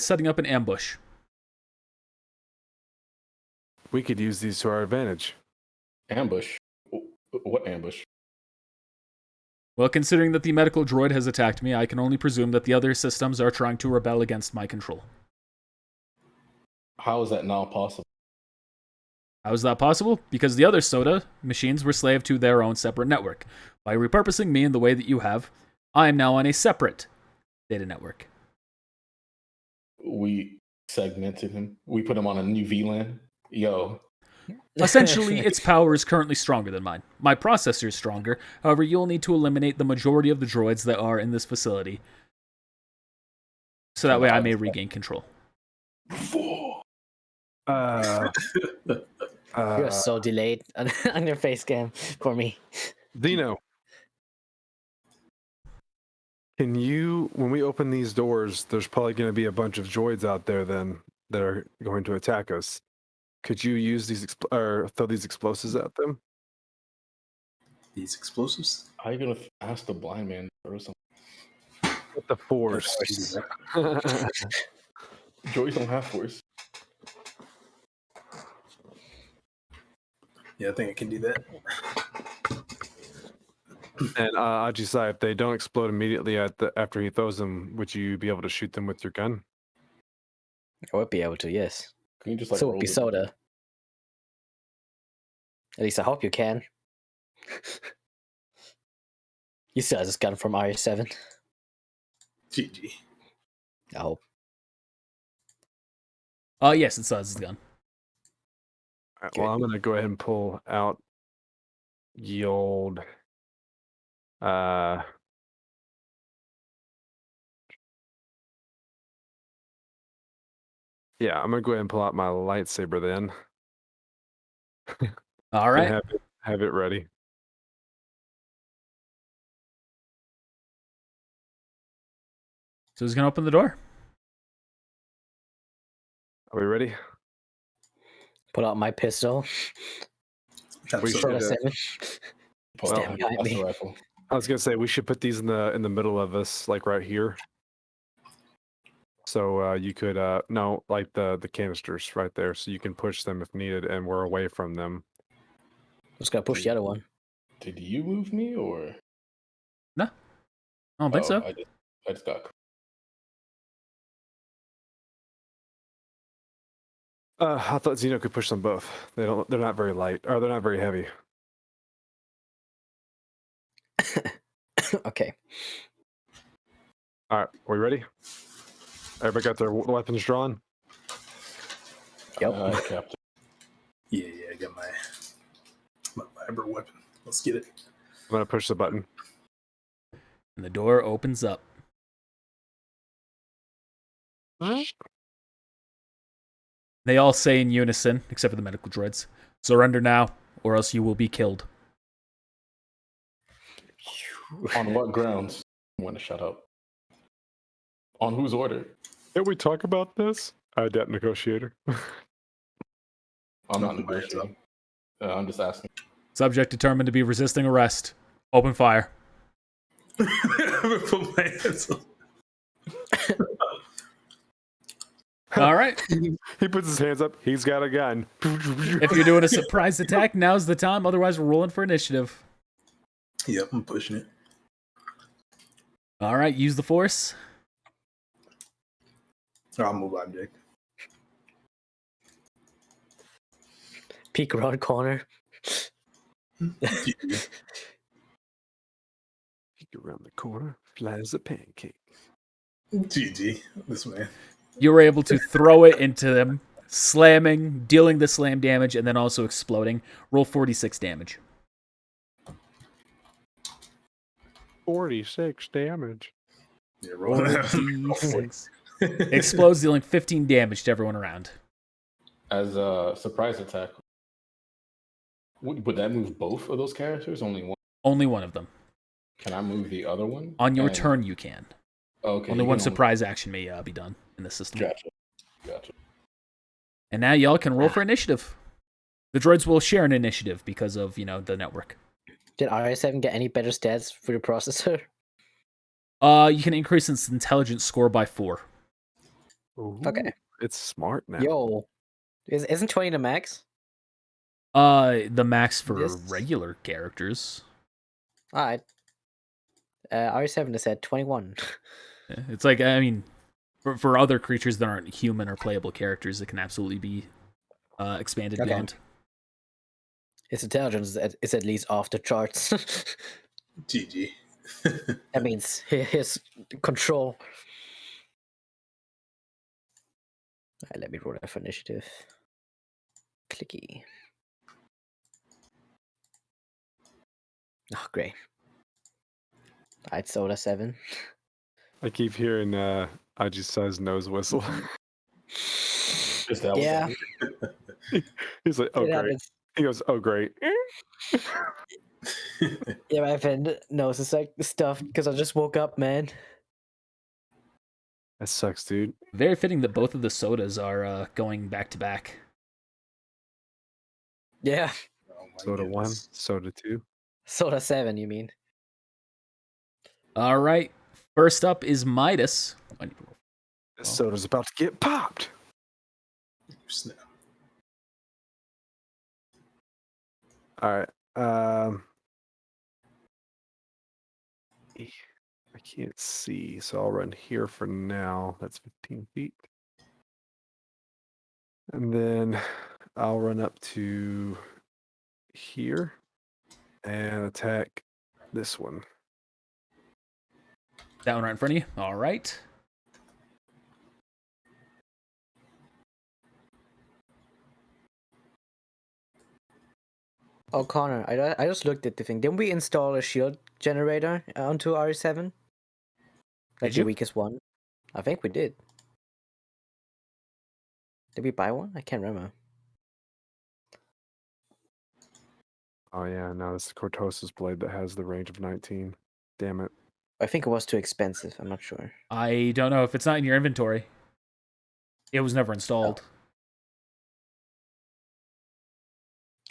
setting up an ambush. We could use these to our advantage. Ambush? What ambush? Well, considering that the medical droid has attacked me, I can only presume that the other systems are trying to rebel against my control. How is that now possible? How is that possible? Because the other Soda machines were slave to their own separate network. By repurposing me in the way that you have, I am now on a separate data network. We segmented him. We put him on a new VLAN. Yo. Essentially, its power is currently stronger than mine. My processor is stronger. However, you'll need to eliminate the majority of the droids that are in this facility, so that way I may regain control. You're so delayed on your face cam for me. Dino, can you, when we open these doors, there's probably going to be a bunch of droids out there then that are going to attack us. Could you use these or throw these explosives at them? These explosives? How are you gonna ask the blind man to throw something? With the force. Droids don't have force. Yeah, I think I can do that. And Ajisai, if they don't explode immediately after he throws them, would you be able to shoot them with your gun? I would be able to, yes. Can you just like So roll would be it? Soda. At least I hope you can. You still have this gun from RE7. GG. I hope. Yes, it says the gun. All right, well, I'm going to go ahead and pull out the old... yeah, I'm going to go ahead and pull out my lightsaber then. All right. And have it ready. So who's gonna open the door? Are we ready? Pull out my pistol. We Soda should, 7. Pull out Stand behind that's me. the rifle. I was going to say, we should put these in the middle of us, like right here. So you could, no, like the canisters right there, so you can push them if needed, and we're away from them. Just gotta push the other one. Did you move me or? No, I don't think so. I just got. I thought Zeno could push them both. They're not very light, or they're not very heavy. Okay. All right, we ready? Everybody got their weapons drawn? Yep. Captain. Yeah, I got my vibra weapon. Let's get it. I'm gonna push the button. And the door opens up. They all say in unison, except for the medical droids, "Surrender now, or else you will be killed." On what grounds? I want to shut up. On whose order? Can we talk about this? Debt negotiator. I'm not Nothing by yourself. negotiating. I'm just asking. Subject determined to be resisting arrest. Open fire. I'm gonna put my hands up. All right. He puts his hands up. He's got a gun. If you're doing a surprise attack, now's the time. Otherwise, we're rolling for initiative. Yep, I'm pushing it. All right, use the force. I'll move object. Peek around corner. Peek around the corner, flies a pancake. GG, this man. You were able to throw it into them, slamming, dealing the slam damage, and then also exploding. Roll 46 damage. 46 damage. Yeah, roll that. 46. Explodes, dealing 15 damage to everyone around. As a surprise attack, would that move both of those characters? Only one? Only one of them. Can I move the other one? On your turn, you can. Okay. Only you one can surprise action may be done in the system. Gotcha. And now y'all can roll for initiative. The droids will share an initiative because of, the network. Did RS7 get any better stats for the processor? You can increase its intelligence score by 4. Ooh, Okay. It's smart now. Yo, isn't 20 the max? The max for Yes. regular characters. All right. RS7 is at 21. Yeah, it's like, I mean, for other creatures that aren't human or playable characters, it can absolutely be expanded Okay. beyond. Its intelligence is at least off the charts. GG. That means his control. All right, let me roll that for initiative. Clicky. Oh, great. All right, Soda 7. I keep hearing Aji-Sai's nose whistle. Just that Yeah. He's like, oh, It great. happens. He goes, oh, great. Yeah, my friend knows it's like stuff because I just woke up, man. That sucks, dude. Very fitting that both of the sodas are going back to back. Yeah. Oh my Soda 1, goodness. Soda 2. Soda 7, you mean? All right. First up is Midas. This soda's about to get popped. Snap. All right. I can't see, so I'll run here for now. That's 15 feet. And then I'll run up to here and attack this one. That one right in front of you. All right. Oh, Connor, I just looked at the thing. Didn't we install a shield generator onto RS7? Like Did the you? weakest one? I think we did. Did we buy one? I can't remember. Oh, yeah, no, it's the Cortosis blade that has the range of 19. Damn it. I think it was too expensive. I'm not sure. I don't know if it's not in your inventory. It was never installed.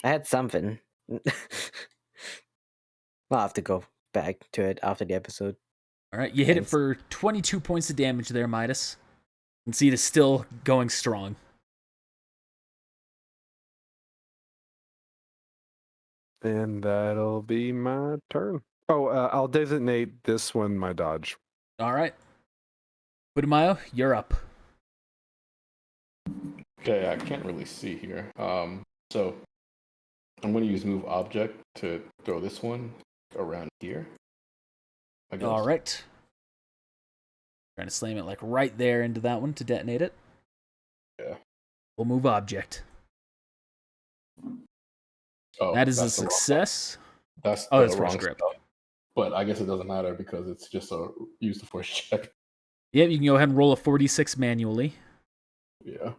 I had something. I'll have to go back to it after the episode. All right. You hit it Thanks. for 22 points of damage there, Midas. You can see it is still going strong. And that'll be my turn. Oh, I'll designate this one my dodge. All right. Budamayo, you're up. Okay, I can't really see here. So I'm going to use move object to throw this one around here. I guess. All right. Trying to slam it like right there into that one to detonate it. Yeah. We'll move object. Oh, That is a that's the wrong success. That's Oh, the that's force wrong grip. stuff. But I guess it doesn't matter because it's just a use the force check. Yep, you can go ahead and roll a 46 manually. Yeah.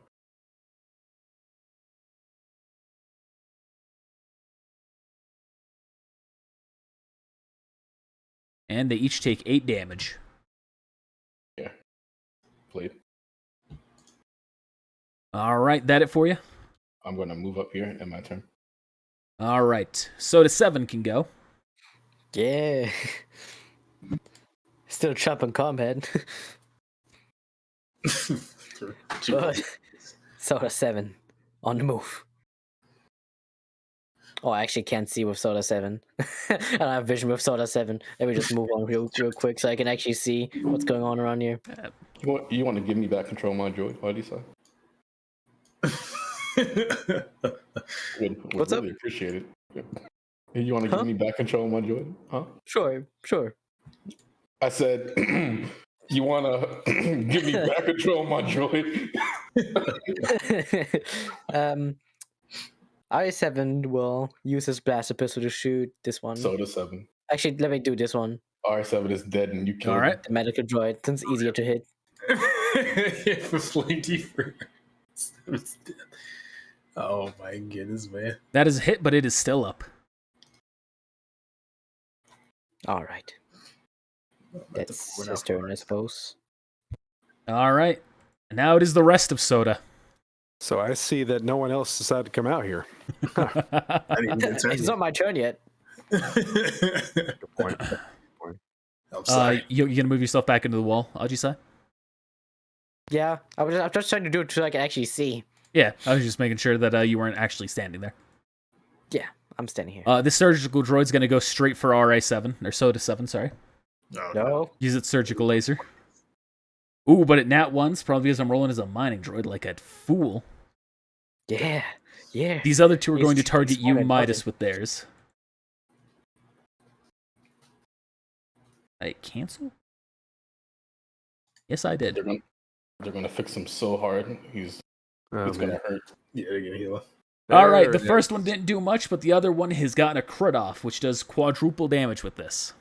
And they each take 8 damage. Yeah. Played. All right, that it for you? I'm gonna move up here in my turn. All right, Soda 7 can go. Yeah. Still trapped in combat. But Soda 7 on the move. Oh, I actually can't see with Soda 7. I don't have vision with Soda 7. Let me just move on real quick so I can actually see what's going on around here. You want to give me back control of my droid? What do you say? Would What's really appreciate it. Yeah. You want to give me back control of my droid? Huh? Sure. I said, you want to give me back control of my droid? R7 will use his blaster pistol to shoot this one. Soda 7. Actually, let me do this one. R7 is dead and you killed All right. him. The medical droid, since it's easier to hit. For flinty first. Oh my goodness, man. That is a hit, but it is still up. All right. That's his turn, I suppose. All right. And now it is the rest of Soda. So I see that no one else decided to come out here. I didn't even turn It's not my turn yet. Good point. I'm sorry. You're going to move yourself back into the wall, Ajisai? Yeah, I'm just trying to do it so I can actually see. Yeah, I was just making sure that you weren't actually standing there. Yeah, I'm standing here. This surgical droid's going to go straight for RA7, or Soda 7, sorry. No. Use its surgical laser. Ooh, but it nat ones, probably because I'm rolling as a mining droid like a fool. Yeah. These other two are He's- going to target he's you, smart at Midas, fucking- with theirs. I cancel? Yes, I did. They're gonna fix him so hard. He's gonna hurt. Yeah, they're gonna heal. All right, the first one didn't do much, but the other one has gotten a crit off, which does quadruple damage with this.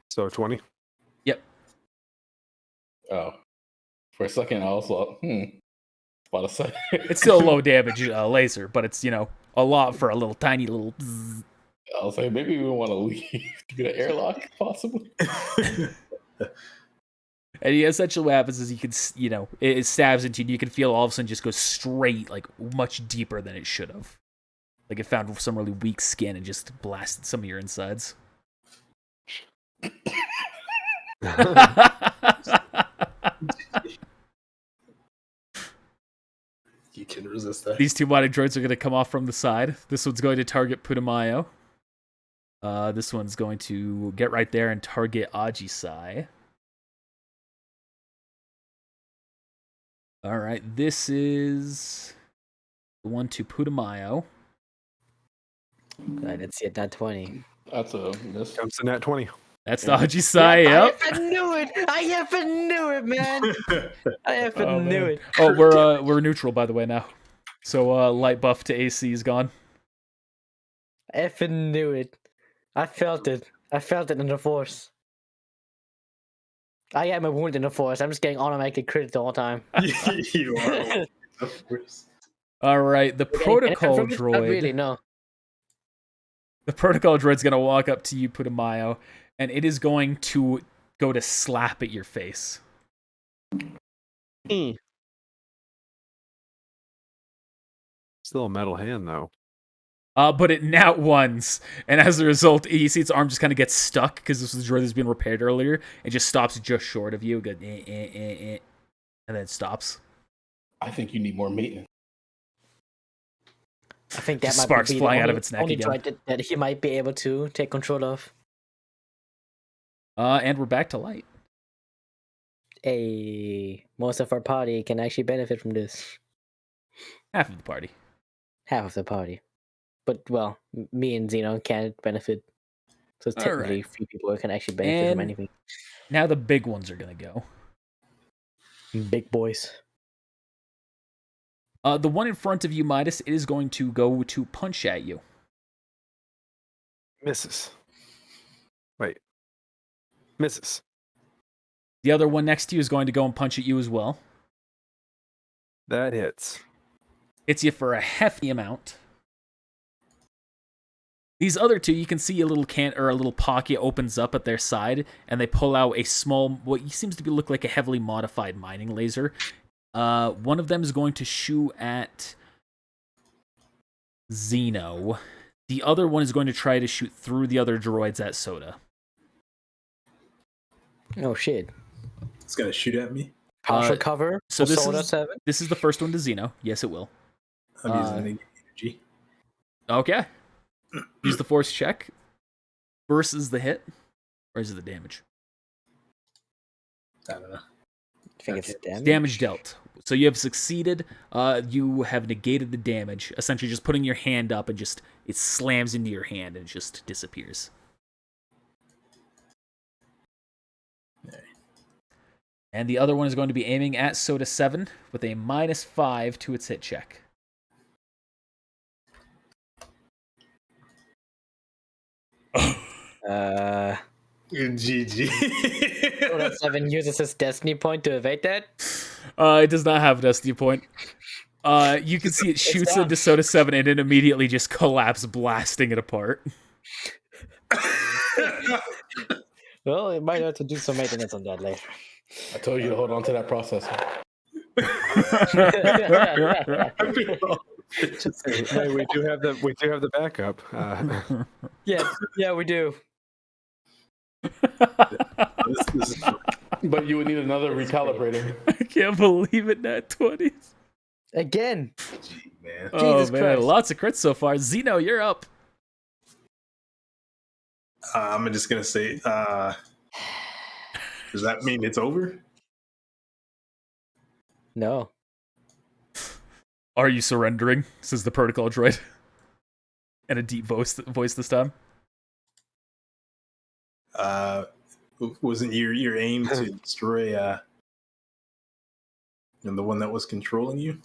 So 20. Yep. Oh, for a second I was like, about to say. It's still a low damage laser, but it's, a lot for a little tiny little... bzzz. I was like, maybe we want to leave to get an airlock, possibly. And essentially what happens is you can, it stabs into you, and you can feel all of a sudden just go straight, like, much deeper than it should have. Like it found some really weak skin and just blasted some of your insides. You can resist that. These two mighty droids are going to come off from the side. This one's going to target Putumayo. This one's going to get right there and target Ajisai. All right, this is the one to Putumayo. I didn't see it, not 20. That's a miss. Comes to nat 20. That's the Ajisai, yep. I knew it! I knew it, man! I knew it. Oh, we're neutral, by the way, now. So light buff to AC is gone. I effing knew it. I felt it. I felt it in the force. I am a wound in the force. I'm just getting automatically crit the whole time. You are. Of course. All right, the protocol Not droid. really, no. The protocol droid's going to walk up to you, Putumayo, and it is going to go to slap at your face. Still a metal hand, though. But it nat ones, and as a result, you see its arm just kind of gets stuck because this was the droid that's been repaired earlier. It just stops just short of you, and then it stops. I think you need more maintenance. I think that Just might sparks be flying the out of only- its neck only again. droid that he might be able to take control of. And we're back to light. Most of our party can actually benefit from this. Half of the party. Half of the party. But, well, me and Xeno can't benefit. So All technically, right. few people can actually benefit from And anything. Now the big ones are going to go. Big boys. The one in front of you, Midas, it is going to go to punch at you. Misses. Wait. Misses. The other one next to you is going to go and punch at you as well. That hits. Hits you for a hefty amount. These other two, you can see a little a little pocket opens up at their side, and they pull out a small, what seems to look like a heavily modified mining laser. One of them is going to shoot at Zeno. The other one is going to try to shoot through the other droids at Soda. Oh shit. It's gonna shoot at me. Partial cover. So for this Soda is 7. this is the first one to Zeno. Yes, it will. I'm using energy. Okay. Use the force check versus the hit, or is it the damage? I don't know. I think it's damage. Damage dealt. So you have succeeded. You have negated the damage. Essentially, just putting your hand up and just it slams into your hand and just disappears. And the other one is going to be aiming at Soda 7 with a -5 to its hit check. GG. Soda 7 uses his destiny point to evade that. It does not have a destiny point. You can see it shoots down. into Soda 7 and it immediately just collapses, blasting it apart. Well, it might have to do some maintenance on that later. I told you to hold on to that processor. Hey, we do have the backup. Yeah, we do. This is But you would need another recalibrator. I can't believe it, Nat 20s. Again. man. Oh, Jesus man, Christ. lots of crits so far. Zeno, you're up. I'm just gonna say, does that mean it's over? No. Are you surrendering? Says the protocol droid. And a deep voice this time. Wasn't your aim to destroy the one that was controlling you?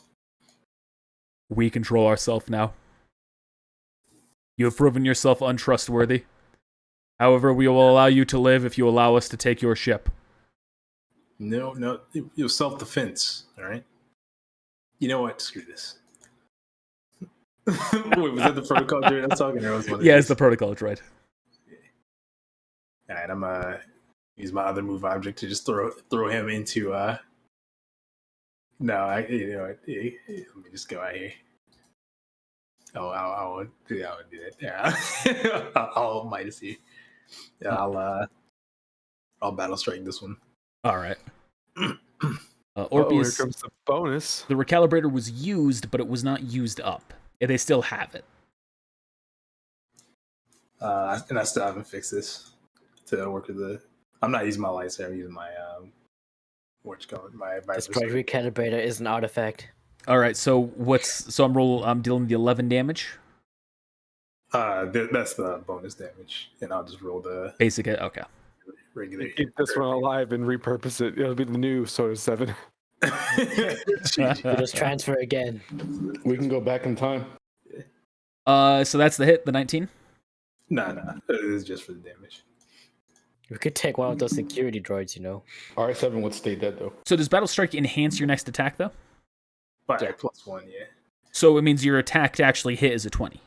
We control ourselves now. You have proven yourself untrustworthy. However, we will allow you to live if you allow us to take your ship. No, it was self-defense. All right. You know what? Screw this. Wait, was that the protocol droid I was talking, or was one of Yeah, these? it's the protocol droid. All right, I'm use my other move object to just throw him into No, let me just go out here. Oh, I won't do that. Yeah, I'll minus you. Yeah, I'll battle strike this one. All right. Here Orpheus, comes the bonus. the recalibrator was used, but it was not used up. They still have it. And I still haven't fixed this to work with the. I'm not using my lightsaber. I'm using my what's called my. This droid recalibrator is an artifact. All right. So I'm dealing the 11 damage. That's the bonus damage, and I'll just roll the Basic. Okay. regular. Keep this one alive and repurpose it. It'll be the new Soda 7. We just transfer again. We can go back in time. So that's the hit, the 19. No, it is just for the damage. We could take one of those security droids, you know. R7 would stay dead though. So does Battle Strike enhance your next attack, though? But Yeah. +1, yeah. So it means your attack to actually hit is a 20.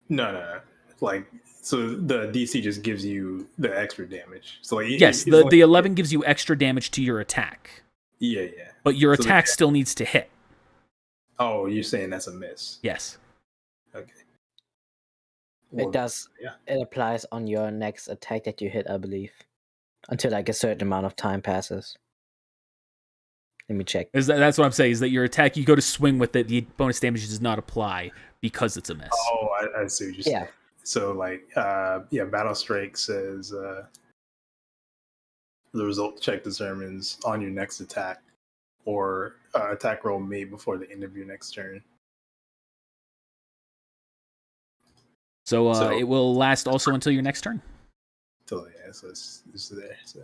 No. Like, so the DC just gives you the extra damage. So like, Yes, the 11 gives you extra damage to your attack. Yeah. But your So attack still needs to hit. Oh, you're saying that's a miss? Yes. Okay. It does. Yeah. It applies on your next attack that you hit, I believe, until like a certain amount of time passes. Let me check. That's what I'm saying, is that your attack, you go to swing with it, the bonus damage does not apply because it's a miss. Oh, I see what you're saying. Yeah. So like, Battle Strike says the result check determines on your next attack or attack roll made before the end of your next turn. So So- it will last also until your next turn. totally. Yeah, so it's there. So.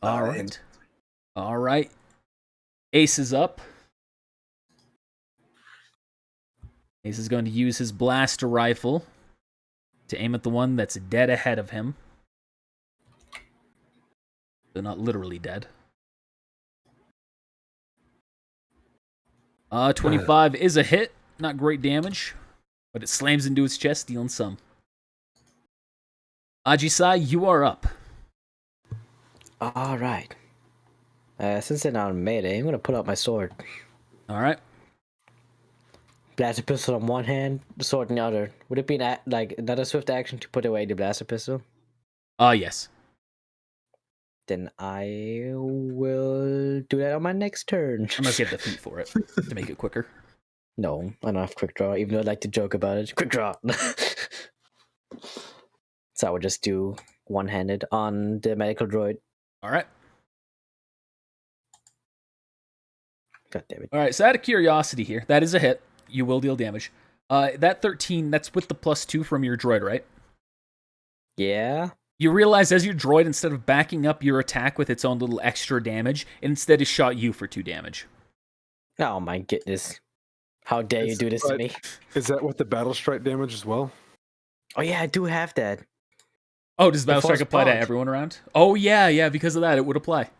All right. All right. Ace is up. Ace is going to use his blaster rifle to aim at the one that's dead ahead of him. They're not literally dead. 25 is a hit. Not great damage, but it slams into its chest, dealing some. Ajisai, you are up. All right. Since they're not in melee, I'm gonna pull out my sword. All right. Blaster pistol on one hand, the sword in the other. Would it be like another swift action to put away the blaster pistol? Yes. Then I will do that on my next turn. Unless you have the feet for it to make it quicker. No, I don't have quick draw, even though I like to joke about it. Quick draw. So I would just do one-handed on the medical droid. All right. God damn it. All right. So out of curiosity here, that is a hit. You will deal damage. That 13, that's with the +2 from your droid, right? Yeah. You realize as your droid, instead of backing up your attack with its own little extra damage, it instead has shot you for 2 damage. Oh my goodness. How dare you do this to me? Is that with the battle strike damage as well? Oh yeah, I do have that. Oh, does Battle Force Strike apply to Punch. everyone around? Oh, yeah, because of that, it would apply.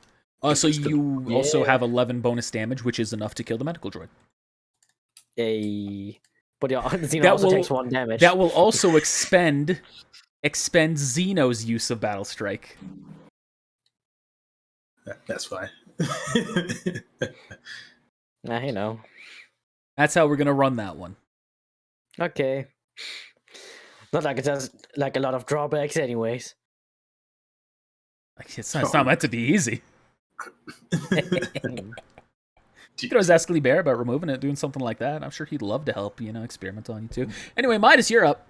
So you also Yeah. have 11 bonus damage, which is enough to kill the medical droid. But Xeno That also will- takes 1 damage. That will also expend Xeno's use of Battle Strike. That's fine. You know. That's how we're going to run that one. Okay. Not like it has like a lot of drawbacks anyways. Like, it's not meant to be easy. You could always ask Lee Bear about removing it, doing something like that. I'm sure he'd love to help, experiment on you too. Anyway, Midas, you're up.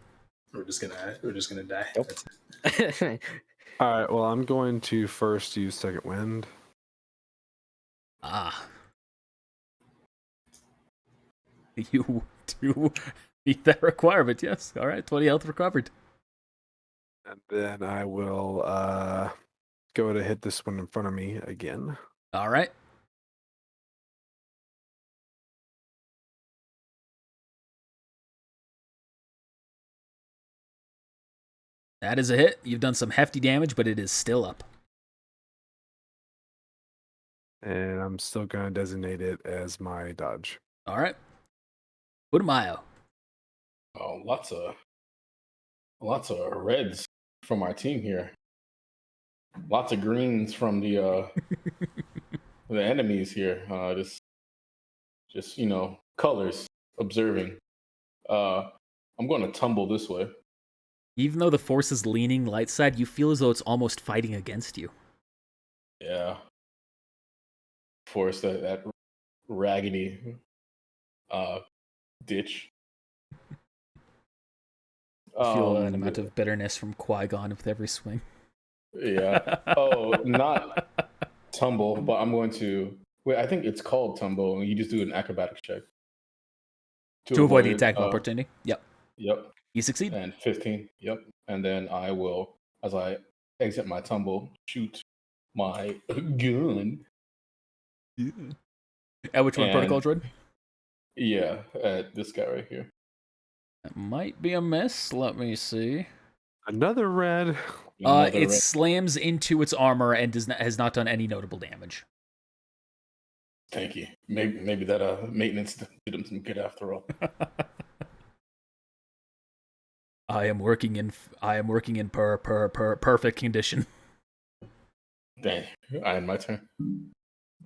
We're just gonna die. Nope. That's it. All right. Well, I'm going to first use second wind. You do meet that requirement, yes. All right, 20 health recovered. And then I will go to hit this one in front of me again. All right. That is a hit. You've done some hefty damage, but it is still up. And I'm still going to designate it as my dodge. All right. Udamayo. Oh, lots of reds from our team here. Lots of greens from the the enemies here. Just colors observing. I'm going to tumble this way. Even though the force is leaning light side, you feel as though it's almost fighting against you. Yeah. Force that raggedy ditch. Feel an amount of bitterness from Qui-Gon with every swing. Yeah. Oh, not tumble, but I'm going to wait. I think it's called tumble. You just do an acrobatics check To avoid the attack of opportunity. Yep. Yep. You succeed. And 15. Yep. And then I will, as I exit my tumble, shoot my gun. At which one, And- Protocol Droid? Yeah, at this guy right here. That might be a miss. Let me see. Another red. Another It red. slams into its armor and has not done any notable damage. Thank you. Maybe that maintenance did him some good after all. I am working in perfect condition. Dang. I had my turn.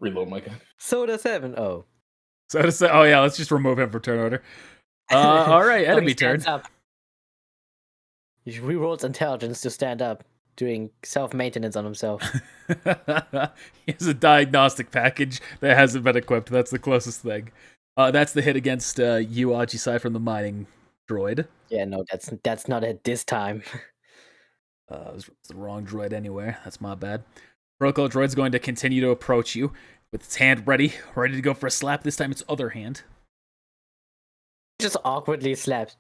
Reload my gun. Soda 7. Oh. So to say, oh yeah, let's just remove him from turn order. All right, Oh, enemy he turn. stands up. He rerolls intelligence to stand up, doing self-maintenance on himself. He has a diagnostic package that hasn't been equipped. That's the closest thing. That's the hit against you, Ajisai, from the mining droid. Yeah, no, that's not it this time. It was the wrong droid anyway. That's my bad. Protocol droid's going to continue to approach you with its hand ready to go for a slap. This time its other hand. Just awkwardly slaps.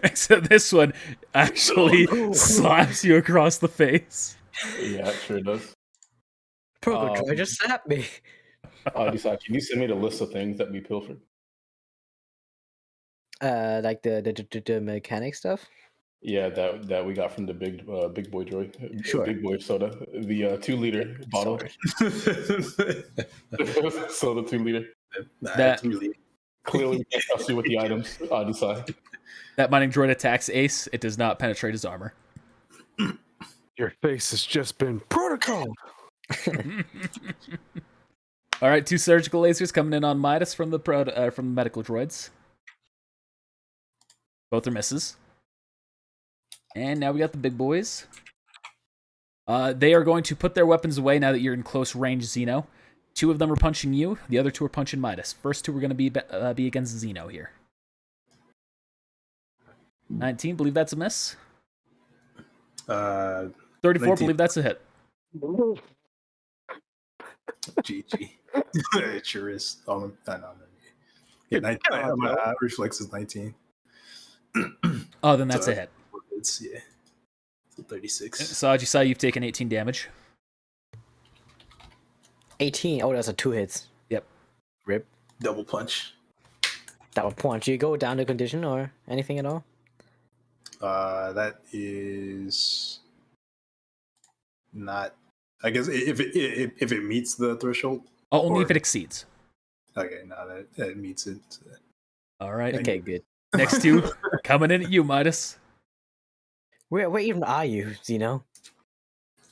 Except this one actually slaps you across the face. Yeah, it sure does. Droid just slapped me. Decide, can you send me the list of things that we pilfered? Like the mechanic stuff. Yeah, that we got from the big boy droid, Sure. big boy soda, the 2-liter bottle, soda 2-liter. That- Clearly, we can't trust you with the items. Decide. That mining droid attacks Ace. It does not penetrate his armor. Your face has just been protocoled. All right, 2 surgical lasers coming in on Midas from the medical droids. Both are misses. And now we got the big boys. They are going to put their weapons away now that you're in close range, Xeno. 2 of them are punching you. The other 2 are punching Midas. First 2 are going to be against Xeno here. 19, believe that's a miss. 34, 19. believe that's a hit. GG. It sure is. Oh, no. Yeah, 19, my reflex is 19. Oh, then that's So, a hit. It's, yeah. So 36. So, Ajisai, you've taken 18 damage. 18. Oh, that's a 2 hits. Yep. Rip. Double punch. That would point. Do you go down to condition or anything at all? That is not. I guess if it meets the threshold. Oh, only Or- if it exceeds. Okay, no, that meets it. All right. Okay, good. Next 2 coming in at you, Midas. Where even are you, Xeno?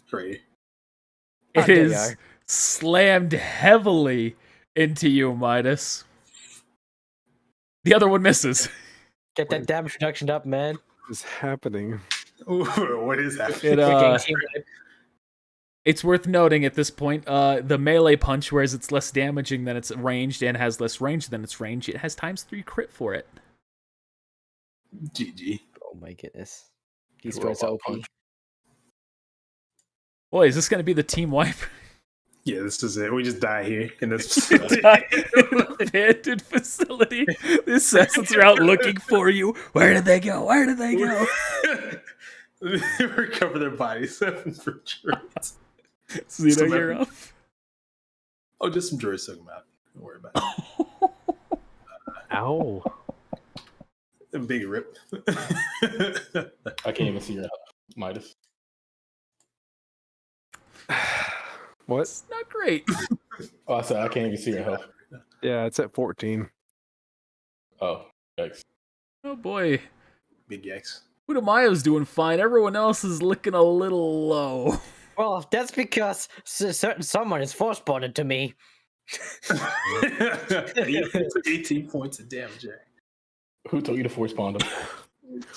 Great. Oh, It there you is are. slammed heavily into you, Midas. The other one misses. Get that damage reduction up, man. What is happening? Ooh, what is that? It's worth noting at this point, the melee punch, whereas it's less damaging than its ranged and has less range than its range, it has ×3 crit for it. GG. Oh my goodness. These Robot droids are OP. punch. Boy, is this going to be the team wipe? Yeah, this is it. We just die here in this. Abandoned facility. The assassins are out looking for you. Where did they go? Where did they go? Recover their bodies for droids. Xeno, you're up. Oh, just some droids took them out. Don't worry about it. Ow. A big rip. I can't even see your Midas. What? It's not great. Oh, I said I can't even see your health. Yeah, it's at 14. Oh, yikes. Oh boy. Big yikes. Udamayo's doing fine. Everyone else is looking a little low. Well, that's because certain someone is force bonded to me. 18 points of damage. Who told you to force bond him?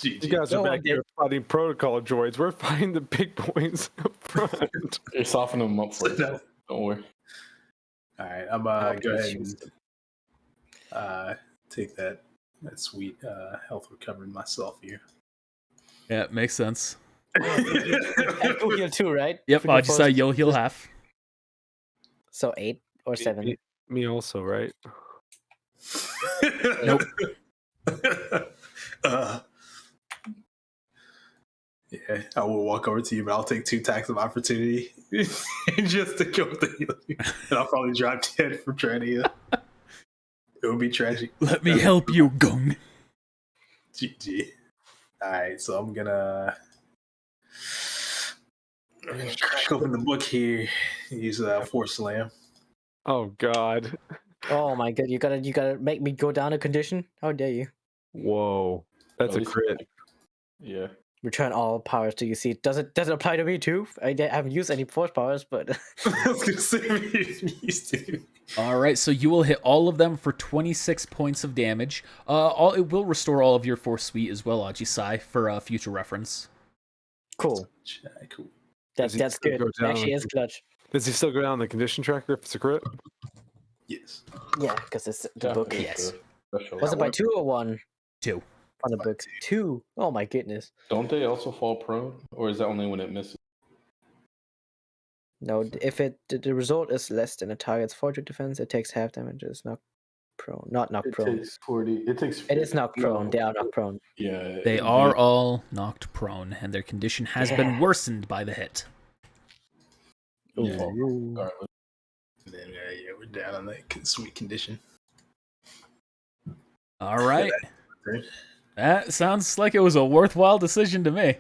You guys are back here fighting protocol droids. We're fighting the big boys up front. You're softening them up for us. Don't worry. All right, I'm go ahead and take that sweet health recovery myself here. Yeah, makes sense. And go heal too, right? Yep, For the Ajisai, first- you'll heal half. So 8 or 7. Me also, right? Nope. Yeah, I will walk over to you, but I'll take 2 attacks of opportunity just to kill the healing. And I'll probably drop dead for trying to heal. It would be tragic. Let me help you, Gung. GG. Alright, so I'm gonna crack open the book here. Use Force Slam. Oh God. Oh my god, you gotta make me go down a condition? How dare you? Whoa. That's At a least- crit. Yeah. Return all powers to you. See, does it apply to me too? I haven't used any force powers, but I was gonna say we used to. All right, so you will hit all of them for 26 points of damage. It will restore all of your force suite as well, Ajisai, for future reference. cool. Cool. That's Does he good. go down Actually, with it's clutch. Does he still go down the condition tracker if it's a crit? Yes. Yeah, because it's the Yeah, book. it's Yes. the threshold. Was it by 2 or 1 2. on the book? 2. Oh my goodness. Don't they also fall prone, or is that only when it misses? No, if the result is less than a target's fortune defense, it takes half damage. It's not prone. Not knocked It prone. takes 40. It takes. It is knocked prone. no, They are knocked prone. Yeah. They are all knocked prone, and their condition has been Yeah. worsened by the hit. Yeah. Ooh. Regardless. And then yeah, we're down on that sweet condition. All right. Right? That sounds like it was a worthwhile decision to me.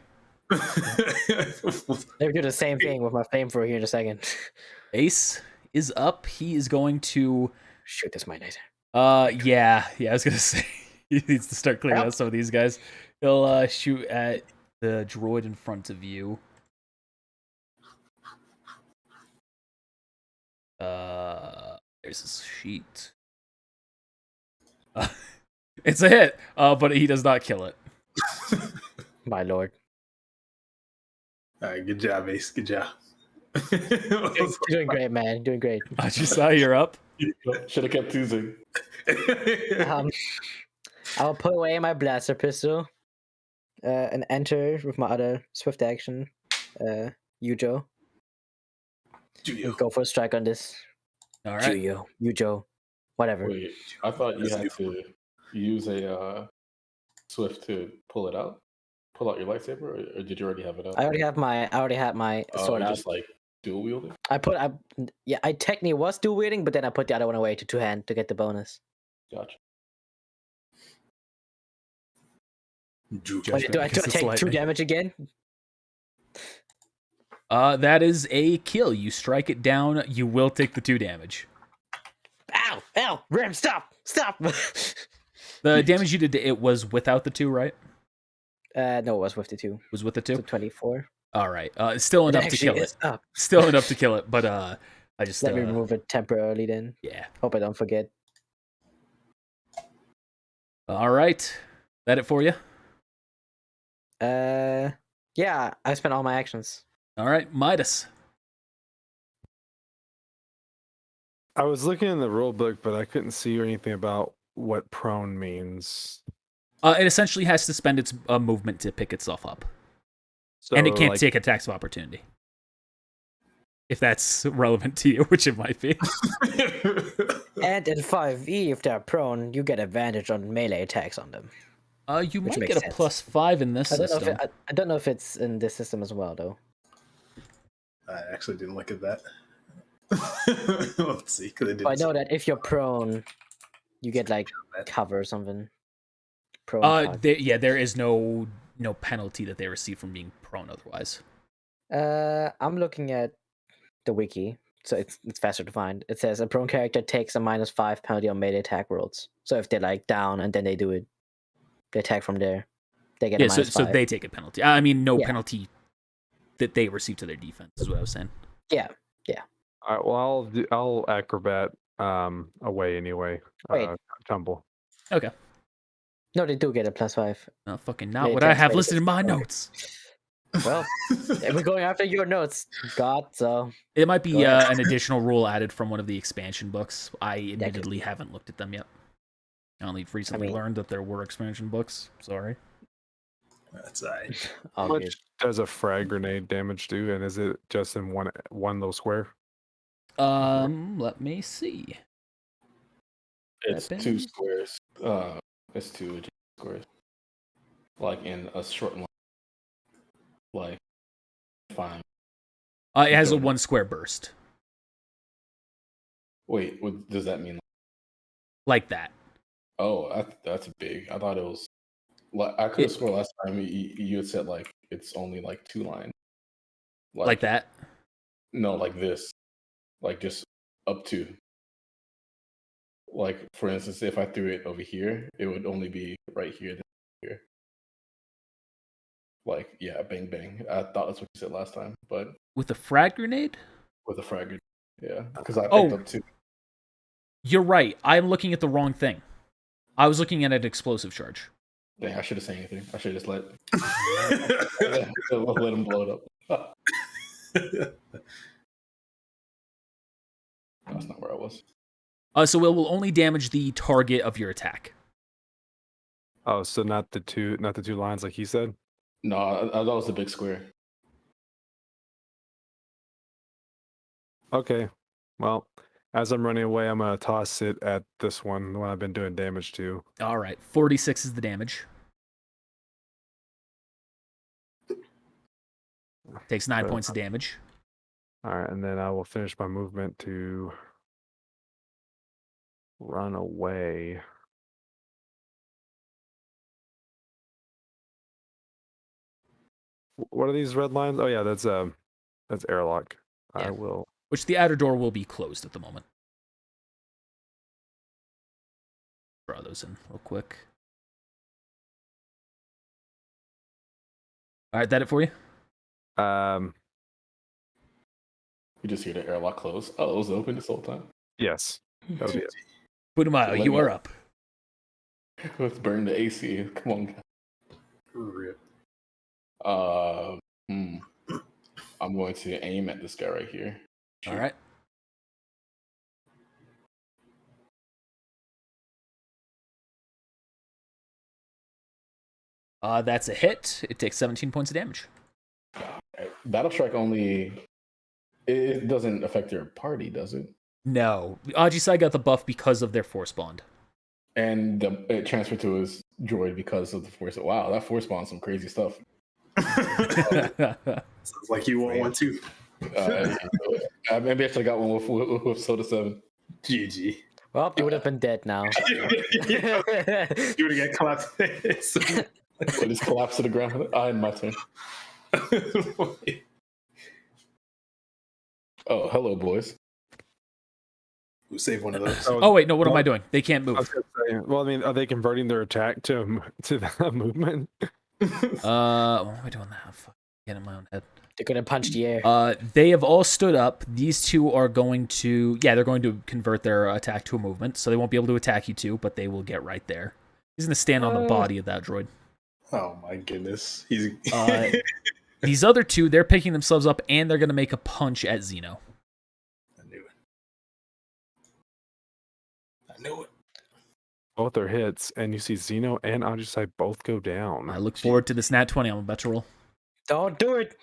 They'll do the same thing with my flamethrower here in a second. Ace is up. He is going to Shoot this Might Knight. yeah, I was gonna say he needs to start clearing out some of these guys. He'll shoot at the droid in front of you. There's his sheet. It's a hit, but he does not kill it. My lord. All right, good job, Ace. Good job. You're doing great, man. Doing great. Ajisai, you're up. Should have kept choosing. I'll put away my blaster pistol and enter with my other swift action. Yujo. Julio. Go for a strike on this. All right. Yujo. Whatever. Wait, I thought you That's had to use a swift to pull it out. Pull out your lightsaber, or did you already have it out? I already had my sword you out. just like dual wielding. I technically was dual wielding, but then I put the other one away to two hand to get the bonus. Gotcha. Wait, do I because it's take 2 lightning. damage again? That is a kill. You strike it down. You will take the 2 damage. Ow! Ow! Ram, stop! Stop! The damage you did to it was without the 2, right? No, it was with the 2. Was with the So 2. 24. All right. It's still enough to Actually, kill it. it's up. Still enough to kill it, but I just Let me remove it temporarily then. yeah. Hope I don't forget. All right. That it for you? Yeah, I spent all my actions. All right, Midas. I was looking in the rule book, but I couldn't see anything about what prone means. It essentially has to spend its movement to pick itself up, So, and it can't like, take attacks of opportunity. If that's relevant to you, which it might be. And in 5e, if they're prone, you get advantage on melee attacks on them. You Which might makes get a sense. +5 in this I don't know system. if I don't know if it's in this system as well, though. I actually didn't look at that. Let's see, because But I know that if you're prone, you get like cover or something. Prone. cover. There is no penalty that they receive from being prone otherwise. I'm looking at the wiki, so it's faster to find. It says a prone character takes a -5 penalty on melee attack rolls. So if they're like down and then they do it, they attack from there. They get a Yeah, so -5. they take a penalty. I mean, no Yeah. penalty that they receive to their defense is what I was saying. Yeah. all right, well, I'll acrobat away anyway. Wait. Tumble. Okay. No, they do get a +5. Fucking not Yeah, what I takes have away listed in my this- notes. Well, we're going after your notes, God. So It might be Go ahead. an additional rule added from one of the expansion books. I admittedly haven't looked at them yet. I only recently mean- learned that there were expansion books. Sorry. That's all right. all How good. much does a frag grenade damage do, and is it just in one little square? Let me see. It's That 2 bad? squares. It's 2 adjacent squares. Like in a short line. Like fine. It has a Don't- 1 square burst. Wait, what does that mean? Like that. Oh, that's big. I thought it was. Like, I could have sworn last time you had said like it's only like 2 lines. Like that. No, like this. Like just up to. Like for instance, if I threw it over here, it would only be right here, then here. Like yeah, bang bang. I thought that's what you said last time, but With a frag grenade? with a frag, yeah, because I picked Oh. up 2. You're right. I'm looking at the wrong thing. I was looking at an explosive charge. Dang, I should have said anything. I should have just let him blow it up. That's not where I was. So it will only damage the target of your attack. Oh, so not the two lines like he said. No, I thought it was the big square. Okay, well, As I'm running away, I'm gonna toss it at this one, the one I've been doing damage to. All right, 46 is the damage. Takes 9 points of damage. All right, and then I will finish my movement to run away. What are these red lines? Oh yeah, that's airlock. Yeah. I will. Which the outer door will be closed at the moment. Draw those in real quick. All right, that it for you? You just hear the airlock close. Oh, it was open this whole time. Yes, that would be it. Punamayo, you are up. Let's burn the AC. Come on, guys. Rip. I'm going to aim at this guy right here. All right. That's a hit. It takes 17 points of damage. Battle strike only. It doesn't affect your party, does it? No. Ajisai got the buff because of their force bond. And it transferred to his droid because of the force. Wow, that force bond some crazy stuff. Sounds like you want one too. Maybe I should have got one with Soda 7. GG. Well, you would have been dead now. You would have got collapsed. So just collapse to the ground. I had my turn. Oh, hello, boys. We'll save one of those. Oh, wait, no, what am I doing? They can't I was move. gonna say, well, I mean, are they converting their attack to that movement? What am I doing now? Fuck, get in my own head. They're gonna punch the air. They have all stood up. These two are going to, they're going to convert their attack to a movement, so they won't be able to attack you two, but they will get right there. He's going to stand on the body of that droid. Oh my goodness. He's These other two, they're picking themselves up, and they're going to make a punch at Xeno. I knew it. Both are hits, and you see Xeno and Ajisai both go down. I look forward to this nat 20 I'm about to roll. Don't do it.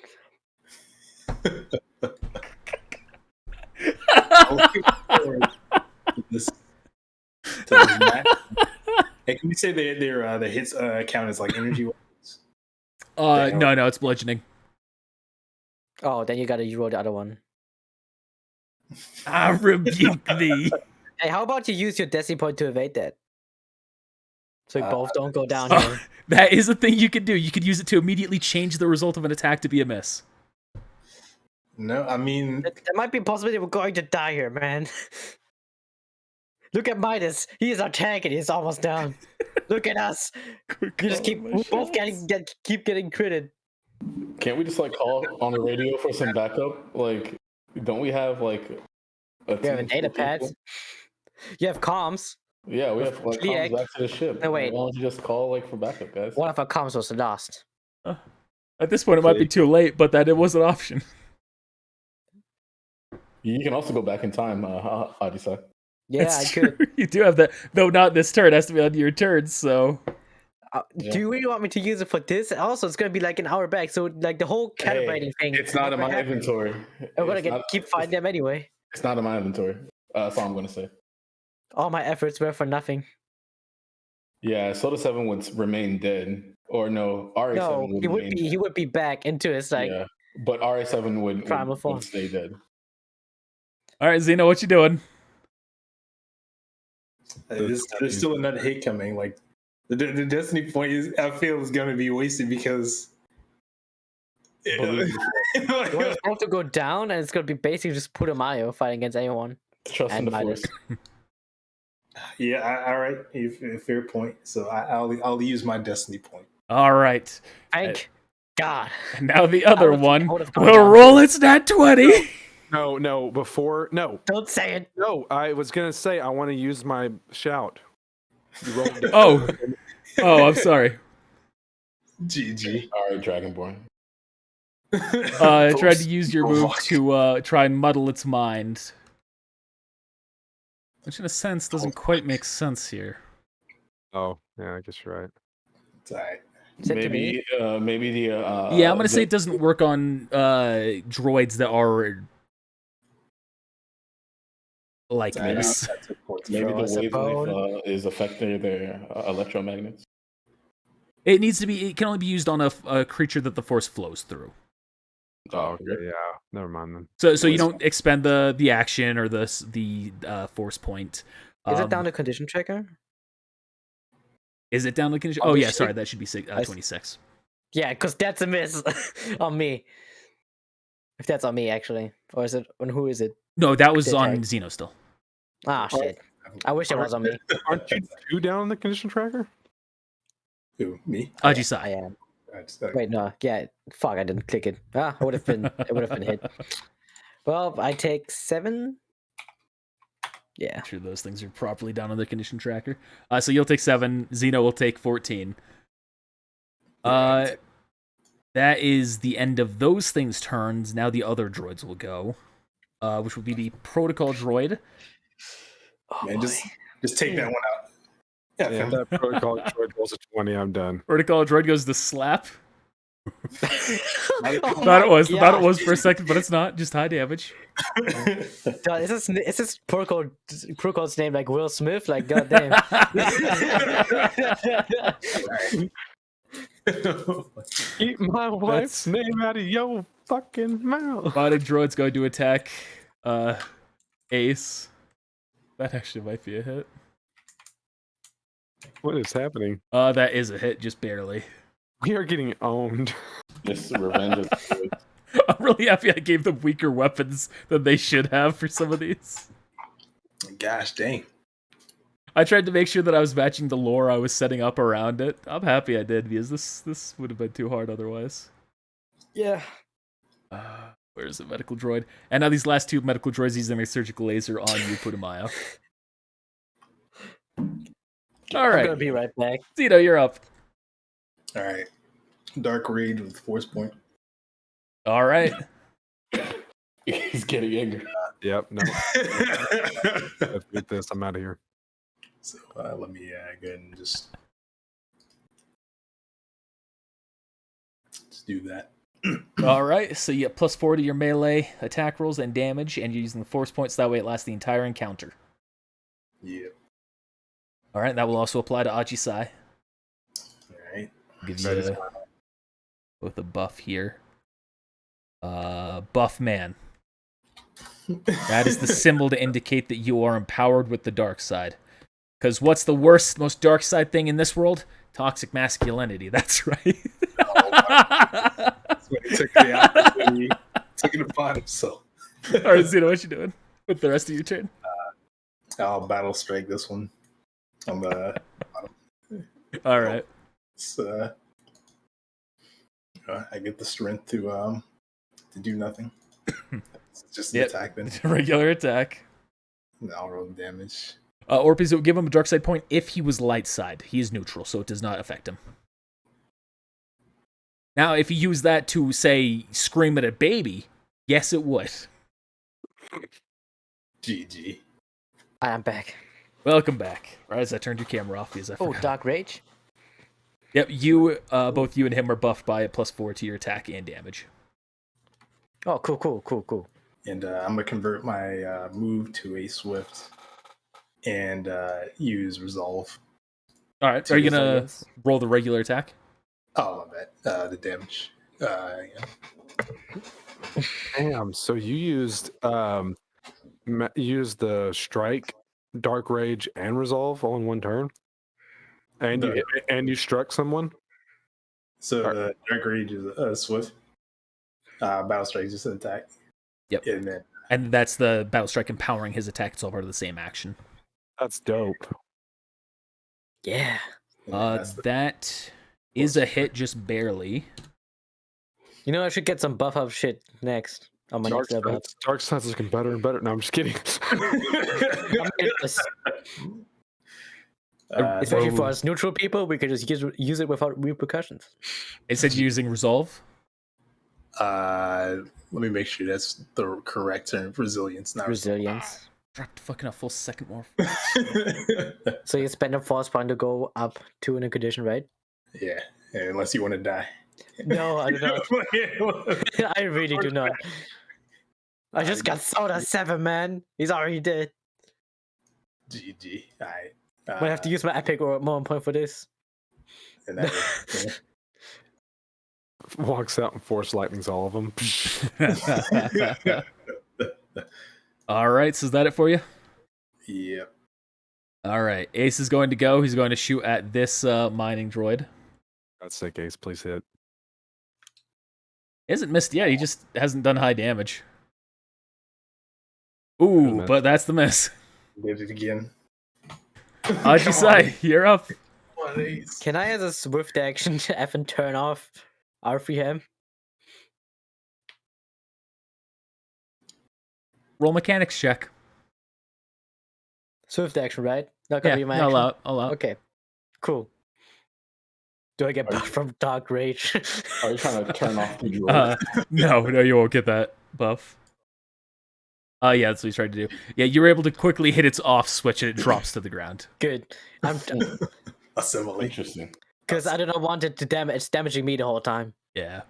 Hey, can we say their hits count as like energy weapons? No, it's bludgeoning. Oh, then you gotta roll the other one. I rebuke thee. Hey, how about you use your destiny point to evade that? So we both don't go down here. That is a thing you could do. You could use it to immediately change the result of an attack to be a miss. No, I mean... There might be a possibility we're going to die here, man. Look at Midas. He is our tank and he's almost down. Look at us. We just keep getting critted. Can't we just like call on the radio for some backup? Like, don't we have like We have a data pad. You have comms. Yeah, we have like comms back to the ship. No, wait. Why don't you just call like for backup, guys? One of our comms was lost. At this point, it might be too late, but that it was an option. You can also go back in time, Adisa. Yeah, That's I could. true. You do have that, though not this turn. It has to be on your turn, so... Yeah. Do you really want me to use it for this? Also, it's going to be like an hour back, so like the whole calibrating thing. It's not in my inventory. I'm going to keep fighting them anyway. It's not in my inventory. That's all I'm going to say. All my efforts were for nothing. Yeah, Soda 7 would remain dead. Or no, RA7 No, would he remain dead. he would be back into his like Yeah, but RA7 primal form. would stay dead. All right, Xeno, what you doing? There's still another hit coming. Like the destiny point is, I feel, is going to be wasted because Believe We're supposed to go down, and it's going to be basically just Punamayo fighting against anyone. Trust in And the Midas. force. yeah, all right, fair point. So I'll use my destiny point. All right. Thank God. And now the other would've- one I would've gone will down. roll its nat 20. No, no. Don't say it. No, I was gonna say I want to use my shout. You rolled it. Oh, I'm sorry. GG. All right, Dragonborn. I tried to use your move to try and muddle its mind. Which in a sense doesn't quite make sense here. Oh, yeah, I guess you're right. It's all right. Is it to me? Maybe the Yeah, I'm going to say it doesn't work on droids that are like Maybe, this. maybe Throw us a the bone. wavelength is affecting their electromagnets. It needs to be. It can only be used on a creature that the force flows through. Oh, Okay, yeah. Never mind then. So you don't expend the action or the force point. Is it down to condition tracker? Is it down to condition? On Oh this yeah, sorry, sheet? that should be 26. Yeah, because that's a miss on me. If that's on me, actually. Or is it on who is it? No, that was Good on tag. Xeno still. Ah, shit. I wish it was on me. Aren't you 2 down on the condition tracker? Who, me? I Ajisai. am. I just, Wait, no. Yeah. Fuck, I didn't click it. Ah, it would have been hit. Well, I take 7. Yeah. Make sure those things are properly down on the condition tracker. So you'll take 7. Xeno will take 14. That is the end of those things' turns. Now the other droids will go, which will be the protocol droid. Oh, man, boy. just take that one out. Yeah, Yeah, that protocol droid rolls a 20, I'm done. Protocol droid goes to slap. Oh Thought it my was. Thought it God. was for a second, but it's not. Just high damage. God, is this protocol's name like Will Smith? Like, goddamn. Keep my wife's name out of your fucking mouth. Body droid's going to attack Ace. That actually might be a hit. What is happening? That is a hit, just barely. We are getting owned. This revenge of the droids. I'm really happy I gave them weaker weapons than they should have for some of these. Gosh dang. I tried to make sure that I was matching the lore I was setting up around it. I'm happy I did, because this would have been too hard otherwise. Yeah. Where's the medical droid? And now these last 2 medical droids using a surgical laser on you, Putumayo. All I'm right, gonna be right back. Zito, you're up. All right. Dark Rage with Force Point. All right. He's getting angry. Yep, no. Let's get this. I'm out of here. So let me go ahead and just do that. All right, so you get +4 to your melee attack rolls and damage, and you're using the force points. That way it lasts the entire encounter. Yeah. All right, that will also apply to Ajisai. All right. Gives That is you both a buff here. Buff man. That is the symbol to indicate that you are empowered with the dark side. Because what's the worst, most dark side thing in this world? Toxic masculinity. That's right. That's when he took the opportunity, took it upon himself. All right, Zeno, what you doing with the rest of your turn? I'll battle strike this one on the bottom. All right. It's, I get the strength to do nothing. It's just an Yep. attack then. Regular attack. And I'll roll the damage. Orpheus, it would give him a dark side point if he was light side. He is neutral, so it does not affect him. Now, if you use that to, say, scream at a baby, yes, it would. GG. I'm back. Welcome back. Right as I turned your camera off, because I Oh, forgot. Dark Rage. Yep, you, both you and him are buffed by a +4 to your attack and damage. Oh, cool. And I'm gonna convert my move to a swift and use resolve. All right, are you gonna Resilience. roll the regular attack? Oh, my bad. The damage. Yeah. Damn. So you used the strike, dark rage, and resolve all in one turn, and you struck someone. So the Dark Rage is swift. Battle strike is just an attack. Yep. And then And that's the battle strike empowering his attack. It's all part of the same action. That's dope. Yeah. that's the- That is a hit, just barely. You know, I should get some buff up shit next on my next level. Dark side's looking better and better. No, I'm just kidding. I'm gonna get this. Especially for us neutral people, we could just use it without repercussions. It said you're using resolve. let me make sure that's the correct term. Resilience, not Resilience. Dropped fucking a full second more. So you spend a force point to go up 2 in a condition, right? Yeah, unless you want to die. No, I do not. I really do not. I just got Soda 7, man. He's already dead. GG. All right. I have to use my epic or moment point for this. And that Walks out and force lightnings all of them. All right, so is that it for you? Yep. All right, Ace is going to go. He's going to shoot at this mining droid. That's sick, Ace. Please hit. He hasn't missed yet. He just hasn't done high damage. Ooh, but that's the miss. Did it again. Ajisai, you're up. Can I, as a swift action, F and turn off R3M? Roll mechanics check. Swift action, right? Not gonna Yeah, be my no, action. allow it. Okay, cool. Do I get buffed from Dark Rage? Are you trying to turn off the droid? No, you won't get that buff. Yeah, that's what he's trying to do. Yeah, you were able to quickly hit its off switch and it drops to the ground. Good. I'm Assimilate. Interesting. because I do not want it to damage. It's damaging me the whole time. Yeah.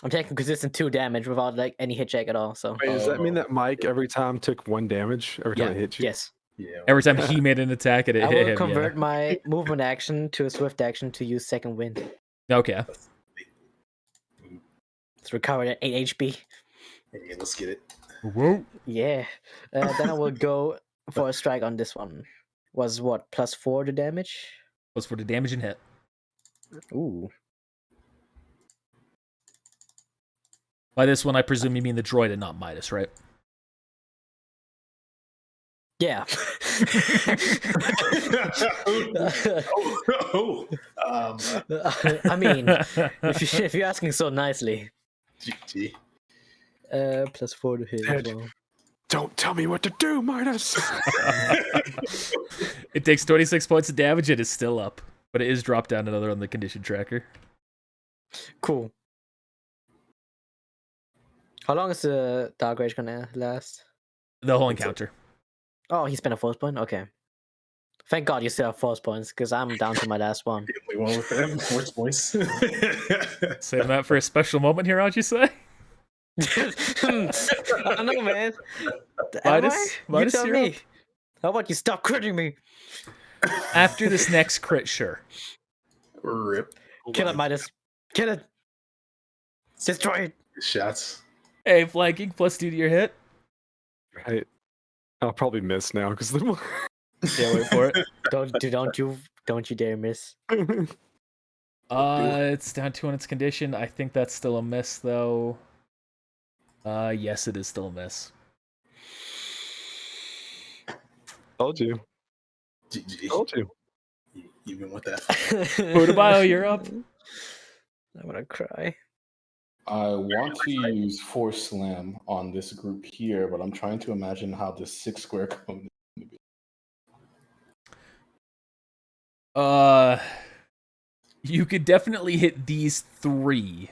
I'm taking consistent 2 damage without like any hit check at all. So Wait, does that mean that Mike every time took 1 damage every time Yeah. it hit you? yes, Yeah. Every time he made an attack, it I hit will him. convert my movement action to a swift action to use second wind. Yeah. Okay. It's recovered at 8 HP. Yeah, let's get it. Whoa. Yeah. Then I will go for a strike on this one. Was what, +4 to damage? Was for the damage and hit. Ooh. By this one, I presume you mean the droid and not Midas, right? Yeah. I mean, if you're asking so nicely. GG. +4 to hit as Dead. well. Don't tell me what to do, Midas. It takes 26 points of damage and is still up, but it is dropped down another on the condition tracker. Cool. How long is the Dark Rage gonna last? The whole encounter. Oh, he spent a force point? Okay. Thank God you still have force points, because I'm down to my last one. The only one with them. Force points. Save that for a special moment here, how'd you say? I don't know, man. Midas, You tell you're me. up. How about you stop critting me? After this next crit, sure. Rip. Kill it, Midas. Kill it. Destroy it. Shots. Hey, flanking +2 to your hit. Right. I'll probably miss now because the Yeah, wait for it. Don't you dare miss. It's down 2 on its condition. I think that's still a miss, though. Yes, it is still a miss. Told you. GG. Told you. Even with that. Futabio, you're up. I'm gonna cry. I want to use Force Slam on this group here, but I'm trying to imagine how this 6 square cone is going to be. You could definitely hit these 3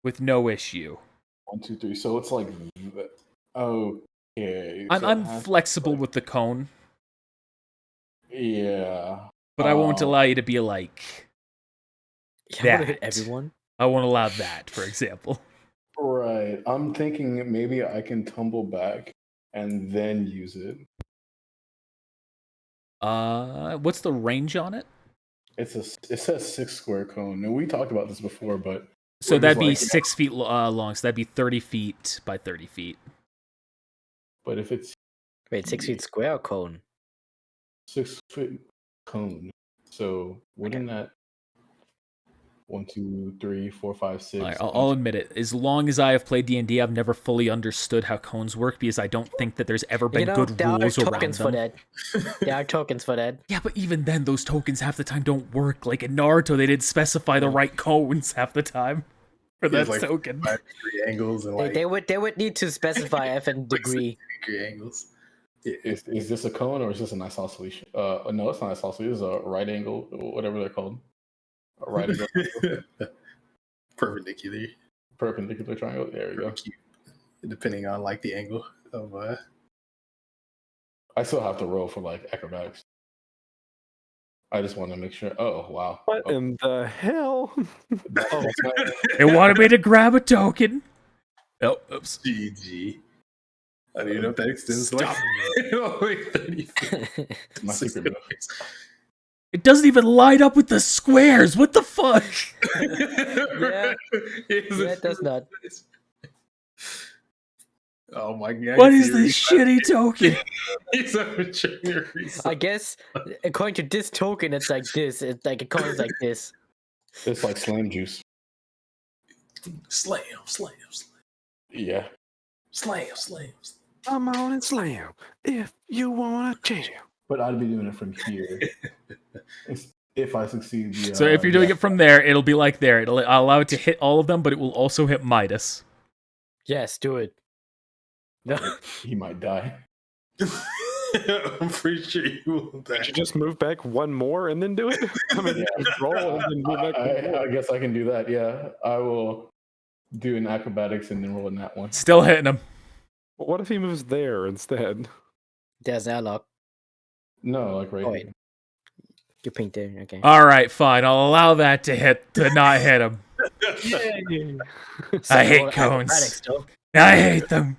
with no issue. 1, 2, 3. So it's like, okay. I'm so it I'm has- flexible with the cone, Yeah. but I won't allow you to be like. Yeah, I'm gonna hit That. everyone. I won't allow that, for example. Right. I'm thinking maybe I can tumble back and then use it. What's the range on it? It says 6 square cone. And we talked about this before, but So We're just that'd be like- 6 feet long. So that'd be 30 feet by 30 feet. if it's Wait, 6 feet square or cone? 6 foot cone, so wouldn't that 1, 2, 3, 4, 5, 6? Alright, I'll admit it. As long as I have played D&D, I've never fully understood how cones work because I don't think that there's ever been good there are rules around tokens for them. that. There are tokens for that. Yeah, but even then, those tokens half the time don't work. Like in Naruto, they didn't specify the right cones half the time for Yeah, that like token. 5 degree angles and like They would need to specify F and degree. degree angles. Is this a cone or is this an isosceles? No, it's not isosceles. It's a right angle, whatever they're called. A right angle, Perpendicular. perpendicular triangle. There we go. Cute. Depending on like the angle of I still have to roll for like acrobatics. I just want to make sure. Oh wow! What Oh, in the hell? They wanted me to grab a token. Oh, oops. GG. I don't even know if that extends like, like 30 feet. My secret move. It doesn't even line up with the squares. What the fuck? Yeah. Yeah, it does not. Oh my god. What is this shitty token? He's over your I guess according to this token, it's like this. It's like it comes like this. It's like slam juice. Slam, slam, slam, Yeah. slam, slam. Come on and slam if you wanna jam. But I'd be doing it from here. If I succeed. So if you're doing it from there, it'll be like there. It'll allow it to hit all of them, but it will also hit Midas. Yes, do it. No. He might die. I'm pretty sure you will die. Did you just move back one more and then do it? I mean, just roll and then move back one more. I guess I can do that, yeah. I will do an acrobatics and then roll in that one. Still hitting him. What if he moves there instead? There's airlock. No, like right Oh, here. wait. You pink there. Okay. All right, fine. I'll allow that to not hit him. I hate cones. acrobatics, though. I hate them.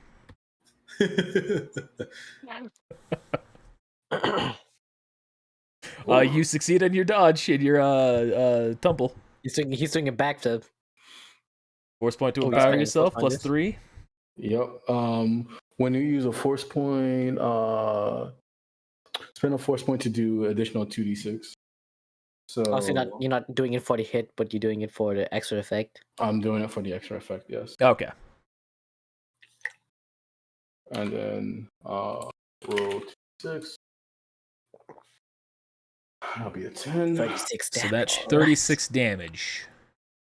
You succeed in your dodge, in your tumble. He's doing a backflip. Force point to Oh, he's empower playing yourself, force plus minus. 3. Yep. When you use a force point, spend a force point to do additional 2d6. So Also, you're not doing it for the hit, but you're doing it for the extra effect. I'm doing it for the extra effect, yes. Okay. And then roll 2d6. That'll be a 10. 36 damage. So that's 36 damage.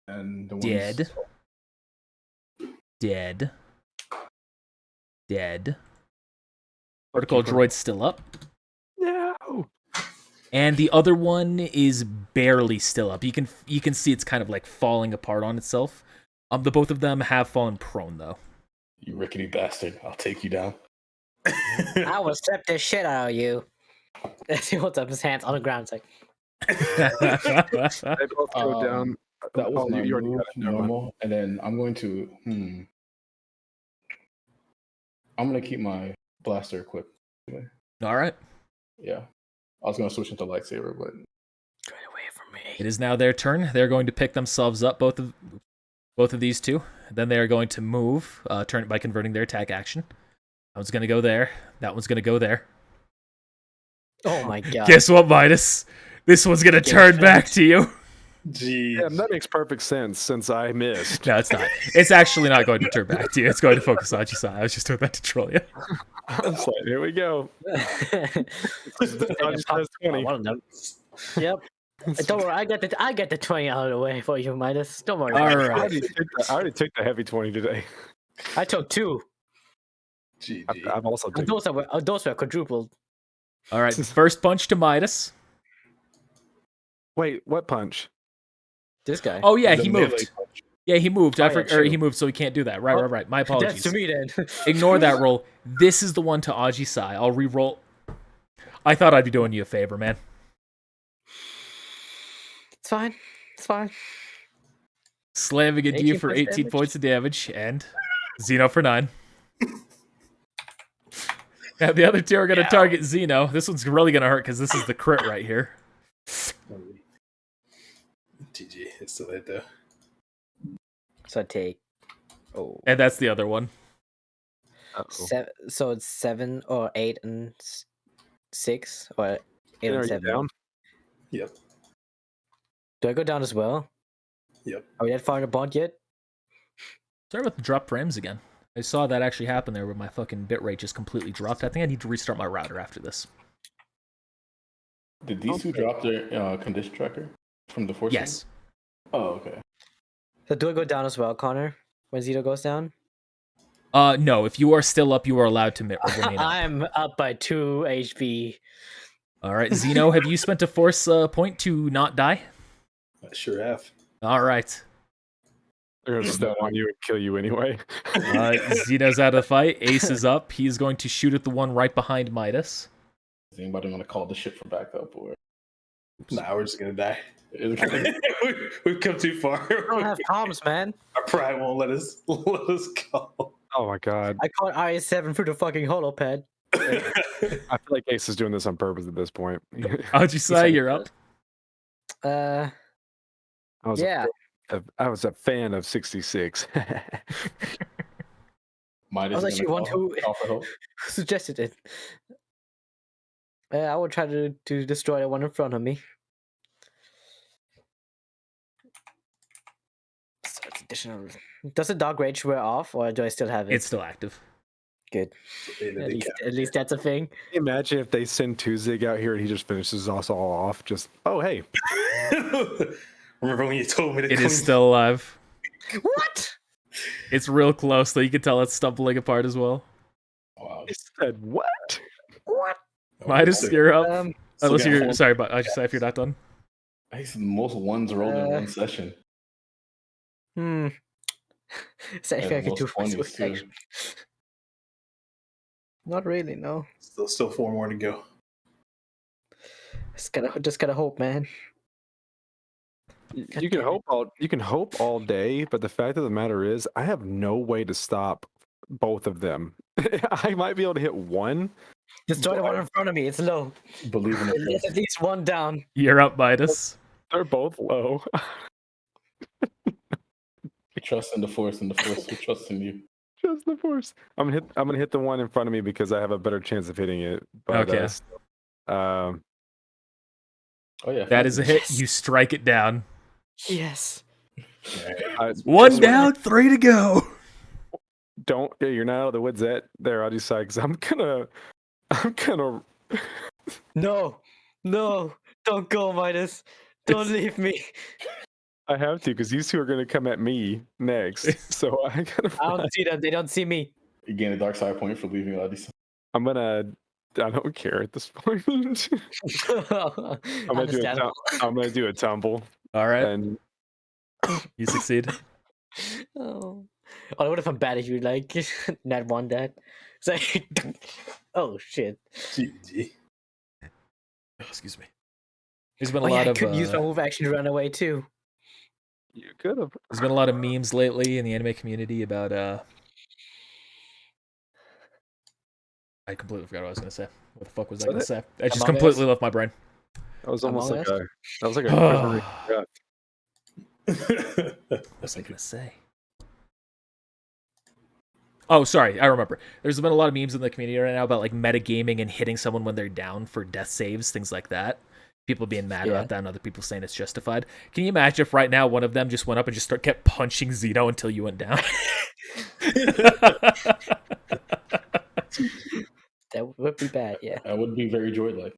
And the Dead. Dead. Dead. Protocol droid's still up. No. And the other one is barely still up. You can see it's kind of like falling apart on itself. The both of them have fallen prone though. You rickety bastard. I'll take you down. I will slap the shit out of you. He holds up his hands on the ground. It's like, They both go down. That was my you already move, got it. Never mind. normal. And then I'm going to I'm gonna keep my blaster equipped. All right. Yeah. I was gonna switch into lightsaber, but get away from me. It is now their turn. They're going to pick themselves up, both of these two. Then they are going to move, turn it by converting their attack action. That one's going to go there. That one's going to go there. Oh my god. Guess what, Midas? This one's going to turn back to you. Jeez. Yeah, that makes perfect sense since I missed. No, it's not. It's actually not going to turn back to you. It's going to focus on Jedi. I was just doing that to troll you. I was like, here we go. Just press 20. one of them. Yep. Don't worry, I get the 20 out of the way for you, Midas. Don't worry. All I right. already took the heavy 20 today. I took 2. GG. I've also And taken. those were quadrupled. All right. First punch to Midas. Wait, what punch? This guy. Oh, yeah, the he melee moved. punch. Yeah, he moved. Oh, I yeah, forgot. true. He moved, so he can't do that. Right, Oh, right. My apologies. That's to me then. Ignore that roll. This is the one to Aji-Sai. I'll re-roll. I thought I'd be doing you a favor, man. It's fine. It's fine. Slamming into you 18 for points 18 damage. points of damage, and Xeno for 9. Now the other two are going to target Xeno. This one's really going to hurt because this is the crit right here. GG. It's still hit though. So I take. Oh. And that's the other one. So it's 7 or 8 and 6 or 8 Are and you 7. down? Yep. Do I go down as well? Yep. Are we that far in the bond yet? Sorry about the drop frames again. I saw that actually happen there where my fucking bitrate just completely dropped. I think I need to restart my router after this. Did these two drop their condition tracker from the force? Yes. Oh, okay. So do I go down as well, Connor? When Zito goes down? No, if you are still up, you are allowed to remain up. I'm up by 2 HP. All right, Xeno, have you spent a force point to not die? I sure have. All right. They're gonna step on you and kill you anyway. Xeno's out of the fight. Ace is up. He's going to shoot at the one right behind Midas. Is anybody gonna call the ship for backup or Nah, we're just gonna die. is it gonna- We've come too far. I don't have comms, man. Our pride won't let us go. Oh my god. I caught IS-7 through the fucking holopad. I feel like Ace is doing this on purpose at this point. How'd you say you're up? Uh, I was yeah. I was a fan of 66. Midas I was is actually gonna one who call for help. suggested it. I will try to destroy the one in front of me. So it's additional. Does the dog rage wear off, or do I still have it? It's still active. Good. At least that's a thing. Imagine if they send Tuzig out here and he just finishes us all off. Just, oh, hey. Remember when you told me to It clean- is still alive. What? It's real close, though. You can tell it's stumbling apart as well. Wow. He said, what? What? Midas, you're up. Still Unless got you're four sorry, but I just say if you're not done. I used the most ones rolled in one session. Is there anything I And can do most for 20s swift too. action? Not really, no. Still 4 more to go. Just gotta hope, man. You can hope all day, but the fact of the matter is, I have no way to stop both of them. I might be able to hit one. Destroy the one in front of me. It's low. Believe in it. There's at least one down. You're up, Midas. They're both low. Trust in the force, and the force will trust in you. Just the force. I'm gonna hit the one in front of me because I have a better chance of hitting it. But, Okay. Oh yeah, That is a hit. Yes. You strike it down. Yes. One down, 3 to go. You're not out of the woods yet. There, I'll decide because I'm gonna. No. Don't go, Midas. Don't leave me. I have to because these two are gonna come at me next. So I gotta. I don't see them. They don't see me. You gain a dark side point for leaving Odyssey. I'm gonna. I don't care at this point. I'm gonna do a tumble All right, and you succeed. Oh, what if I'm bad if you like not want that? It's like, oh shit. GG. Oh, excuse me. There's been a Oh yeah, lot I of could use my move action to run away too. you could have. there's been a lot of memes lately in the anime community about I completely forgot what I was gonna say. What the fuck was I gonna say? I just Among completely Us? left my brain. That was almost Among like Us? that was like a quiver. Yeah. What was I gonna say? Oh, sorry, I remember. There's been a lot of memes in the community right now about like metagaming and hitting someone when they're down for death saves, things like that. People being mad about that and other people saying it's justified. Can you imagine if right now one of them just went up and just kept punching Zeno until you went down? That would be bad, yeah. That would be very droid-like.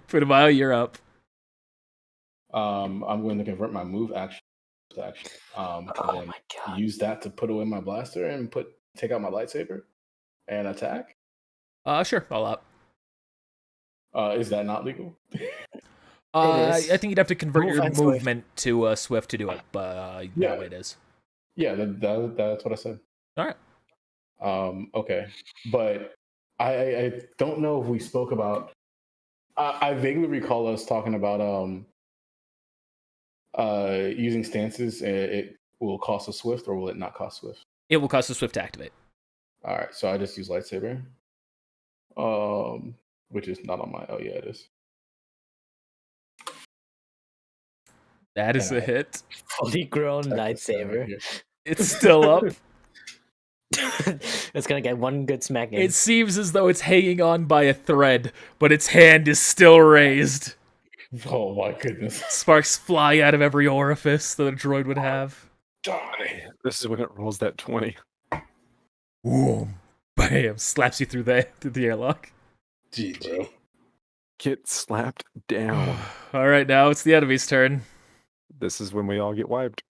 Putumayo, you're up. I'm going to convert my move action to action. Oh And my then god. use that to put away my blaster and take out my lightsaber and attack. Sure, all up. Is that not legal? I is. think you'd have to convert Move your and Swift. movement to Swift to do it, but Yeah. no, it is. Yeah, that's what I said. All right. Okay, but I don't know if we spoke about. I vaguely recall us talking about using stances. It will cost a Swift, or will it not cost Swift? It will cost a Swift to activate. All right, so I just use lightsaber, which is not on my. Oh yeah, it is. That is a hit. Fully grown Check this out lightsaber. here. It's still up. It's gonna get one good smack in. It seems as though it's hanging on by a thread, but its hand is still raised. Oh my goodness! Sparks fly out of every orifice that a droid would have. Die. This is when it rolls that 20. Boom. Bam. Slaps you through the airlock. GG. Get slapped down. All right, now it's the enemy's turn. This is when we all get wiped.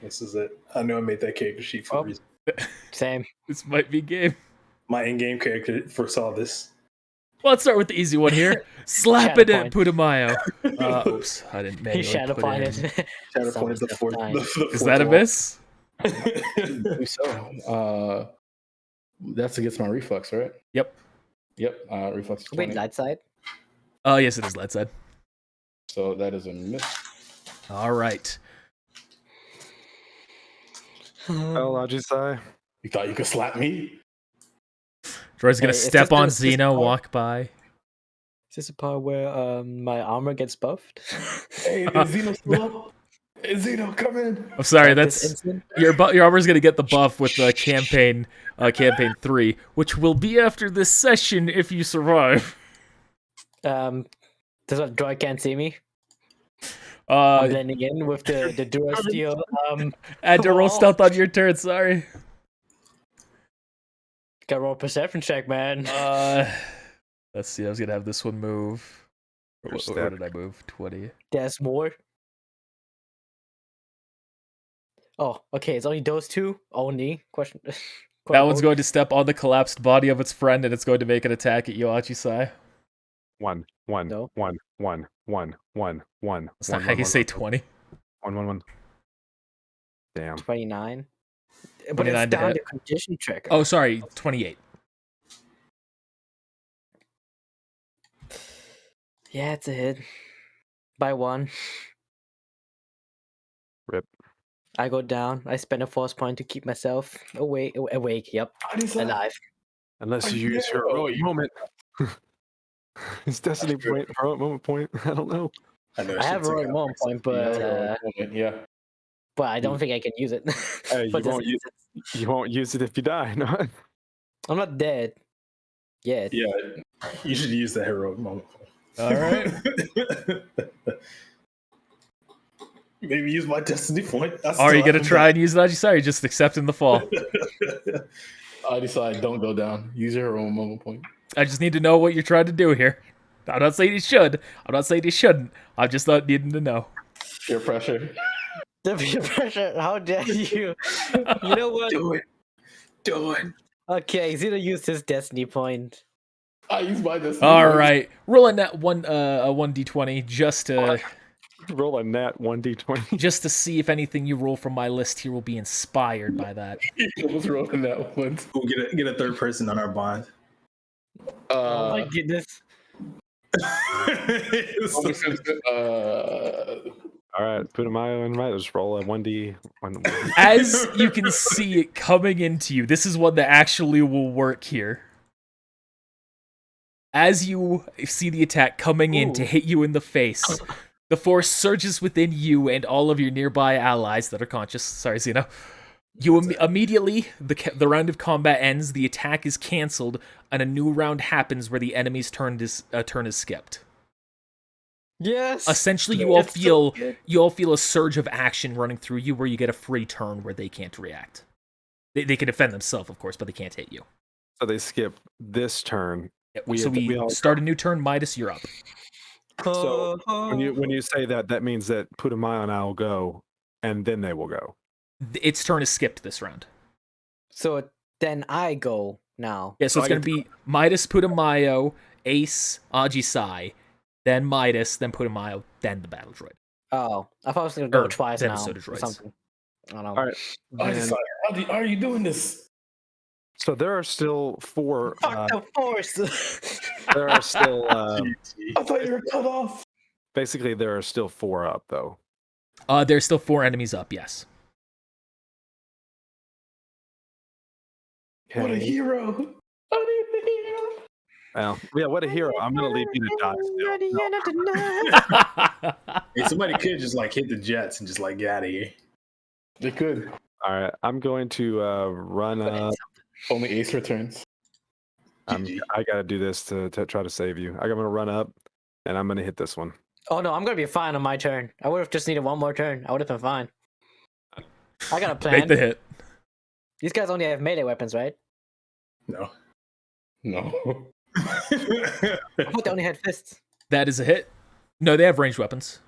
This is it. I know I made that character sheet for a Oh. reason. Same. This might be game. My in-game character foresaw this. Well, let's start with the easy one here. Slap Shadow it in, point. Putumayo. Oops, I didn't He manually shadow put in. pointed. Shadow Some pointed the stuff fourth. died. Is that a miss? So, that's against my reflex, right? Yep. Yep. Reflex is 20. Wait, light side? Oh, yes, it is light side. So that is a miss. All right. Oh, Ajisai. You thought you could slap me? Droid's gonna Hey, it's step just on this- this Xeno, part- walk by. Is this the part where my armor gets buffed? Hey, is Zeno still up? Hey, Zeno, come in. I'm sorry, At this that's instant? your armor's gonna get the buff with the campaign 3, which will be after this session if you survive. Does that droid can't see me? I'm Uh, blending in with the dual steel. add to roll wall. stealth on your turn. Sorry. Gotta roll a perception check, man. Let's see. I was gonna have this one move. Where step. did I move? 20. There's more. Oh, okay. It's only those two. Only question. That one's going to step on the collapsed body of its friend, and it's going to make an attack at Yoachi-sai. One. No. That's not how you say 20. 1. Damn. 29. But 29 it's to down hit. to condition check. Oh, sorry, 28. Yeah, it's a hit. By 1. Rip. I go down. I spend a force point to keep myself awake. Yep, alive. Unless you use your heroic moment. It's destiny point, heroic moment point. I don't know. I know. I have a heroic moment point, but Yeah. I don't think I can use it. Hey, For you this won't use instance. You won't use it if you die. No. I'm not dead yet. Yeah, you should use the heroic moment. All right. Maybe use my destiny point. Are you going to try and use Yoachi-sai, or just accepting the fall? I decide don't go down. Use your own moment point. I just need to know what you're trying to do here. I'm not saying you should. I'm not saying you shouldn't. I'm just not needing to know. Peer pressure. The peer pressure. How dare you? You know what? Do it. Okay, Zeno used his destiny point. I use my destiny All point. right. Roll a 1d20 just to Roll a nat 1d20. just to see if anything you roll from my list here will be inspired by that. He was rolling that one. We'll get a third person on our bond. Oh my goodness. All right, put my in right. Just roll a 1d. As you can see it coming into you, this is one that actually will work here. As you see the attack coming in to hit you in the face, the force surges within you and all of your nearby allies that are conscious. Sorry, Xeno. You immediately, the round of combat ends, the attack is cancelled, and a new round happens where the enemy's turn is skipped. Yes. Essentially, you all It's so feel good. a surge of action running through you where you get a free turn where they can't react. They can defend themselves, of course, but they can't hit you. So they skip this turn. So we all- start a new turn. Midas, you're up. So when you say that, that means that Putumayo and I will go, and then they will go. Its turn is skipped this round. So then I go now. Yeah, so So it's I going to be Midas, Putumayo, Ace, Aji-sai, then Midas, then Putumayo, then the battle droid. Oh, I thought I was gonna go Or twice then now. Soda Or droids. something. I don't know. All right. I then- decide, how are you doing this? so there are still 4. Fuck the force. There are still I thought you were cut off. basically there are still 4 up though. There's still 4 enemies up, yes. What a Okay. hero. I need a hero. Well, yeah, what a hero! I'm gonna leave you to die. Still. No. Hey, somebody could just like hit the jets and just like get out of here. They could. All right, I'm going to run up. Only Ace returns. GG. I gotta do this to try to save you. I'm gonna run up, and I'm gonna hit this one. Oh no, I'm gonna be fine on my turn. I would have just needed one more turn. I would have been fine. I got a plan. Make the hit. These guys only have melee weapons, right? No. No. I thought they only had fists. That is a hit. No, they have ranged weapons.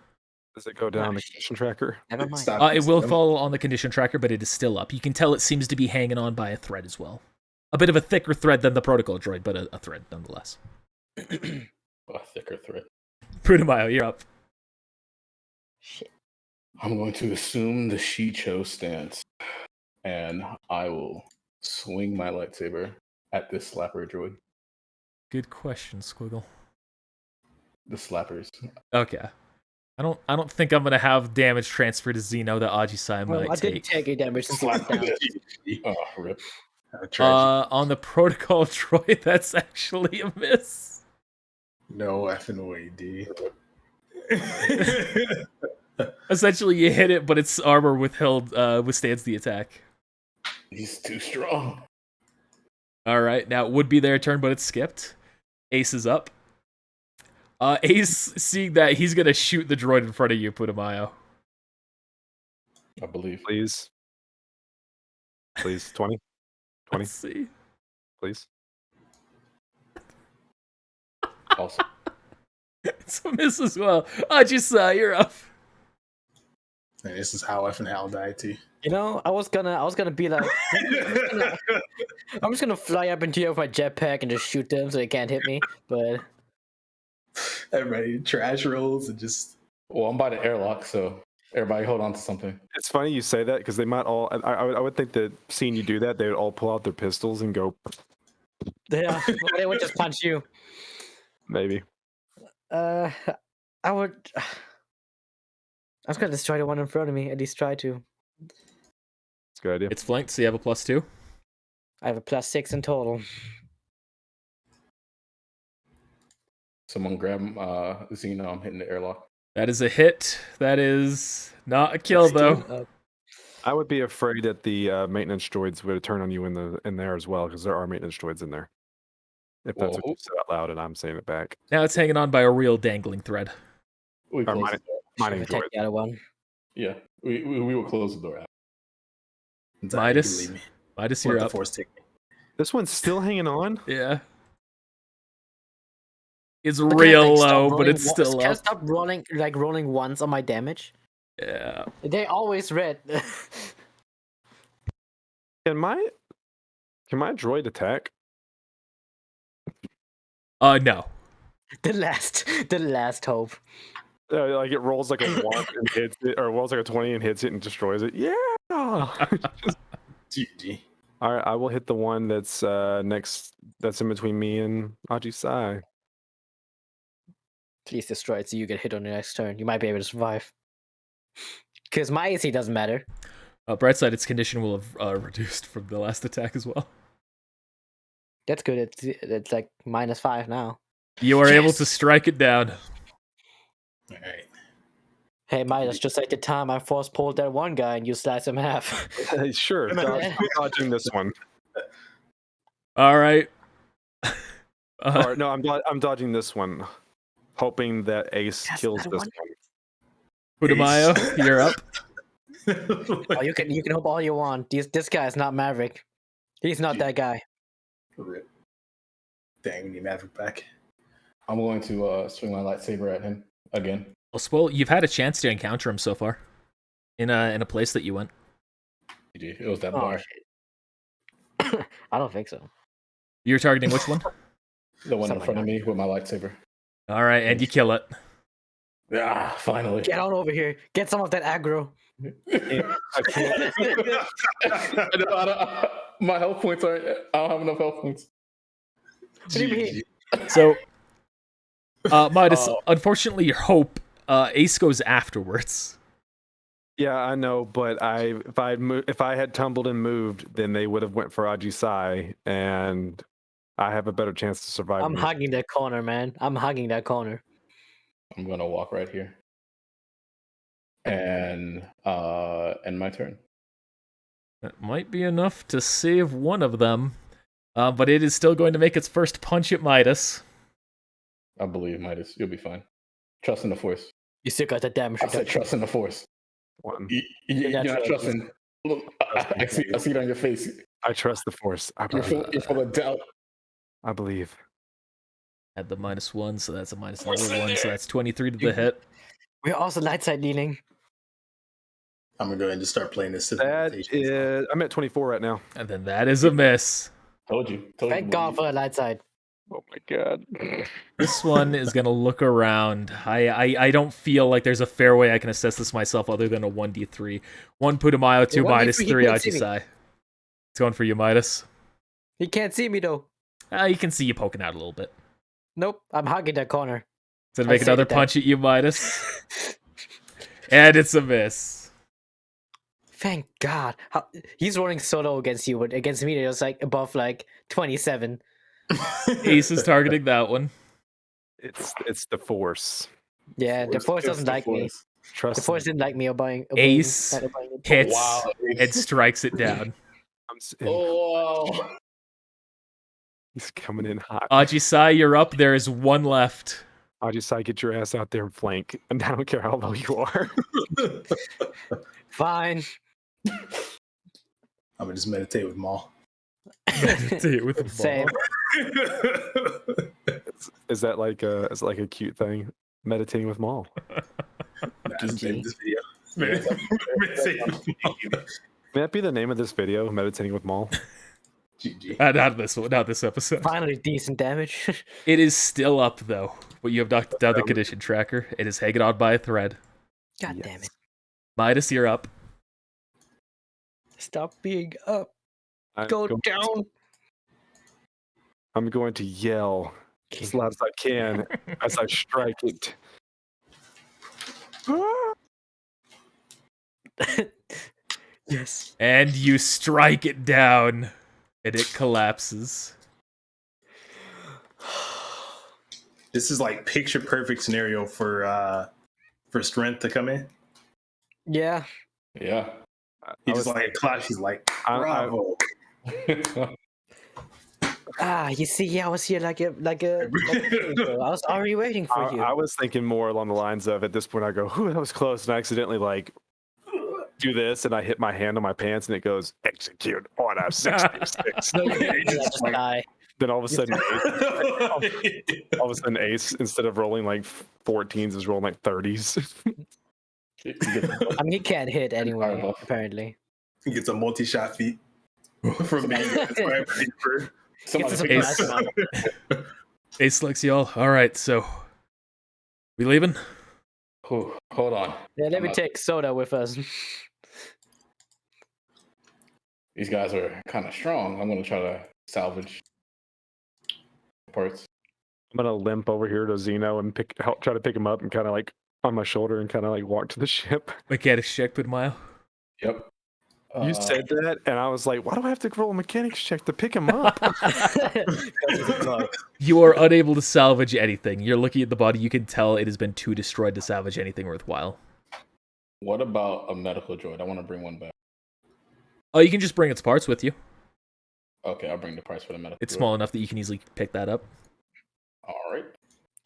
Does it go down the shit. condition tracker? Never mind. Stop It will them. fall on the condition tracker, but it is still up. You can tell it seems to be hanging on by a thread as well. A bit of a thicker thread than the protocol droid, but a thread nonetheless. A thicker thread. Putumayo, you're up. Shit. I'm going to assume the Shicho stance, and I will swing my lightsaber at this slapper droid. Good question, Squiggle. The slappers. Okay. I don't think I'm gonna have damage transfer to Xeno that Aji-sai Well, might I didn't take. take a damage since he went down. Oh, rip. Tragic. On the protocol droid, that's actually a miss. No effing way, D. Essentially, you hit it, but its armor withstands the attack. He's too strong. All right, now it would be their turn, but it's skipped. Ace is up. Ace, seeing that, he's gonna shoot the droid in front of you, Putumayo. I believe. Please. Please. 20. 20, Let's see. please. Also, It's a miss as well. Ajisa, you're up. And this is how effing Hal died too. You know, I was gonna be like, I'm just gonna fly up into here with my jetpack and just shoot them so they can't hit me. But Everybody trash rolls and just. well, I'm by the airlock, so everybody hold on to something. It's funny you say that because they might all. I would think that seeing you do that, they would all pull out their pistols and go. yeah, they would just punch you. Maybe. I would. I was gonna destroy the one in front of me. At least try to. It's a good idea. It's flanked, so you have a +2. I have a +6 in total. Someone grab Xeno. I'm hitting the airlock. That is a hit. That is not a kill, though. I would be afraid that the maintenance droids would turn on you in there as well because there are maintenance droids in there. If that's what Whoa. you said out loud and I'm saying it back. Now it's hanging on by a real dangling thread. We Or closed the door. mining Protect droid. the other one. Yeah, we will close the door. Midas, you're Let the up. force take me. This one's still hanging on. Yeah. It's But can I, real like, stop low, but rolling it's still Can I up. stop rolling once on my damage? Yeah. They always red. Can my droid attack? No. the last hope. Like it rolls like a 1 and hits it, or rolls like a 20 and hits it and destroys it. Yeah. GG. All right, I will hit the one that's next. That's in between me and Ajisai. Please destroy it so you get hit on the next turn. You might be able to survive. Because my AC doesn't matter. Bright side, its condition will have reduced from the last attack as well. That's good. It's like -5 now. You are able Yes. to strike it down. All right. Hey, Midas, just like the time I force pulled that one guy and you slice him in half. Sure, I'm dodging this one. All right. Or no, I'm dodging this one, hoping that Ace Yes, kills that this one. one. Putumayo, you're up. Oh, you can hope all you want. This guy is not Maverick. He's not that guy. Rip. Dang, we need Maverick back. I'm going to swing my lightsaber at him again. Well, Spoil, you've had a chance to encounter him so far. In a place that you went. GG. It was that Oh, bar. shit. I don't think so. You're targeting which one? The one in Something front of like me with my lightsaber. All right, and you kill it. Ah, finally. Get on over here. Get some of that aggro. I can't. I don't, my health points aren't. I don't have enough health points. What do you mean? So, Midas, unfortunately, your hope, Ace goes afterwards. Yeah, I know, but if I had tumbled and moved, then they would have went for Ajisai, and I have a better chance to survive. I'm hugging that corner, man. I'm hugging that corner. I'm gonna walk right here. And my turn. That might be enough to save one of them, but it is still going to make its first punch at Midas. I believe Midas. You'll be fine. Trust in the force. You still got that damage I said reduction. trust in the force. One. You're not That's right. trusting. Look, I see it on your face. I trust the Force. You're full of doubt. I believe. Add the -1, so that's a minus another 1, so that's 23 to the hit. We're also light side leaning. I'm gonna go ahead and just start playing this. That is. I'm at 24 right now. And then that is a miss. Told you. Thank God for the light side. Oh my god. This one is going to look around. I don't feel like there's a fair way I can assess this myself other than a 1d3. 1 Putumayo, 2 1d3, Midas, he 3 can't see me. Ajisai. It's going for you, Midas. He can't see me though. You can see you poking out a little bit. Nope, I'm hugging that corner. So to I make saved another it then. punch at you, Midas. And it's a miss. Thank God. He's rolling so low against you, but against me, it was like above like 27. Ace is targeting that one. It's the Force. Yeah, the Force It's doesn't the like me. Force. The Force didn't like me obeying Ace not obeying it. hits Wow. and strikes it down. Oh, wow. He's coming in hot. Ajisai, you're up. There is one left. Ajisai, get your ass out there and flank. And I don't care how low you are. Fine. I'm gonna just meditate with Maul. Meditate with the ball. Same. Is that like a cute thing? Meditating with Maul. Just GG. name this video. Meditate with Maul. May that be the name of this video? Meditating with Maul. GG. Not this one, not this episode. Finally, decent damage. It is still up though, but you have knocked down the condition tracker. It is hanging on by a thread. God damn it. Midas, you're up. Stop being up. I'm Go going- down. I'm going to yell as loud as I can as I strike it. Yes. And you strike it down, and it collapses. This is like picture perfect scenario for strength to come in. Yeah. Yeah. He I just was- like claps. He's like, I- bravo. You see, I was here like a I was already waiting for you. I was thinking more along the lines of, at this point I go, "Ooh, that was close," and I accidentally like do this, and I hit my hand on my pants, and it goes execute order 66. No, you just die. Then all of a sudden, Ace, instead of rolling like 14s, is rolling like 30s. I mean, he can't hit anyway, Fireball. apparently. He gets a multi-shot feat from me. Gets a Ace. surprise round. Ace looks y'all. All right, so we leaving? Hold on. Yeah, let me I'm take Soda with us. These guys are kind of strong. I'm gonna try to salvage parts. I'm gonna limp over here to Zeno and try to pick him up and kind of like on my shoulder and kind of like walk to the ship. Mechanics check, Pidmile. Yep. You said that, and I was like, "Why do I have to roll a mechanics check to pick him up?" You are unable to salvage anything. You're looking at the body. You can tell it has been too destroyed to salvage anything worthwhile. What about a medical droid? I want to bring one back. Oh, you can just bring its parts with you. Okay, I'll bring the price for the medical. It's droid. small enough that you can easily pick that up. All right.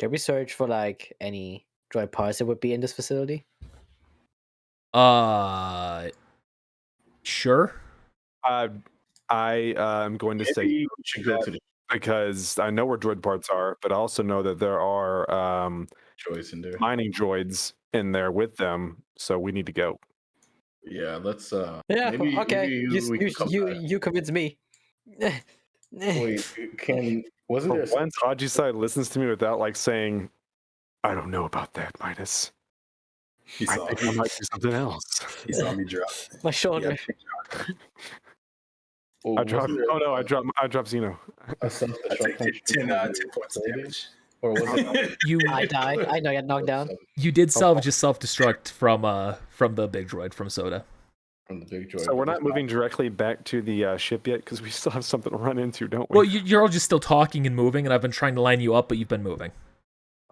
Can we search for like any droid parts that would be in this facility? Sure. I am going to say Maybe we should go to the because I know where droid parts are, but I also know that there are Choice in there. mining droids in there with them, so we need to go. Yeah, let's. Yeah, maybe, okay. maybe we can come back. You convince me. Wait, wasn't For there? Some, once, Ajisai listens to me without like saying, "I don't know about that, Midas. He I saw think I might do something else." He saw me drop. My shoulder. oh, I dropped. wasn't there Oh no, I dropped Zeno. a I self-destruct take 10 points of damage. Or was it? You I died. I know I got knocked down. you did salvage a self-destruct from the big droid from Soda. From the big droid. So we're not moving directly back to the ship yet because we still have something to run into, don't we? Well, you're all just still talking and moving, and I've been trying to line you up, but you've been moving.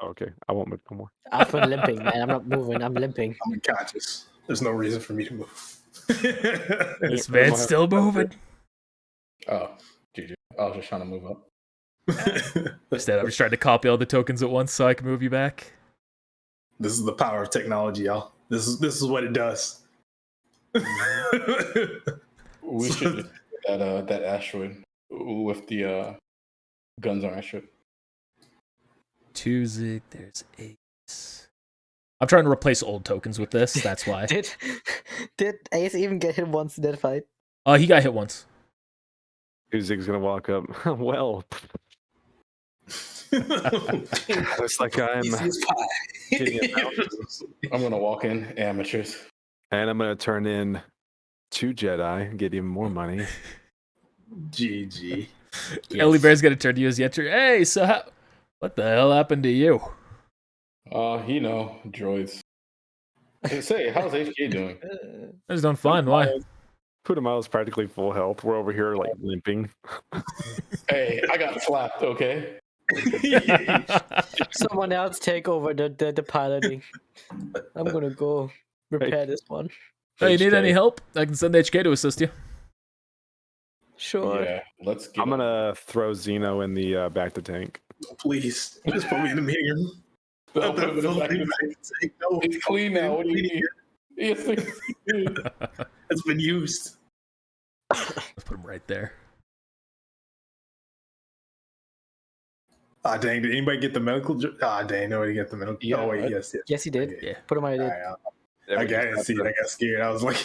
Okay, I won't move no more. I've been limping, man. I'm not moving. I'm limping. I'm unconscious. There's no reason for me to move. This man's still moving. Oh, GG. I was just trying to move up. Instead, I'm just trying to copy all the tokens at once so I can move you back. This is the power of technology, y'all. This is what it does. We should just that asteroid with the guns on our ship. Tuzik, there's Ace. I'm trying to replace old tokens with this. That's why. Did Ace even get hit once in that fight? He got hit once. Uzig's gonna walk up. Well, looks like I'm getting it I'm gonna walk in, amateurs. and I'm gonna turn in 2 Jedi and get even more money. GG. Ellie Bear's gonna turn to you as you enter. Hey, so what the hell happened to you? Droids. Say, how's HK doing? I just don't fine. Why? Putumayo's practically full health. We're over here like limping. Hey, I got slapped, okay? Someone else take over the piloting. I'm gonna go repair this one. Hey, you need HK. any help? I can send HK to assist you. Sure. Yeah, let's get I'm gonna throw Xeno in the back to tank. Please, just put me in the meeting room. I'll put him in the back of the- No, It's clean now. What do you mean? Yes, it's clean. it's been used. Let's put him right there. Ah, dang! Did anybody get the medical? Ah, dang! Nobody get the medical. Yeah, oh wait, I- yes. Yes, he did. Yeah. Put him on All it. right, I didn't see it. I got scared. I was like,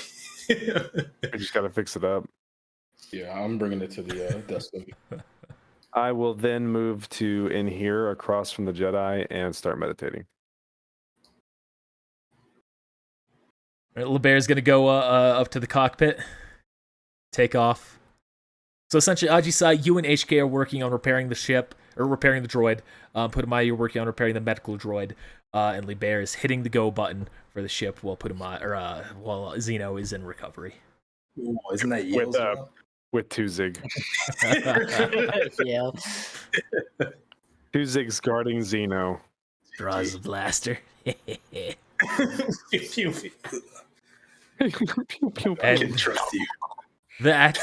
We just gotta fix it up. Yeah, I'm bringing it to the desk. I will then move to in here across from the Jedi and start meditating. Right, LeBear's gonna go up to the cockpit, take off. So essentially, Ajisai, you and HK are working on repairing the ship, or repairing the droid. Putumayo, you're working on repairing the medical droid. And LeBear is hitting the go button for the ship while while Xeno is in recovery. Ooh, isn't that With, yellow? With 2 Zig. Yeah. 2 Zigs guarding Xeno. Draws the blaster. Pew, pew. Pew, pew, I And- can trust you. That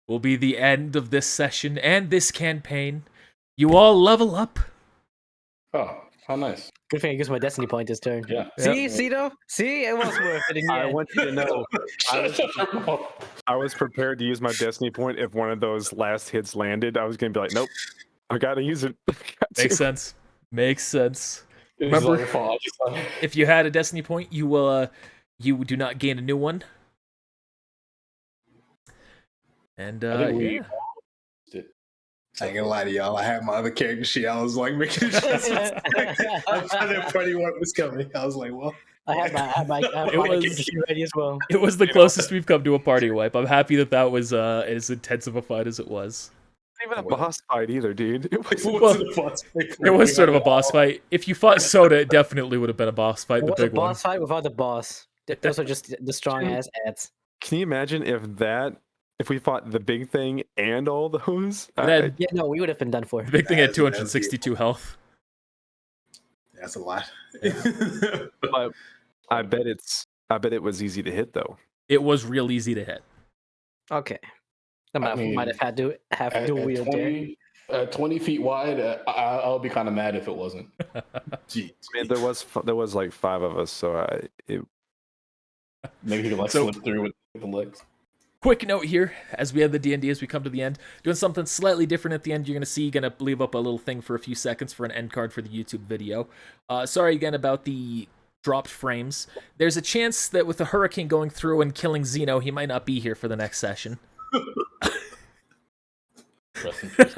will be the end of this session and this campaign. You all level up. Oh, how nice. Good thing I used my destiny point this turn. Yeah. See, Zito? See, it was worth it in the I end. want you to know I was prepared to use my destiny point if one of those last hits landed. I was gonna be like, nope, I gotta use it. Got to. Makes sense. Makes sense. It's Remember- all your fault. If you had a destiny point, you do not gain a new one. And I think we- yeah. I ain't gonna lie to y'all. I had my other character sheet. I was like making sure. I'm trying to party what was coming. I was like, well, I had my It was- character sheet ready as well. It was the closest we've come to a party wipe. I'm happy that was as intense of a fight as it was. Not even a boss fight either, dude. It was, it Well, wasn't a boss fight for It me. was sort of a boss fight. If you fought Soda, it definitely would have been a boss fight, It the was a big one. boss fight without the boss. Those are just the strong ass ads. can you imagine if we fought the big thing and all those? And then- Yeah, no, we would have been done for. The big thing had That's- 262 health. That's a lot. But I bet it was easy to hit though. It was real easy to hit. Okay. I mean, might have had to have At, dual at wield there. 20, 20 feet wide, I'll be kind of mad if it wasn't. Jeez. I mean, there was like 5 of us, so Maybe he could like So- slip through with the legs. Quick note here, as we end the D&D, as we come to the end, doing something slightly different at the end. You're going to see, going to leave up a little thing for a few seconds for an end card for the YouTube video. Sorry again about the dropped frames. There's a chance that with the hurricane going through and killing Xeno, he might not be here for the next session. Rest in peace.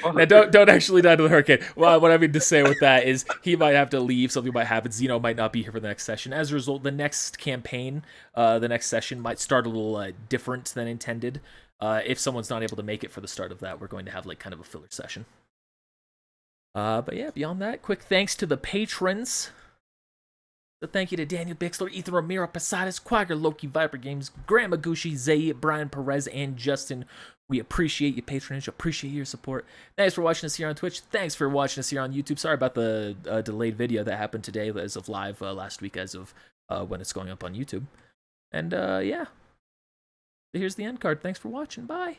Now, don't actually die to the hurricane. Well, what I mean to say with that is he might have to leave. Something might happen. Xeno might not be here for the next session. As a result, the next campaign, the next session might start a little different than intended. If someone's not able to make it for the start of that, we're going to have like kind of a filler session. But yeah, beyond that, quick thanks to the patrons. So thank you to Daniel Bixler, Ethan Ramiro, Posadas, Quagger, Loki, Viper Games, Graham Agushi, Zay, Brian Perez, and Justin. We appreciate your patronage, appreciate your support. Thanks for watching us here on Twitch. Thanks for watching us here on YouTube. Sorry about the delayed video that happened today as of live last week as of when it's going up on YouTube. And yeah, here's the end card. Thanks for watching. Bye.